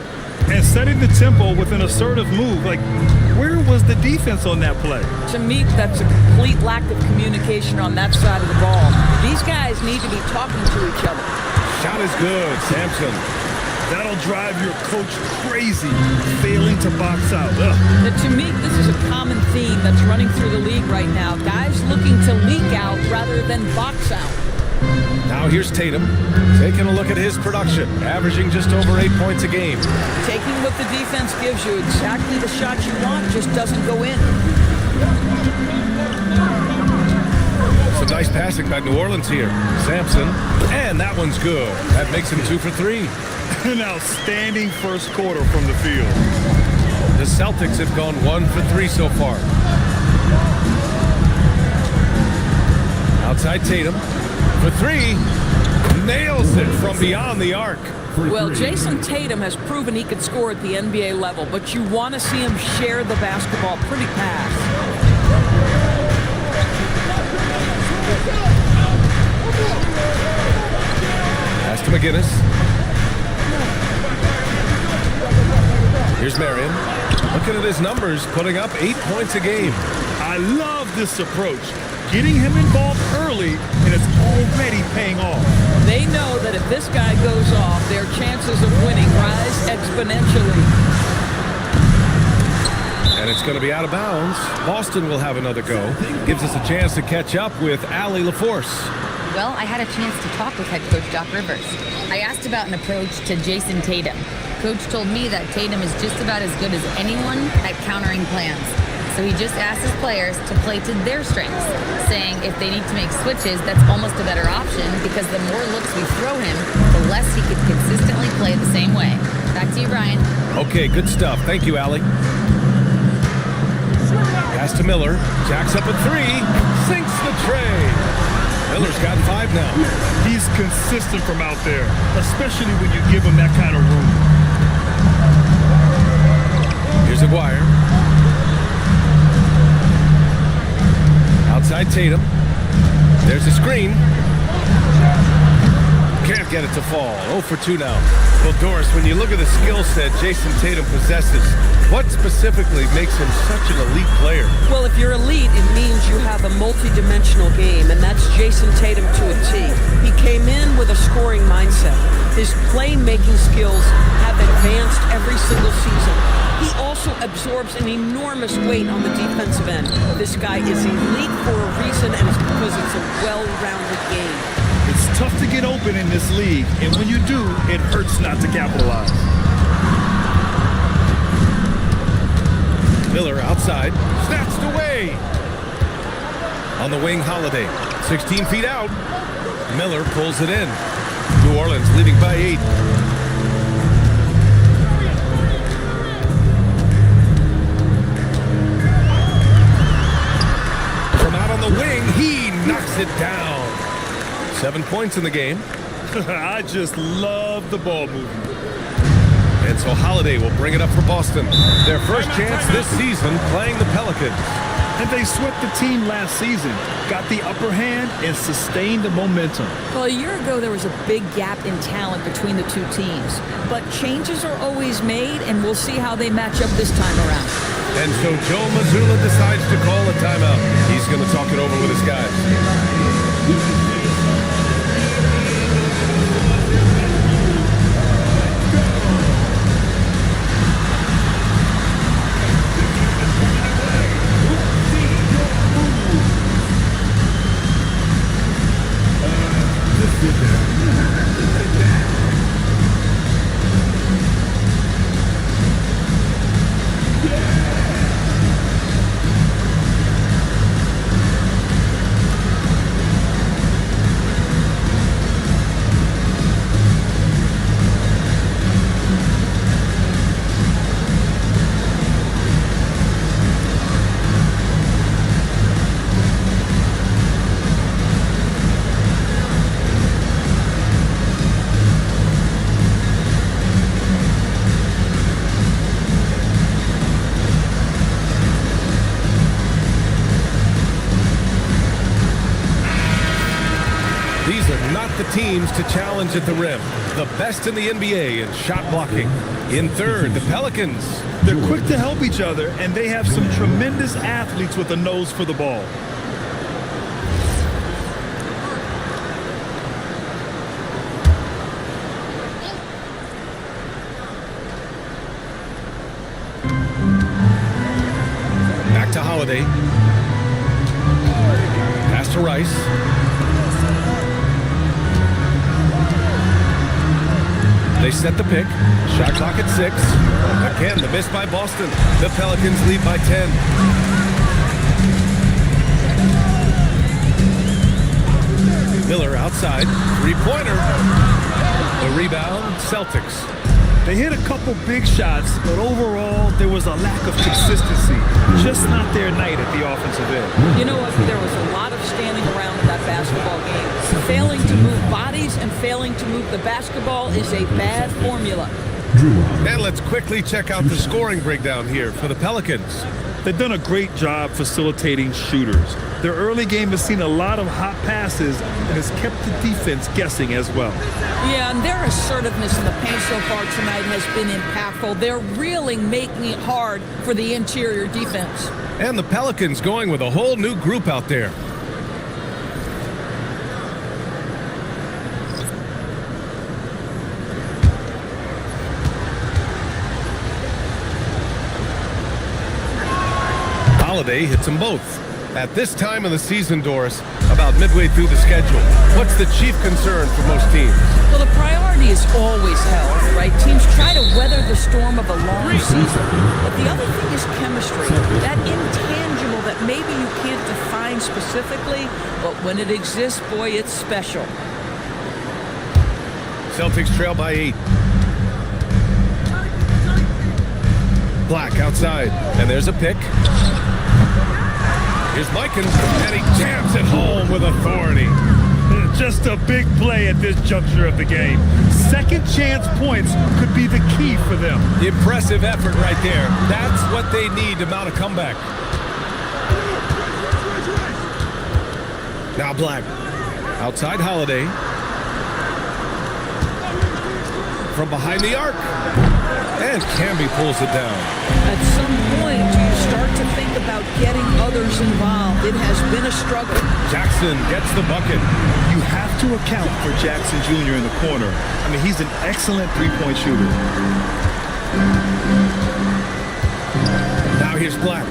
And setting the tempo with an assertive move. Like, where was the defense on that play? To me, that's a complete lack of communication on that side of the ball. These guys need to be talking to each other. Shot is good, Sampson. That'll drive your coach crazy, failing to box out. But to me, this is a common theme that's running through the league right now. Guys looking to leak out rather than box out. Now here's Tatum, taking a look at his production, averaging just over 8 points a game. Taking what the defense gives you, exactly the shot you want, just doesn't go in. Some nice passing by New Orleans here. Sampson, and that one's good. That makes him 2 for 3. An outstanding first quarter from the field. The Celtics have gone 1 for 3 so far. Outside Tatum for 3. Nails it from beyond the arc. Well, Jason Tatum has proven he could score at the NBA level, but you want to see him share the basketball pretty fast. Pass to McGinnis. Here's Marion. Looking at his numbers, putting up 8 points a game. I love this approach. Getting him involved early, and it's already paying off. They know that if this guy goes off, their chances of winning rise exponentially. And it's going to be out of bounds. Boston will have another go. Gives us a chance to catch up with Allie LaForce. Well, I had a chance to talk with head coach Doc Rivers. I asked about an approach to Jason Tatum. Coach told me that Tatum is just about as good as anyone at countering plans. So he just asked his players to play to their strengths, saying if they need to make switches, that's almost a better option because the more looks we throw him, the less he could consistently play the same way. Back to you, Brian. Okay, good stuff. Thank you, Allie. Pass to Miller. Jacks up a 3. Sinks the tray. Miller's got 5 now. He's consistent from out there, especially when you give him that kind of room. Here's Aguirre. Outside Tatum. There's a screen. Can't get it to fall. 0 for 2 now. Well, Doris, when you look at the skill set Jason Tatum possesses, what specifically makes him such an elite player? Well, if you're elite, it means you have a multi-dimensional game, and that's Jason Tatum to a T. He came in with a scoring mindset. His playmaking skills have advanced every single season. He also absorbs an enormous weight on the defensive end. This guy is elite for a reason, and it's because it's a well-rounded game. It's tough to get open in this league, and when you do, it hurts not to capitalize. Miller outside, snatched away. On the wing, Holiday, 16 feet out. Miller pulls it in. New Orleans leading by 8. From out on the wing, he knocks it down. 7 points in the game. I just love the ball movement. And so Holiday will bring it up for Boston. Their first chance this season playing the Pelicans. And they swept the team last season, got the upper hand, and sustained the momentum. Well, a year ago, there was a big gap in talent between the two teams. But changes are always made, and we'll see how they match up this time around. And so Joe Mazzulla decides to call a timeout. He's going to talk it over with his guys. These are not the teams to challenge at the rim. The best in the NBA in shot blocking. In third, the Pelicans. They're quick to help each other, and they have some tremendous athletes with a nose for the ball. Back to Holiday. Pass to Rice. They set the pick. Shot clock at 6. Again, the miss by Boston. The Pelicans lead by 10. Miller outside. Three-pointer. The rebound, Celtics. They hit a couple big shots, but overall, there was a lack of consistency. Just not their night at the offensive end. You know what? There was a lot of standing around in that basketball game. Failing to move bodies and failing to move the basketball is a bad formula. And let's quickly check out the scoring breakdown here for the Pelicans. They've done a great job facilitating shooters. Their early game has seen a lot of hot passes and has kept the defense guessing as well. Yeah, and their assertiveness in the paint so far tonight has been impactful. They're really making it hard for the interior defense. And the Pelicans going with a whole new group out there. Holiday hits them both. At this time of the season, Doris, about midway through the schedule, what's the chief concern for most teams? Well, the priority is always health, right? Teams try to weather the storm of a long season. But the other thing is chemistry, that intangible that maybe you can't define specifically, but when it exists, boy, it's special. Celtics trail by 8. Black outside, and there's a pick. Here's Mikan, and he jams it home with authority. Just a big play at this juncture of the game. Second chance points could be the key for them. Impressive effort right there. That's what they need to mount a comeback. Now Black. Outside Holiday. From behind the arc. And Camby pulls it down. At some point, do you start to think about getting others involved? It has been a struggle. Jackson gets the bucket. You have to account for Jackson Jr. in the corner. I mean, he's an excellent three-point shooter. Now here's Black.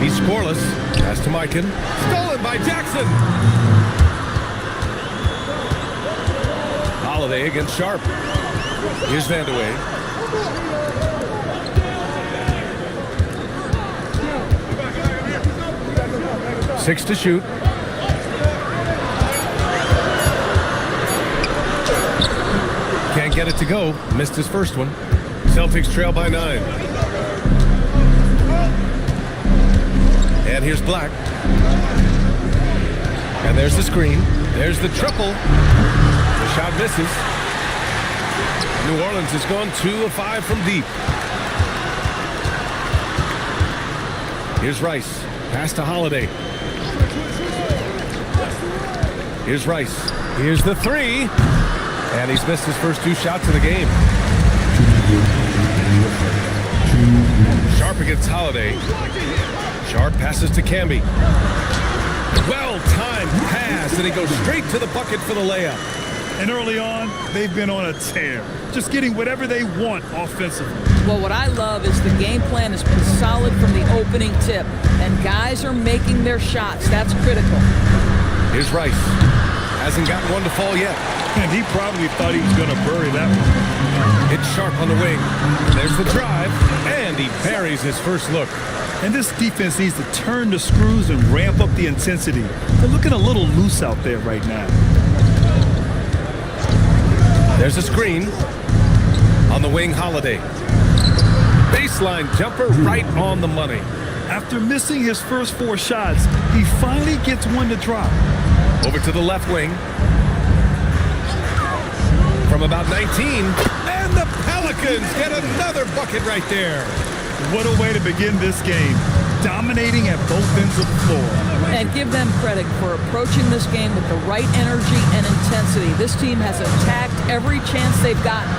He's scoreless. Pass to Mikan. Stolen by Jackson. Holiday against Sharp. Here's Vandeweghe. 6 to shoot. Can't get it to go. Missed his first one. Celtics trail by 9. And here's Black. And there's the screen. There's the triple. The shot misses. New Orleans has gone 2 of 5 from deep. Here's Rice. Pass to Holiday. Here's Rice. Here's the 3. And he's missed his first 2 shots of the game. Sharp against Holiday. Sharp passes to Camby. Well-timed pass, and he goes straight to the bucket for the layup. And early on, they've been on a tear, just getting whatever they want offensively. Well, what I love is the game plan has been solid from the opening tip, and guys are making their shots. That's critical. Here's Rice. Hasn't gotten one to fall yet. And he probably thought he was going to bury that one. It's Sharp on the wing. There's the drive, and he buries his first look. And this defense needs to turn the screws and ramp up the intensity. They're looking a little loose out there right now. There's a screen. On the wing, Holiday. Baseline jumper right on the money. After missing his first 4 shots, he finally gets one to drop. Over to the left wing. From about 19. And the Pelicans get another bucket right there. What a way to begin this game. Dominating at both ends of the floor. And give them credit for approaching this game with the right energy and intensity. This team has attacked every chance they've gotten.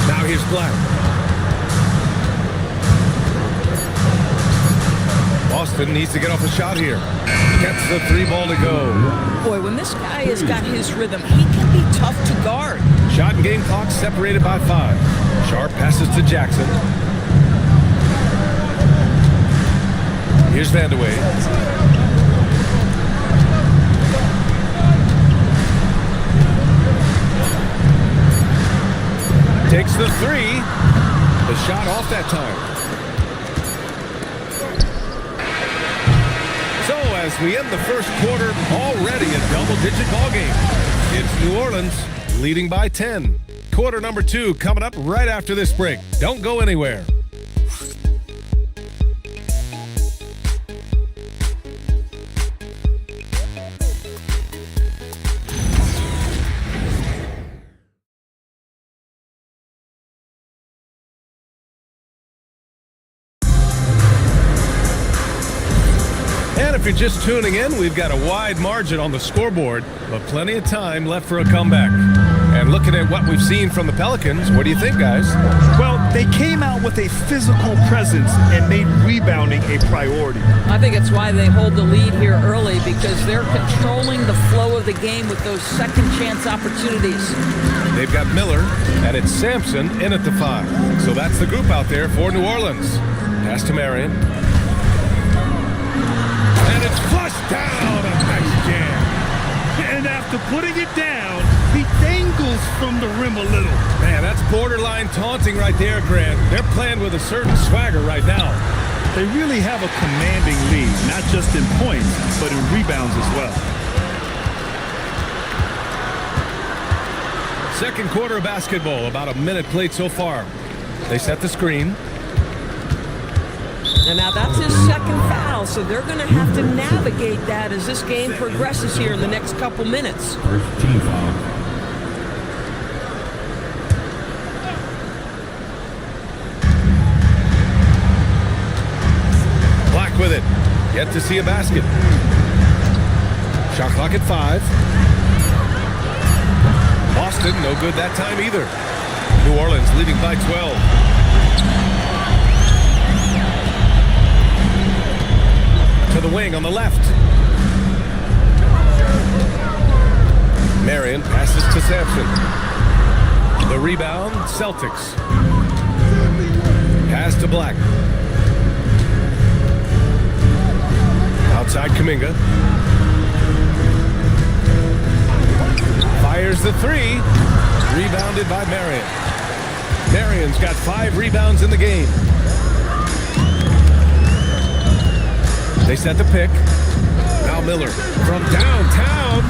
Now here's Black. Boston needs to get off a shot here. Gets the 3 ball to go. Boy, when this guy has got his rhythm, he can be tough to guard. Shot and game clock separated by 5. Sharp passes to Jackson. Here's Vandeweghe. Takes the 3. The shot off that time. So as we end the first quarter, already a double-digit ball game. It's New Orleans leading by 10. Quarter number 2 coming up right after this break. Don't go anywhere. If you're just tuning in, we've got a wide margin on the scoreboard, but plenty of time left for a comeback. And looking at what we've seen from the Pelicans, what do you think, guys? Well, they came out with a physical presence and made rebounding a priority. I think it's why they hold the lead here early, because they're controlling the flow of the game with those second chance opportunities. They've got Miller, and it's Sampson in at the 5. So that's the group out there for New Orleans. Pass to Marion. And it's flushed down. A nice jam. And after putting it down, he dangles from the rim a little. Man, that's borderline taunting right there, Grant. They're playing with a certain swagger right now. They really have a commanding lead, not just in points, but in rebounds as well. Second quarter of basketball, about a minute played so far. They set the screen. And now that's his second foul, so they're going to have to navigate that as this game progresses here in the next couple minutes. First team foul. Black with it. Yet to see a basket. Shot clock at 5. Boston, no good that time either. New Orleans leading by 12. To the wing on the left. Marion passes to Sampson. The rebound, Celtics. Pass to Black. Outside Kuminga. Fires the 3. Rebounded by Marion. Marion's got 5 rebounds in the game. They set the pick. Miller from downtown.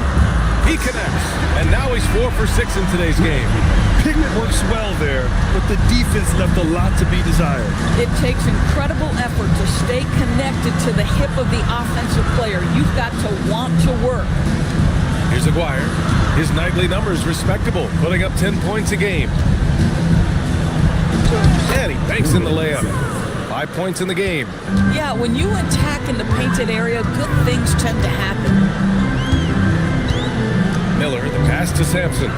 He connects, and now he's 4 for 6 in today's game. Pick works well there, but the defense left a lot to be desired. It takes incredible effort to stay connected to the hip of the offensive player. You've got to want to work. Here's Aguirre. His nightly numbers respectable, putting up 10 points a game. And he banks in the layup. 5 points in the game. Yeah, when you attack in the painted area, good things tend to happen. Miller, the pass to Sampson.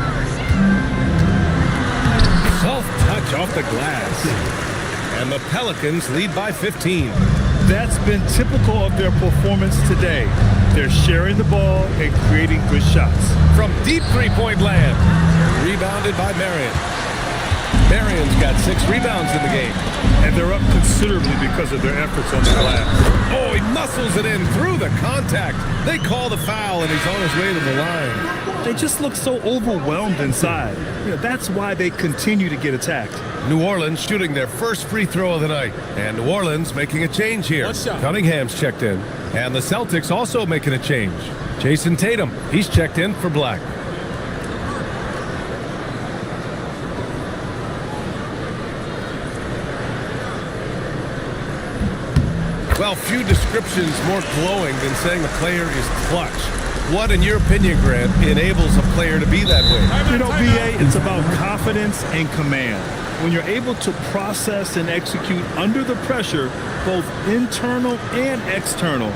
Soft touch off the glass. And the Pelicans lead by 15. That's been typical of their performance today. They're sharing the ball and creating good shots. From deep three-point land. Rebounded by Marion. Marion's got 6 rebounds in the game. And they're up considerably because of their efforts on the glass. Oh, he muscles it in through the contact. They call the foul, and he's on his way to the line. They just look so overwhelmed inside. That's why they continue to get attacked. New Orleans shooting their first free throw of the night. And New Orleans making a change here. Cunningham's checked in. And the Celtics also making a change. Jason Tatum, he's checked in for Black. Well, few descriptions more glowing than saying a player is clutch. What, in your opinion, Grant, enables a player to be that way? You know, BA, it's about confidence and command. When you're able to process and execute under the pressure, both internal and external,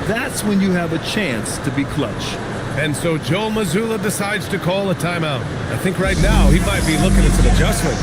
that's when you have a chance to be clutch. And so Joe Mazzulla decides to call a timeout. I think right now he might be looking at some adjustments.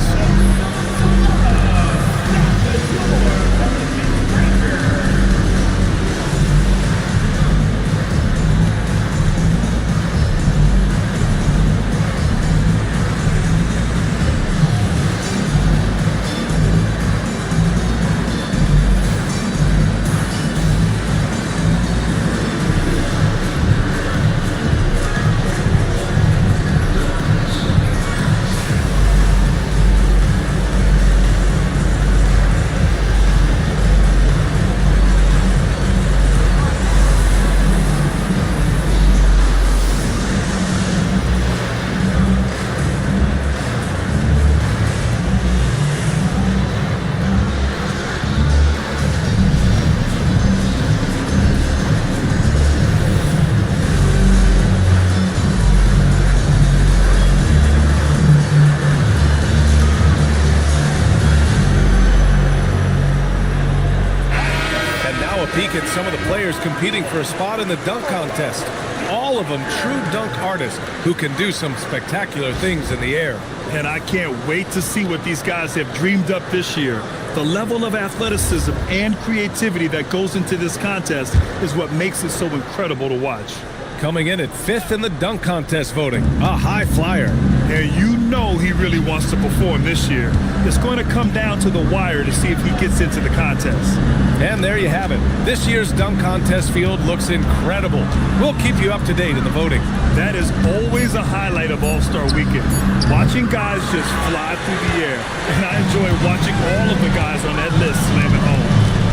Peek at some of the players competing for a spot in the dunk contest. All of them true dunk artists who can do some spectacular things in the air. And I can't wait to see what these guys have dreamed up this year. The level of athleticism and creativity that goes into this contest is what makes it so incredible to watch. Coming in at 5th in the dunk contest voting, a high flyer. And you know he really wants to perform this year. It's going to come down to the wire to see if he gets into the contest. And there you have it. This year's dunk contest field looks incredible. We'll keep you up to date in the voting. That is always a highlight of All-Star Weekend. Watching guys just fly through the air. And I enjoy watching all of the guys on that list slam it home.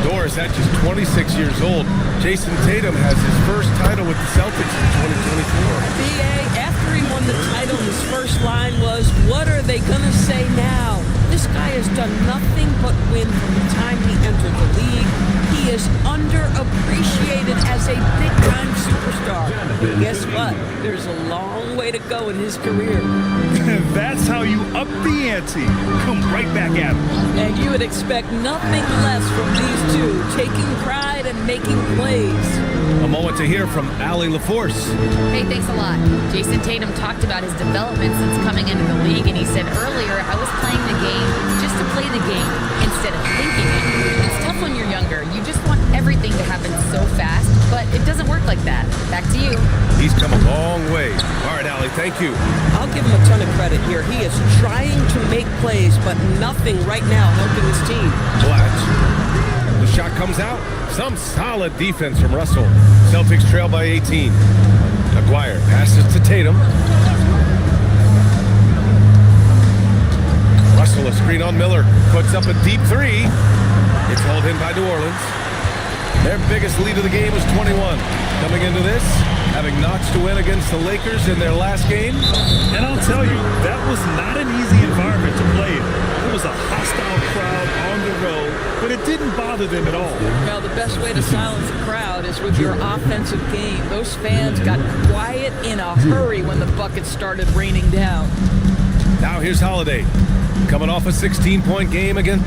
Doris at just 26 years old. Jason Tatum has his first title with the Celtics in 2024. BA, after he won the title, his first line was, "What are they going to say now?" This guy has done nothing but win from the time he entered the league. He is underappreciated as a big-time superstar. But guess what? There's a long way to go in his career. That's how you up the ante. Come right back at him. And you would expect nothing less from these two, taking pride and making plays. A moment to hear from Allie LaForce. Hey, thanks a lot. Jason Tatum talked about his development since coming into the league, and he said earlier, I was playing the game just to play the game instead of thinking it. It's tough when you're younger. You just want everything to happen so fast, but it doesn't work like that. Back to you. He's come a long way. All right, Allie, thank you. I'll give him a ton of credit here. He is trying to make plays, but nothing right now helping his team. Blatch. The shot comes out. Some solid defense from Russell. Celtics trail by 18. Aguirre passes to Tatum. Russell, a screen on Miller. Puts up a deep three. It's hauled in by New Orleans. Their biggest lead of the game was 21. Coming into this, having notched to win against the Lakers in their last game. And I'll tell you, that was not an easy environment to play in. It was a hostile crowd on the road, but it didn't bother them at all. Now, the best way to silence the crowd is with your offensive game. Those fans got quiet in a hurry when the buckets started raining down. Now here's Holiday, coming off a 16-point game again.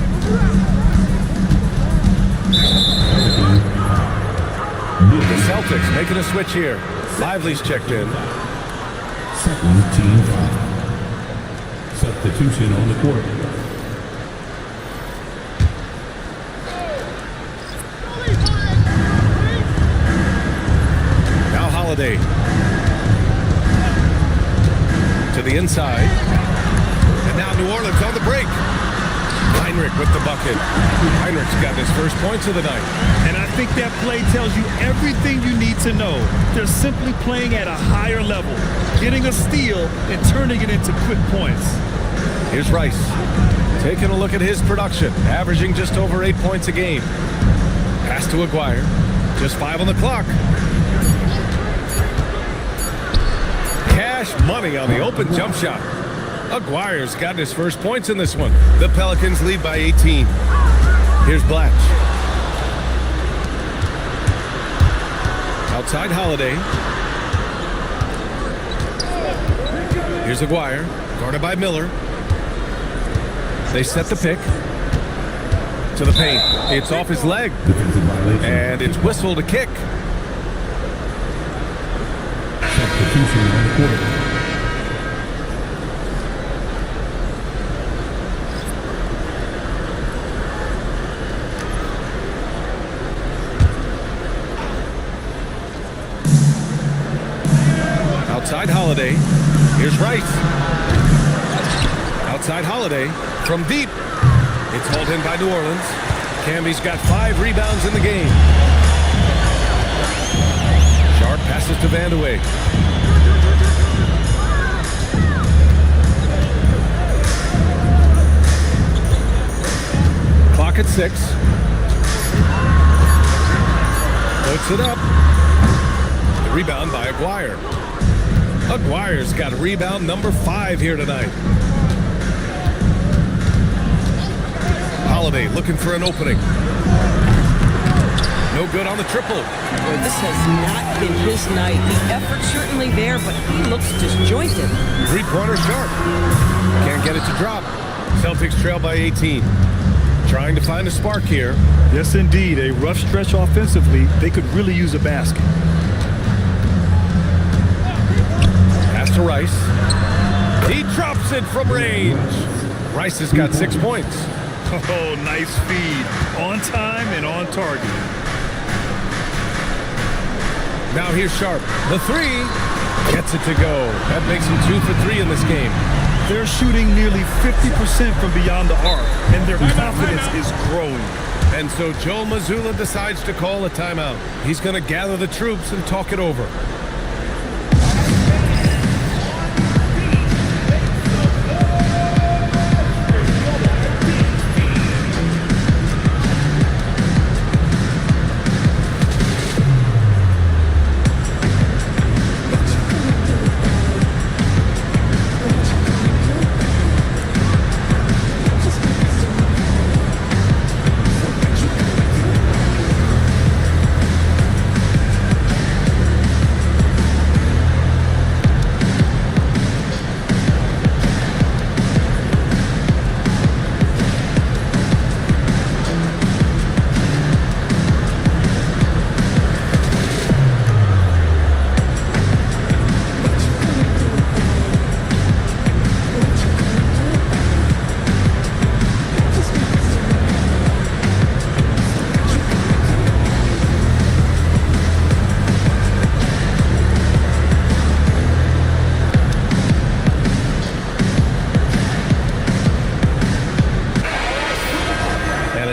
The Celtics making a switch here. Lively's checked in. Second team foul. Substitution on the court. Now Holiday. To the inside. And now New Orleans on the break. Heinrich with the bucket. Heinrich's got his first points of the night. And I think that play tells you everything you need to know. They're simply playing at a higher level, getting a steal and turning it into quick points. Here's Rice, taking a look at his production, averaging just over 8 points a game. Pass to Aguirre, just 5 on the clock. Cash money on the open jump shot. Aguirre's got his first points in this one. The Pelicans lead by 18. Here's Blatch. Outside Holiday. Here's Aguirre, guarded by Miller. They set the pick to the paint. It's off his leg, and it's whistled a kick. Substitution on the court. Outside Holiday. Here's Rice. Outside Holiday from deep. It's hauled in by New Orleans. Camby's got 5 rebounds in the game. Sharp passes to Vandeweghe. Clock at 6. Puts it up. The rebound by Aguirre. Aguirre's got rebound number 5 here tonight. Holiday looking for an opening. No good on the triple. Boy, this has not been his night. The effort's certainly there, but he looks disjointed. 3-pointer Sharp. Can't get it to drop. Celtics trail by 18. Trying to find a spark here. Yes, indeed. A rough stretch offensively. They could really use a basket. Pass to Rice. He drops it from range. Rice has got 6 points. Oh, nice feed. On time and on target. Now here's Sharp. The 3 gets it to go. That makes him 2 for 3 in this game. They're shooting nearly 50% from beyond the arc, and their confidence is growing. And so Joe Mazzulla decides to call a timeout. He's going to gather the troops and talk it over.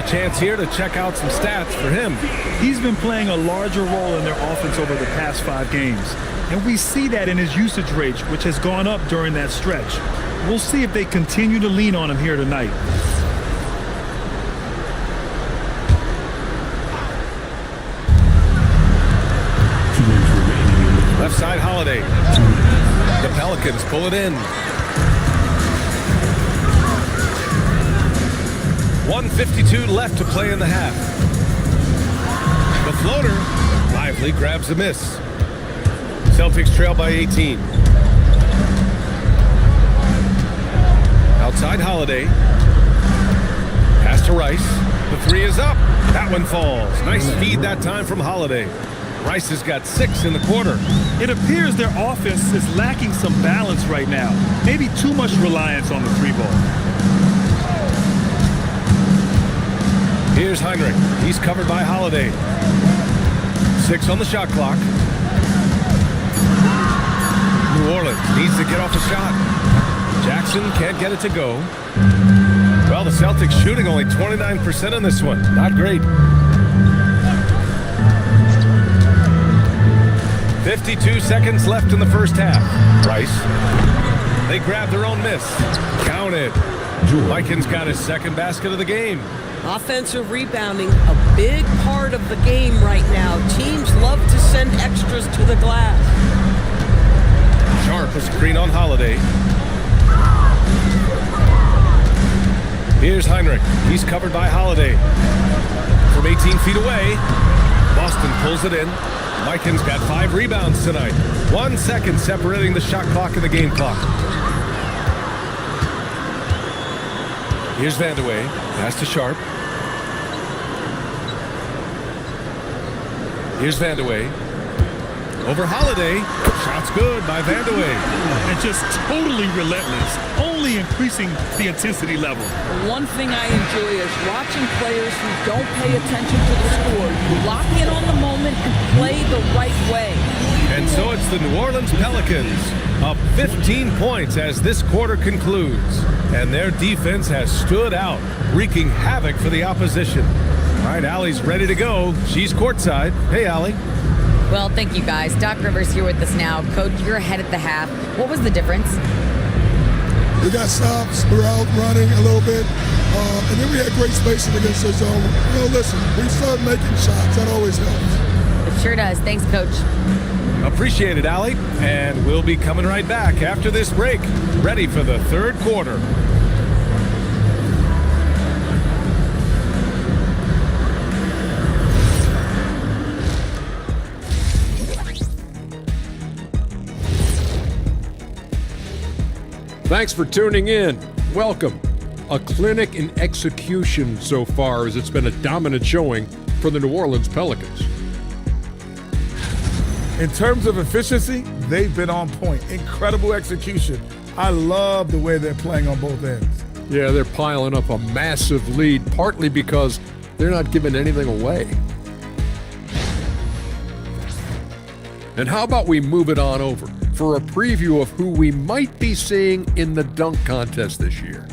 Chance here to check out some stats for him. He's been playing a larger role in their offense over the past 5 games. And we see that in his usage rate, which has gone up during that stretch. We'll see if they continue to lean on him here tonight. Pelicans pull it in. 1:52 left to play in the half. The floater, Lively grabs a miss. Celtics trail by 18. Outside Holiday. Pass to Rice. The three is up. That one falls. Nice feed that time from Holiday. Rice has got 6 in the quarter. It appears their offense is lacking some balance right now. Maybe too much reliance on the three ball. Here's Heinrich. He's covered by Holiday. 6 on the shot clock. New Orleans needs to get off a shot. Jackson can't get it to go. Well, the Celtics shooting only 29% in this one. Not great. 52 seconds left in the first half. Rice. They grab their own miss. Counted. Likens got his second basket of the game. Offensive rebounding, a big part of the game right now. Teams love to send extras to the glass. Sharp a screen on Holiday. Here's Heinrich. He's covered by Holiday. From 18 feet away, Boston pulls it in. Likens got 5 rebounds tonight. 1 second separating the shot clock and the game clock. Here's Vandeweghe. Pass to Sharp. Here's Vandeweghe. Over Holiday. Shot's good by Vandeweghe. And just totally relentless, only increasing the intensity level. One thing I enjoy is watching players who don't pay attention to the score. You lock in on the moment and play the right way. And so it's the New Orleans Pelicans up 15 points as this quarter concludes. And their defense has stood out, wreaking havoc for the opposition. All right, Allie's ready to go. She's courtside. Hey, Allie. Well, thank you guys. Doc Rivers here with us now. Coach, you're ahead at the half. What was the difference? We got stops. We were out running a little bit. And then we had great spacing against their zone. You know, listen, we start making shots. That always helps. It sure does. Thanks, Coach. Appreciate it, Allie. And we'll be coming right back after this break. Ready for the third quarter. Thanks for tuning in. Welcome. A clinic in execution so far, as it's been a dominant showing for the New Orleans Pelicans. In terms of efficiency, they've been on point. Incredible execution. I love the way they're playing on both ends. Yeah, they're piling up a massive lead, partly because they're not giving anything away. And how about we move it on over for a preview of who we might be seeing in the dunk contest this year.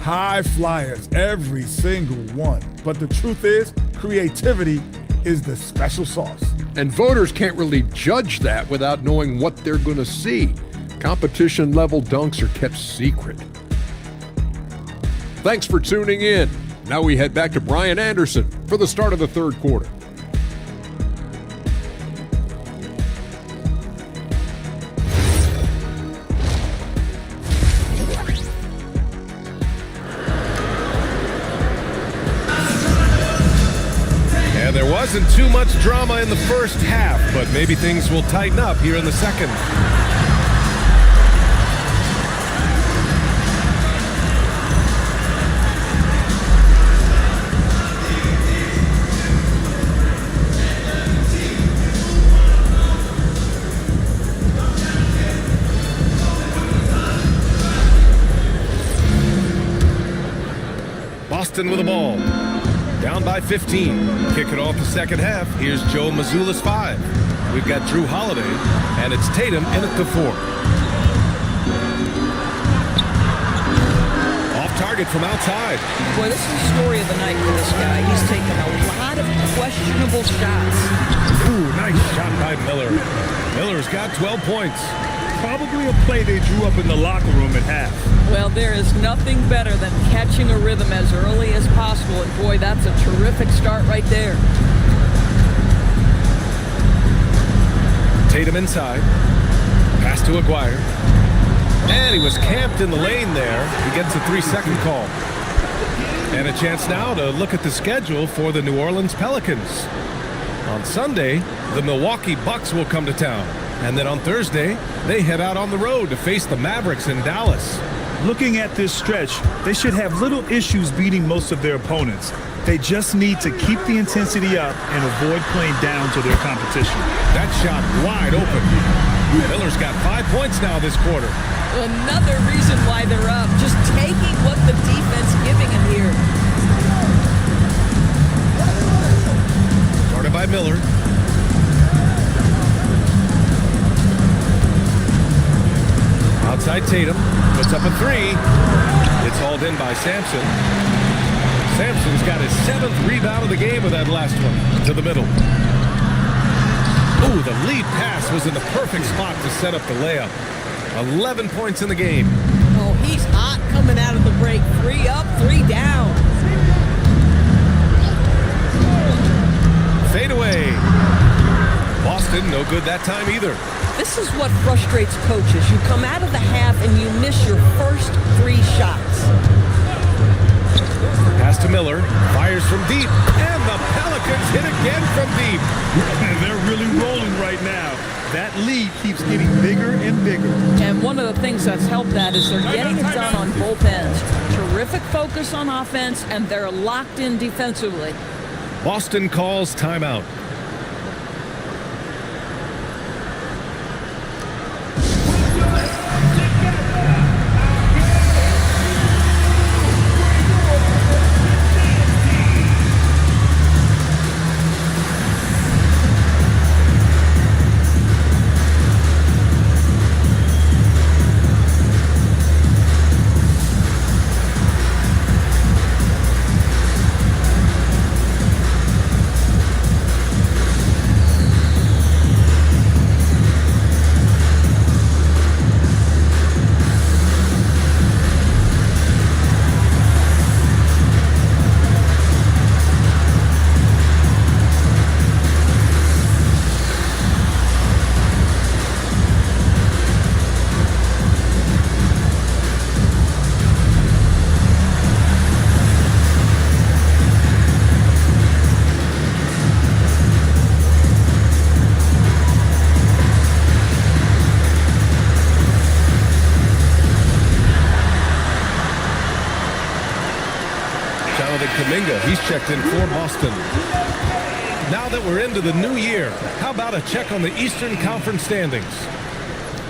High flyers, every single one. But the truth is, creativity is the special sauce. And voters can't really judge that without knowing what they're going to see. Competition-level dunks are kept secret. Thanks for tuning in. Now we head back to Brian Anderson for the start of the third quarter. There wasn't too much drama in the first half, but maybe things will tighten up here in the second. Boston with the ball. Down by 15. Kick it off the second half. Here's Joe Mazzulla's 5. We've got Drew Holiday, and it's Tatum in at the 4. Off target from outside. Boy, this is the story of the night for this guy. He's taken a lot of questionable shots. Ooh, nice shot by Miller. Miller's got 12 points. Probably a play they drew up in the locker room at half. Well, there is nothing better than catching a rhythm as early as possible, and boy, that's a terrific start right there. Tatum inside. Pass to Aguirre. And he was camped in the lane there. He gets a 3-second call. And a chance now to look at the schedule for the New Orleans Pelicans. On Sunday, the Milwaukee Bucks will come to town. And then on Thursday, they head out on the road to face the Mavericks in Dallas. Looking at this stretch, they should have little issues beating most of their opponents. They just need to keep the intensity up and avoid playing down to their competition. That shot wide open. Miller's got 5 points now this quarter. Another reason why they're up. Just taking what the defense giving him here. Started by Miller. Outside Tatum. Puts up a 3. It's hauled in by Sampson. Sampson's got his 7th rebound of the game with that last one. To the middle. Ooh, the lead pass was in the perfect spot to set up the layup. 11 points in the game. Oh, he's hot coming out of the break. 3 up, 3 down. Fade away. Boston, no good that time either. This is what frustrates coaches. You come out of the half and you miss your first 3 shots. Pass to Miller. Fires from deep. And the Pelicans hit again from deep. And they're really rolling right now. That lead keeps getting bigger and bigger. And one of the things that's helped that is they're getting it done on both ends. Terrific focus on offense, and they're locked in defensively. Boston calls timeout. He's checked in for Boston. Now that we're into the new year, how about a check on the Eastern Conference standings?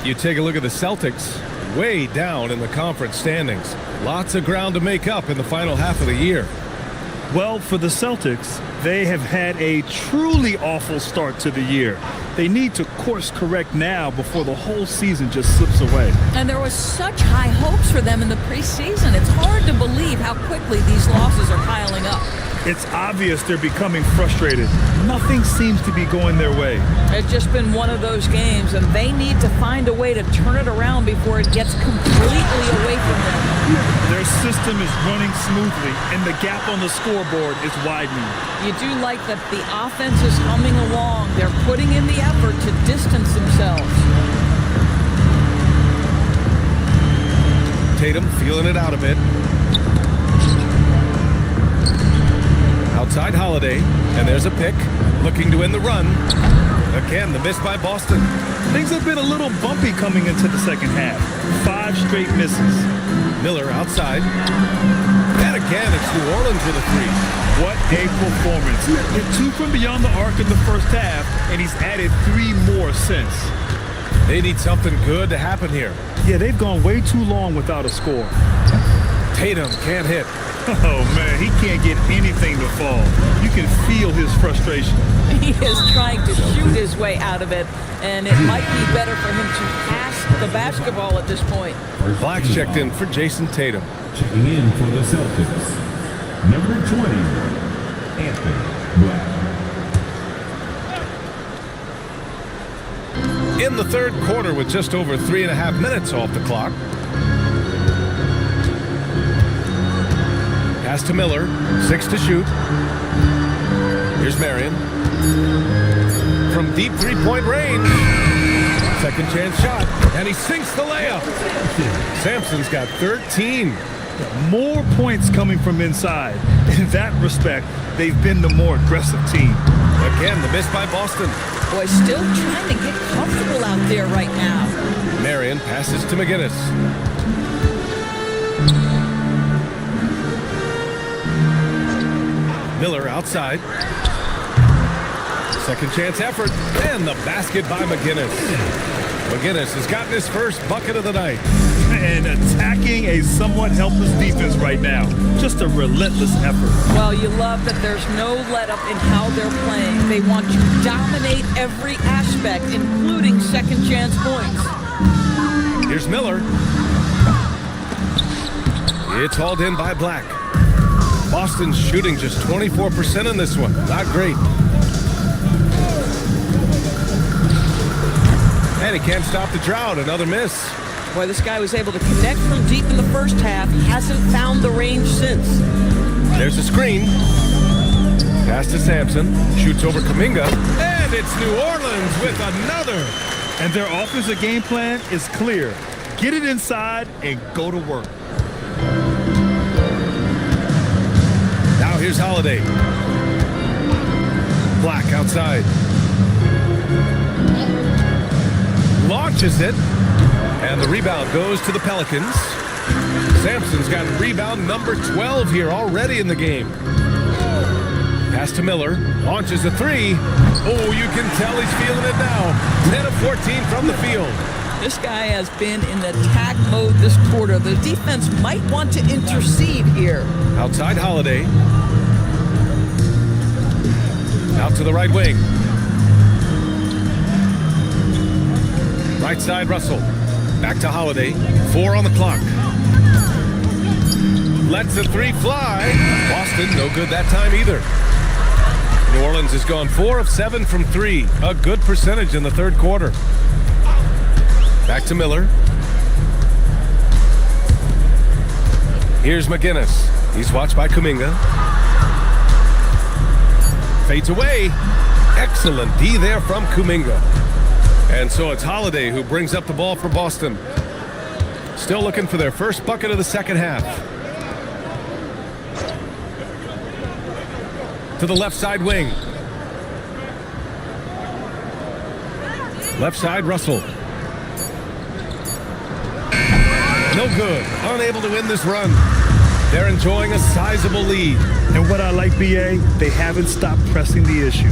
You take a look at the Celtics, way down in the conference standings. Lots of ground to make up in the final half of the year. Well, for the Celtics, they have had a truly awful start to the year. They need to course correct now before the whole season just slips away. And there was such high hopes for them in the preseason. It's hard to believe how quickly these losses are piling up. It's obvious they're becoming frustrated. Nothing seems to be going their way. It's just been one of those games, and they need to find a way to turn it around before it gets completely away from them. Their system is running smoothly, and the gap on the scoreboard is widening. You do like that the offense is humming along. They're putting in the effort to distance themselves. Tatum feeling it out a bit. Outside Holiday, and there's a pick, looking to win the run. Again, the miss by Boston. Things have been a little bumpy coming into the second half. 5 straight misses. Miller outside. And again, it's New Orleans with a 3. What a performance. Hit 2 from beyond the arc in the first half, and he's added 3 more since. They need something good to happen here. Yeah, they've gone way too long without a score. Tatum can't hit. Oh, man, he can't get anything to fall. You can feel his frustration. He is trying to shoot his way out of it, and it might be better for him to pass the basketball at this point. Black's checked in for Jason Tatum. Checking in for the Celtics, number 20, Anthony Black. In the third quarter with just over 3.5 minutes off the clock. Pass to Miller, 6 to shoot. Here's Marion. From deep 3-point range. Second chance shot, and he sinks the layup. Sampson's got 13. More points coming from inside. In that respect, they've been the more aggressive team. Again, the miss by Boston. Boy, still trying to get comfortable out there right now. Marion passes to McGinnis. Miller outside. Second chance effort, and the basket by McGinnis. McGinnis has gotten his first bucket of the night. And attacking a somewhat helpless defense right now. Just a relentless effort. Well, you love that there's no let-up in how they're playing. They want to dominate every aspect, including second chance points. Here's Miller. It's hauled in by Black. Boston's shooting just 24% in this one. Not great. And he can't stop the drought. Another miss. Boy, this guy was able to connect from deep in the first half. Hasn't found the range since. There's a screen. Pass to Sampson. Shoots over Kuminga. And it's New Orleans with another. And their offensive game plan is clear. Get it inside and go to work. Now here's Holiday. Black outside. Launches it. And the rebound goes to the Pelicans. Sampson's got rebound number 12 here already in the game. Pass to Miller. Launches a three. Oh, you can tell he's feeling it now. 10 of 14 from the field. This guy has been in attack mode this quarter. The defense might want to intercede here. Outside Holiday. Out to the right wing. Right side Russell. Back to Holiday. 4 on the clock. Lets the three fly. Boston, no good that time either. New Orleans has gone 4 of 7 from 3. A good percentage in the third quarter. Back to Miller. Here's McGinnis. He's watched by Kuminga. Fades away. Excellent D there from Kuminga. And so it's Holiday who brings up the ball for Boston. Still looking for their first bucket of the second half. To the left side wing. Left side, Russell. No good. Unable to win this run. They're enjoying a sizable lead. And what I like, BA, they haven't stopped pressing the issue.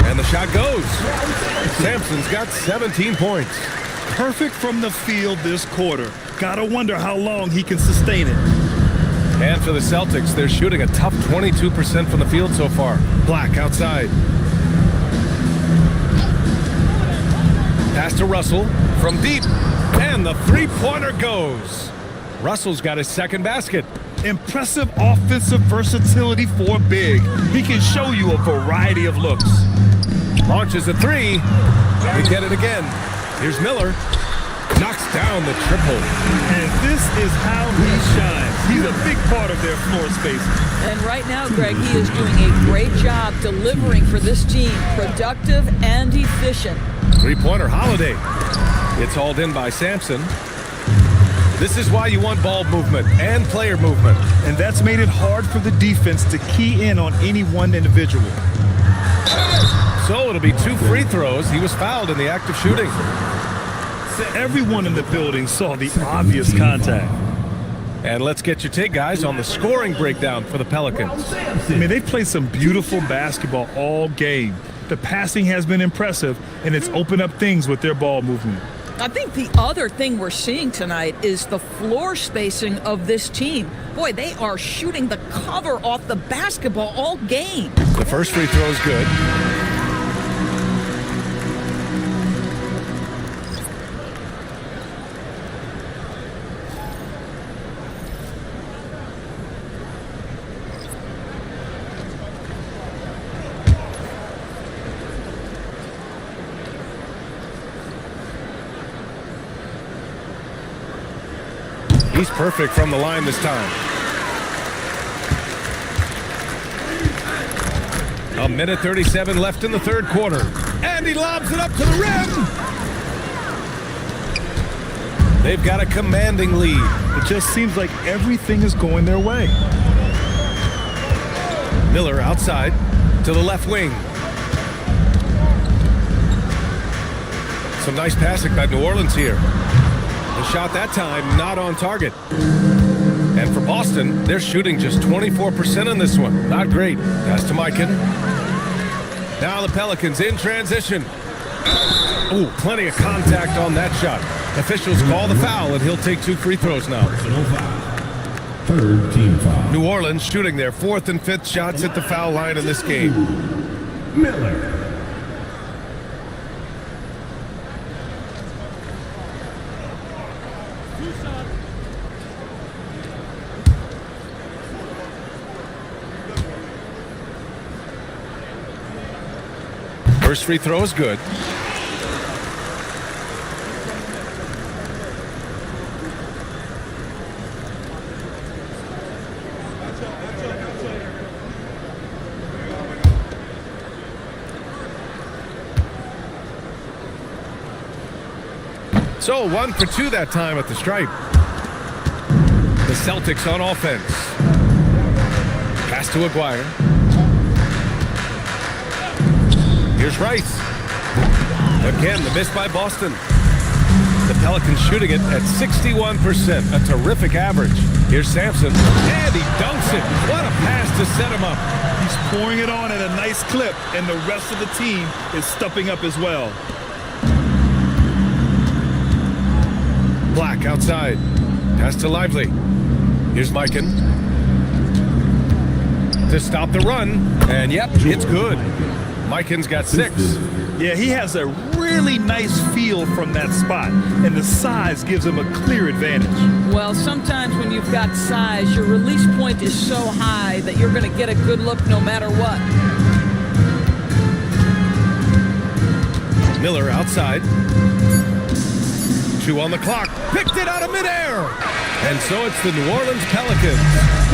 And the shot goes. Sampson's got 17 points. Perfect from the field this quarter. Gotta wonder how long he can sustain it. And for the Celtics, they're shooting a tough 22% from the field so far. Black outside. Pass to Russell from deep. And the three-pointer goes. Russell's got his second basket. Impressive offensive versatility for a big. He can show you a variety of looks. Launches a three. We get it again. Here's Miller. Knocks down the triple. And this is how he shines. He's a big part of their floor space. And right now, Greg, he is doing a great job delivering for this team. Productive and efficient. Three-pointer Holiday. It's hauled in by Sampson. This is why you want ball movement and player movement. And that's made it hard for the defense to key in on any one individual. So it'll be 2 free throws. He was fouled in the act of shooting. Everyone in the building saw the obvious contact. And let's get your take, guys, on the scoring breakdown for the Pelicans. I mean, they've played some beautiful basketball all game. The passing has been impressive, and it's opened up things with their ball movement. I think the other thing we're seeing tonight is the floor spacing of this team. Boy, they are shooting the cover off the basketball all game. The first free throw is good. He's perfect from the line this time. A minute 37 left in the third quarter. and he lobs it up to the rim. They've got a commanding lead. It just seems like everything is going their way. Miller outside to the left wing. Some nice passing by New Orleans here. The shot that time not on target. And for Boston, they're shooting just 24% in this one. Not great. Pass to Mikan. Now the Pelicans in transition. Ooh, plenty of contact on that shot. Officials call the foul, and he'll take 2 free throws now. Third team foul. New Orleans shooting their 4th and 5th shots at the foul line in this game. Miller. First free throw is good. So 1 for 2 that time at the stripe. The Celtics on offense. Pass to Aguirre. Here's Rice. Again, the miss by Boston. The Pelicans shooting it at 61%, a terrific average. Here's Sampson, and he dunks it. What a pass to set him up. He's pouring it on at a nice clip, and the rest of the team is stepping up as well. Black outside. Pass to Lively. Here's Mikan. To stop the run, and yep, it's good. Mikan's got 6. Yeah, he has a really nice feel from that spot, and the size gives him a clear advantage. Well, sometimes when you've got size, your release point is so high that you're going to get a good look no matter what. Miller outside. 2 on the clock. Picked it out of midair. And so it's the New Orleans Pelicans.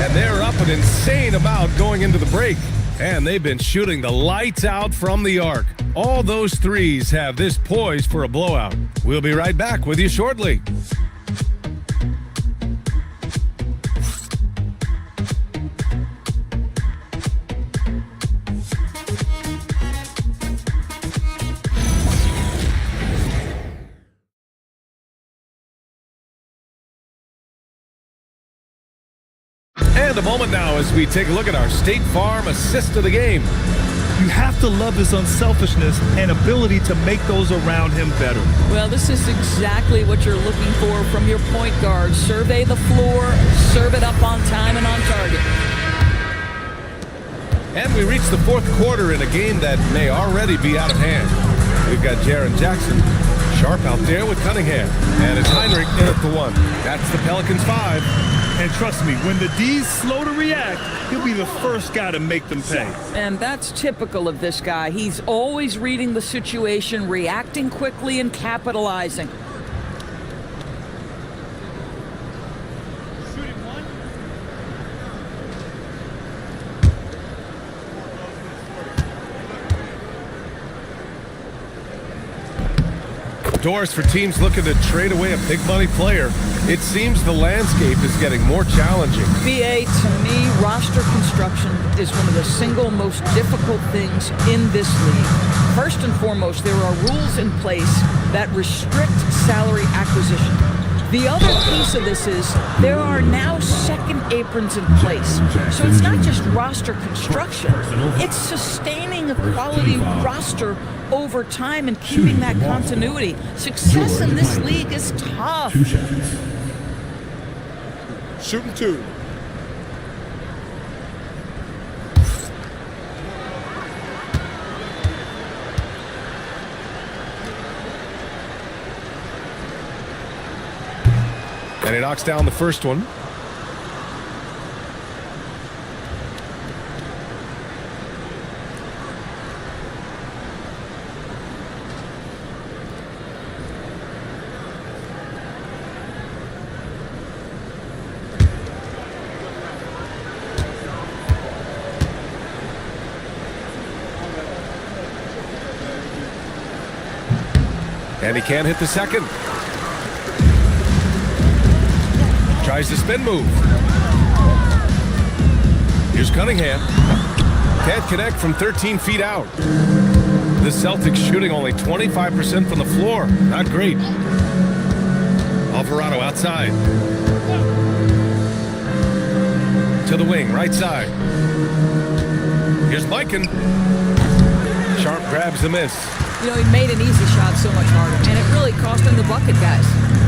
And they're up an insane amount going into the break. And they've been shooting the lights out from the arc. All those threes have this poised for a blowout. We'll be right back with you shortly. And a moment now as we take a look at our State Farm assist of the game. You have to love his unselfishness and ability to make those around him better. Well, this is exactly what you're looking for from your point guard. Survey the floor, serve it up on time and on target. And we reach the 4th quarter in a game that may already be out of hand. We've got Jaren Jackson sharp out there with Cunningham. And it's Heinrich in at the 1. That's the Pelicans 5. And trust me, when the D's slow to react, he'll be the first guy to make them pay. And that's typical of this guy. He's always reading the situation, reacting quickly, and capitalizing. Doors for teams looking to trade away a big money player. It seems the landscape is getting more challenging. BA, to me, roster construction is one of the single most difficult things in this league. First and foremost, there are rules in place that restrict salary acquisition. The other piece of this is there are now second aprons in place. So it's not just roster construction, it's sustaining a quality roster over time and keeping that continuity. Success in this league is tough. Shooting 2. And he knocks down the first one. And he can't hit the second. Tries the spin move. Here's Cunningham. Can't connect from 13 feet out. The Celtics shooting only 25% from the floor. Not great. Alvarado outside. To the wing, right side. Here's Mikan. Sharp grabs the miss. You know, he made an easy shot so much harder, and it really cost him the bucket, guys.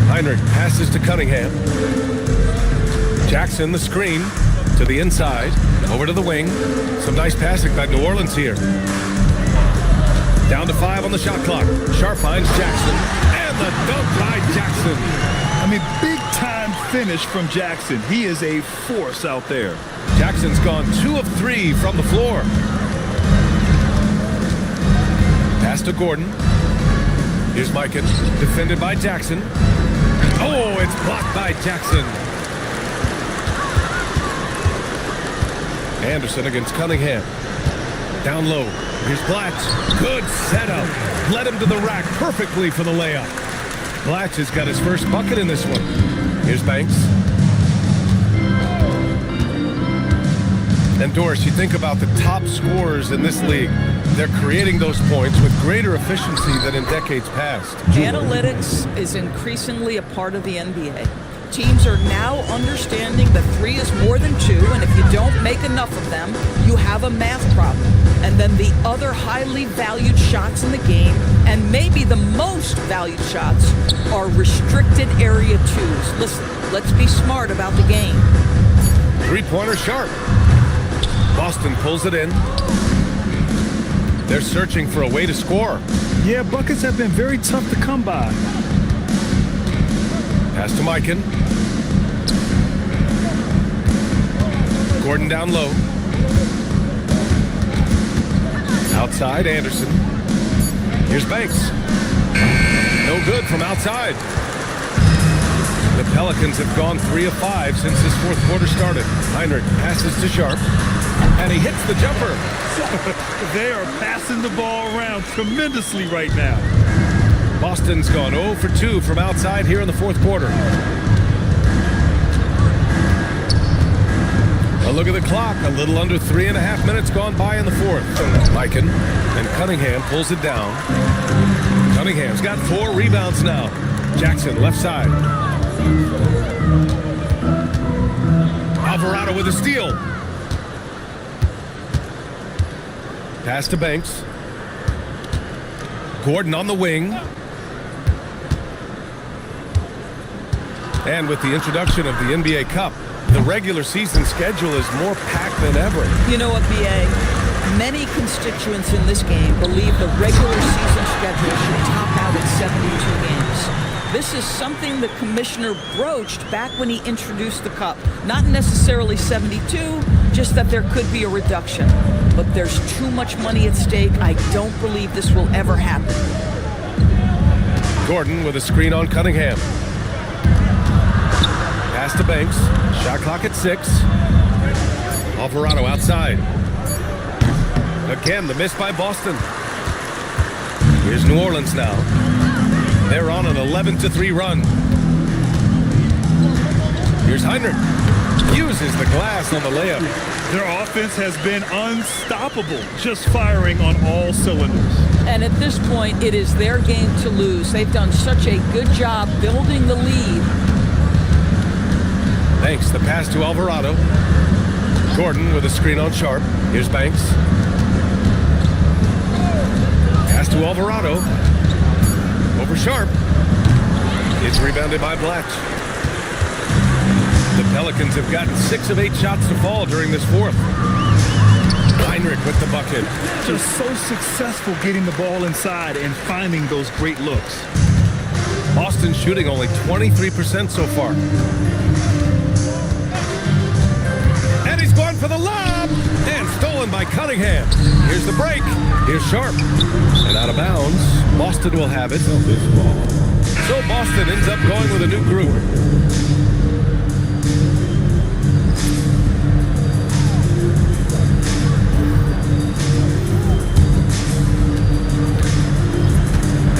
Heinrich passes to Cunningham. Jackson, the screen, to the inside, over to the wing. Some nice passing by New Orleans here. Down to 5 on the shot clock. Sharp finds Jackson, and the dunk by Jackson. I mean, big-time finish from Jackson. He is a force out there. Jackson's gone 2 of 3 from the floor. Pass to Gordon. Here's Mikan, defended by Jackson. Oh, it's blocked by Jackson. Anderson against Cunningham. Down low. Here's Blatch. Good setup. Led him to the rack perfectly for the layup. Blatch has got his first bucket in this one. Here's Banks. And Doris, you think about the top scorers in this league. They're creating those points with greater efficiency than in decades past. Analytics is increasingly a part of the NBA. Teams are now understanding that 3 is more than 2, and if you don't make enough of them, you have a math problem. And then the other highly valued shots in the game, and maybe the most valued shots, are restricted area 2s. Listen, let's be smart about the game. Three-pointer Sharp. Boston pulls it in. They're searching for a way to score. Yeah, buckets have been very tough to come by. Pass to Mikan. Gordon down low. Outside, Anderson. Here's Banks. No good from outside. The Pelicans have gone 3 of 5 since this fourth quarter started. Heinrich passes to Sharp, and he hits the jumper. They are passing the ball around tremendously right now. Boston's gone 0 for 2 from outside here in the fourth quarter. A look at the clock. A little under 3.5 minutes gone by in the fourth. Mikan and Cunningham pulls it down. Cunningham's got 4 rebounds now. Jackson left side. Alvarado with a steal. Pass to Banks. Gordon on the wing. And with the introduction of the NBA Cup, the regular season schedule is more packed than ever. You know what, B.A.? Many constituents in this game believe the regular season schedule should top out at 72 games. This is something the commissioner broached back when he introduced the Cup. Not necessarily 72, just that there could be a reduction. But there's too much money at stake. I don't believe this will ever happen. Gordon with a screen on Cunningham. Pass to Banks. Shot clock at 6. Alvarado outside. Again, the miss by Boston. Here's New Orleans now. They're on an 11-3 run. Here's Heinrich. Uses the glass on the layup. Their offense has been unstoppable, just firing on all cylinders. And at this point, it is their game to lose. They've done such a good job building the lead. Banks, the pass to Alvarado. Gordon with a screen on Sharp. Here's Banks. Pass to Alvarado. Over Sharp. It's rebounded by Blatch. The Pelicans have gotten 6 of 8 shots to fall during this fourth. Heinrich with the bucket. Just so successful getting the ball inside and finding those great looks. Boston shooting only 23% so far. And he's going for the lob! And stolen by Cunningham. Here's the break. Here's Sharp. And out of bounds. Boston will have it. So Boston ends up going with a new group.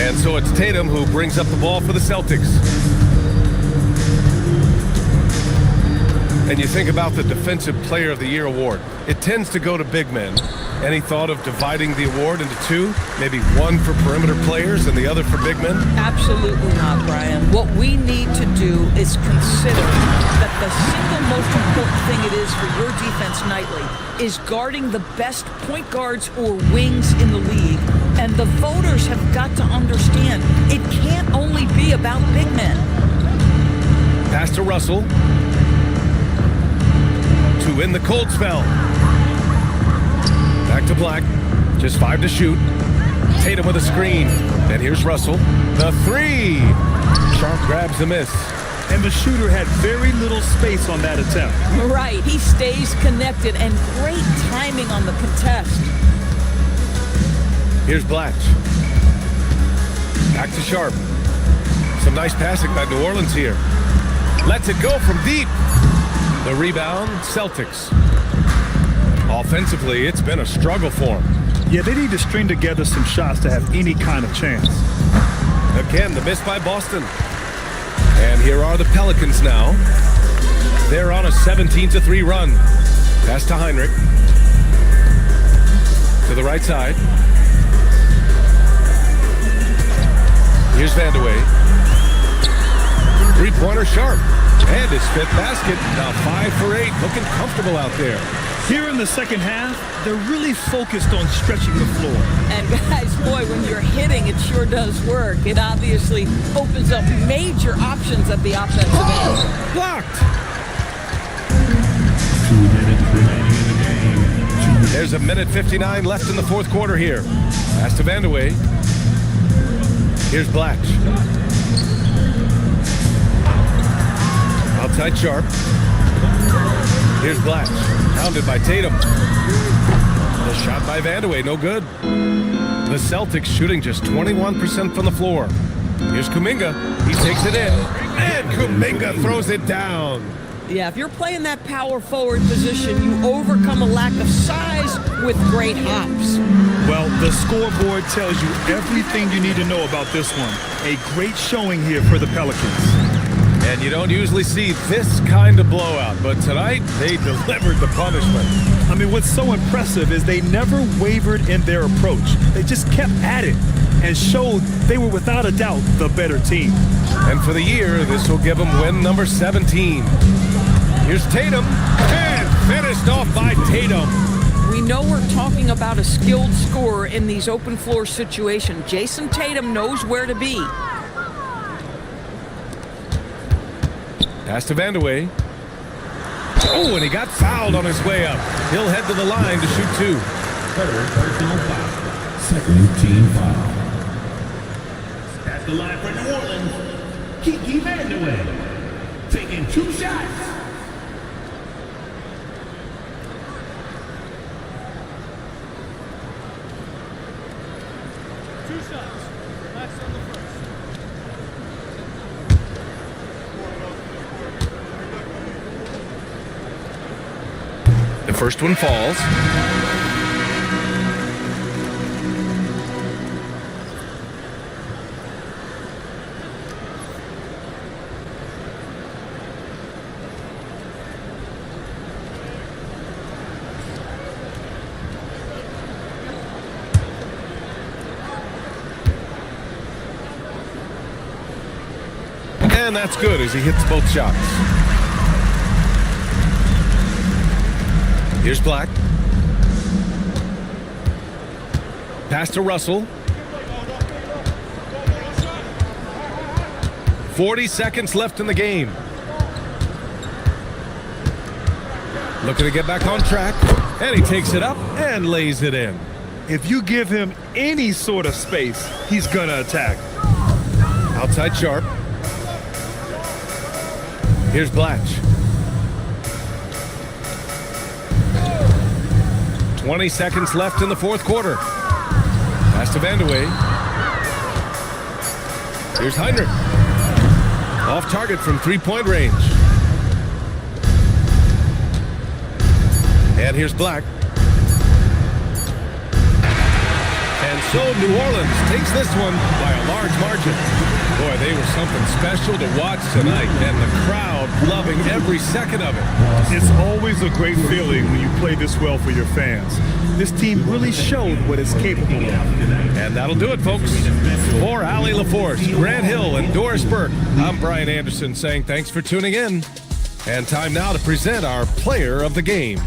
And so it's Tatum who brings up the ball for the Celtics. And you think about the Defensive Player of the Year award. It tends to go to big men. Any thought of dividing the award into two? Maybe one for perimeter players and the other for big men? Absolutely not, Brian. What we need to do is consider that the single most important thing it is for your defense nightly is guarding the best point guards or wings in the league. And the voters have got to understand it can't only be about big men. Pass to Russell. To win the cold spell. Back to Black. Just 5 to shoot. Tatum with a screen. And here's Russell. The three. Sharp grabs the miss. And the shooter had very little space on that attempt. Right. He stays connected and great timing on the contest. Here's Blatch. Back to Sharp. Some nice passing by New Orleans here. Lets it go from deep. The rebound, Celtics. Offensively, it's been a struggle for them. Yeah, they need to string together some shots to have any kind of chance. Again, the miss by Boston. And here are the Pelicans now. They're on a 17-3 run. Pass to Heinrich. To the right side. Here's Vandeweghe. Three-pointer Sharp. And his fifth basket. Now 5 for 8. Looking comfortable out there. Here in the second half, they're really focused on stretching the floor. And guys, boy, when you're hitting, it sure does work. It obviously opens up major options at the offensive end. Blocked. 2 minutes remaining in the game. There's a minute 59 left in the fourth quarter here. Pass to Vandeweghe. Here's Blatch. Outside Sharp. Here's Blatch. Pounded by Tatum. The shot by Vandeweghe, no good. The Celtics shooting just 21% from the floor. Here's Kuminga. He takes it in. And Kuminga throws it down. Yeah, if you're playing that power forward position, you overcome a lack of size with great hops. Well, the scoreboard tells you everything you need to know about this one. A great showing here for the Pelicans. And you don't usually see this kind of blowout, but tonight they delivered the punishment. I mean, what's so impressive is they never wavered in their approach. They just kept at it and showed they were without a doubt the better team. And for the year, this will give them win number 17. Here's Tatum, and finished off by Tatum. We know we're talking about a skilled scorer in these open floor situations. Jason Tatum knows where to be. Pass to Vandeweghe. Oh, and he got fouled on his way up. He'll head to the line to shoot 2. Third personal foul. Second team foul. At the line for New Orleans, Kiki Vandeweghe, taking 2 shots. The first one falls. And that's good as he hits both shots. Here's Black. Pass to Russell. 40 seconds left in the game. Looking to get back on track. And he takes it up and lays it in. If you give him any sort of space, he's gonna attack. Outside Sharp. Here's Blatch. 20 seconds left in the fourth quarter. Pass to Vandeweghe. Here's Heinrich. Off target from three-point range. And here's Black. And And so New Orleans takes this one by a large margin. Boy, they were something special to watch tonight, and the crowd loving every second of it. It's always a great feeling when you play this well for your fans. This team really showed what it's capable of. And that'll do it, folks. For Allie LaForce, Grant Hill, and Doris Burke, I'm Brian Anderson saying thanks for tuning in. And time now to present our player of the game.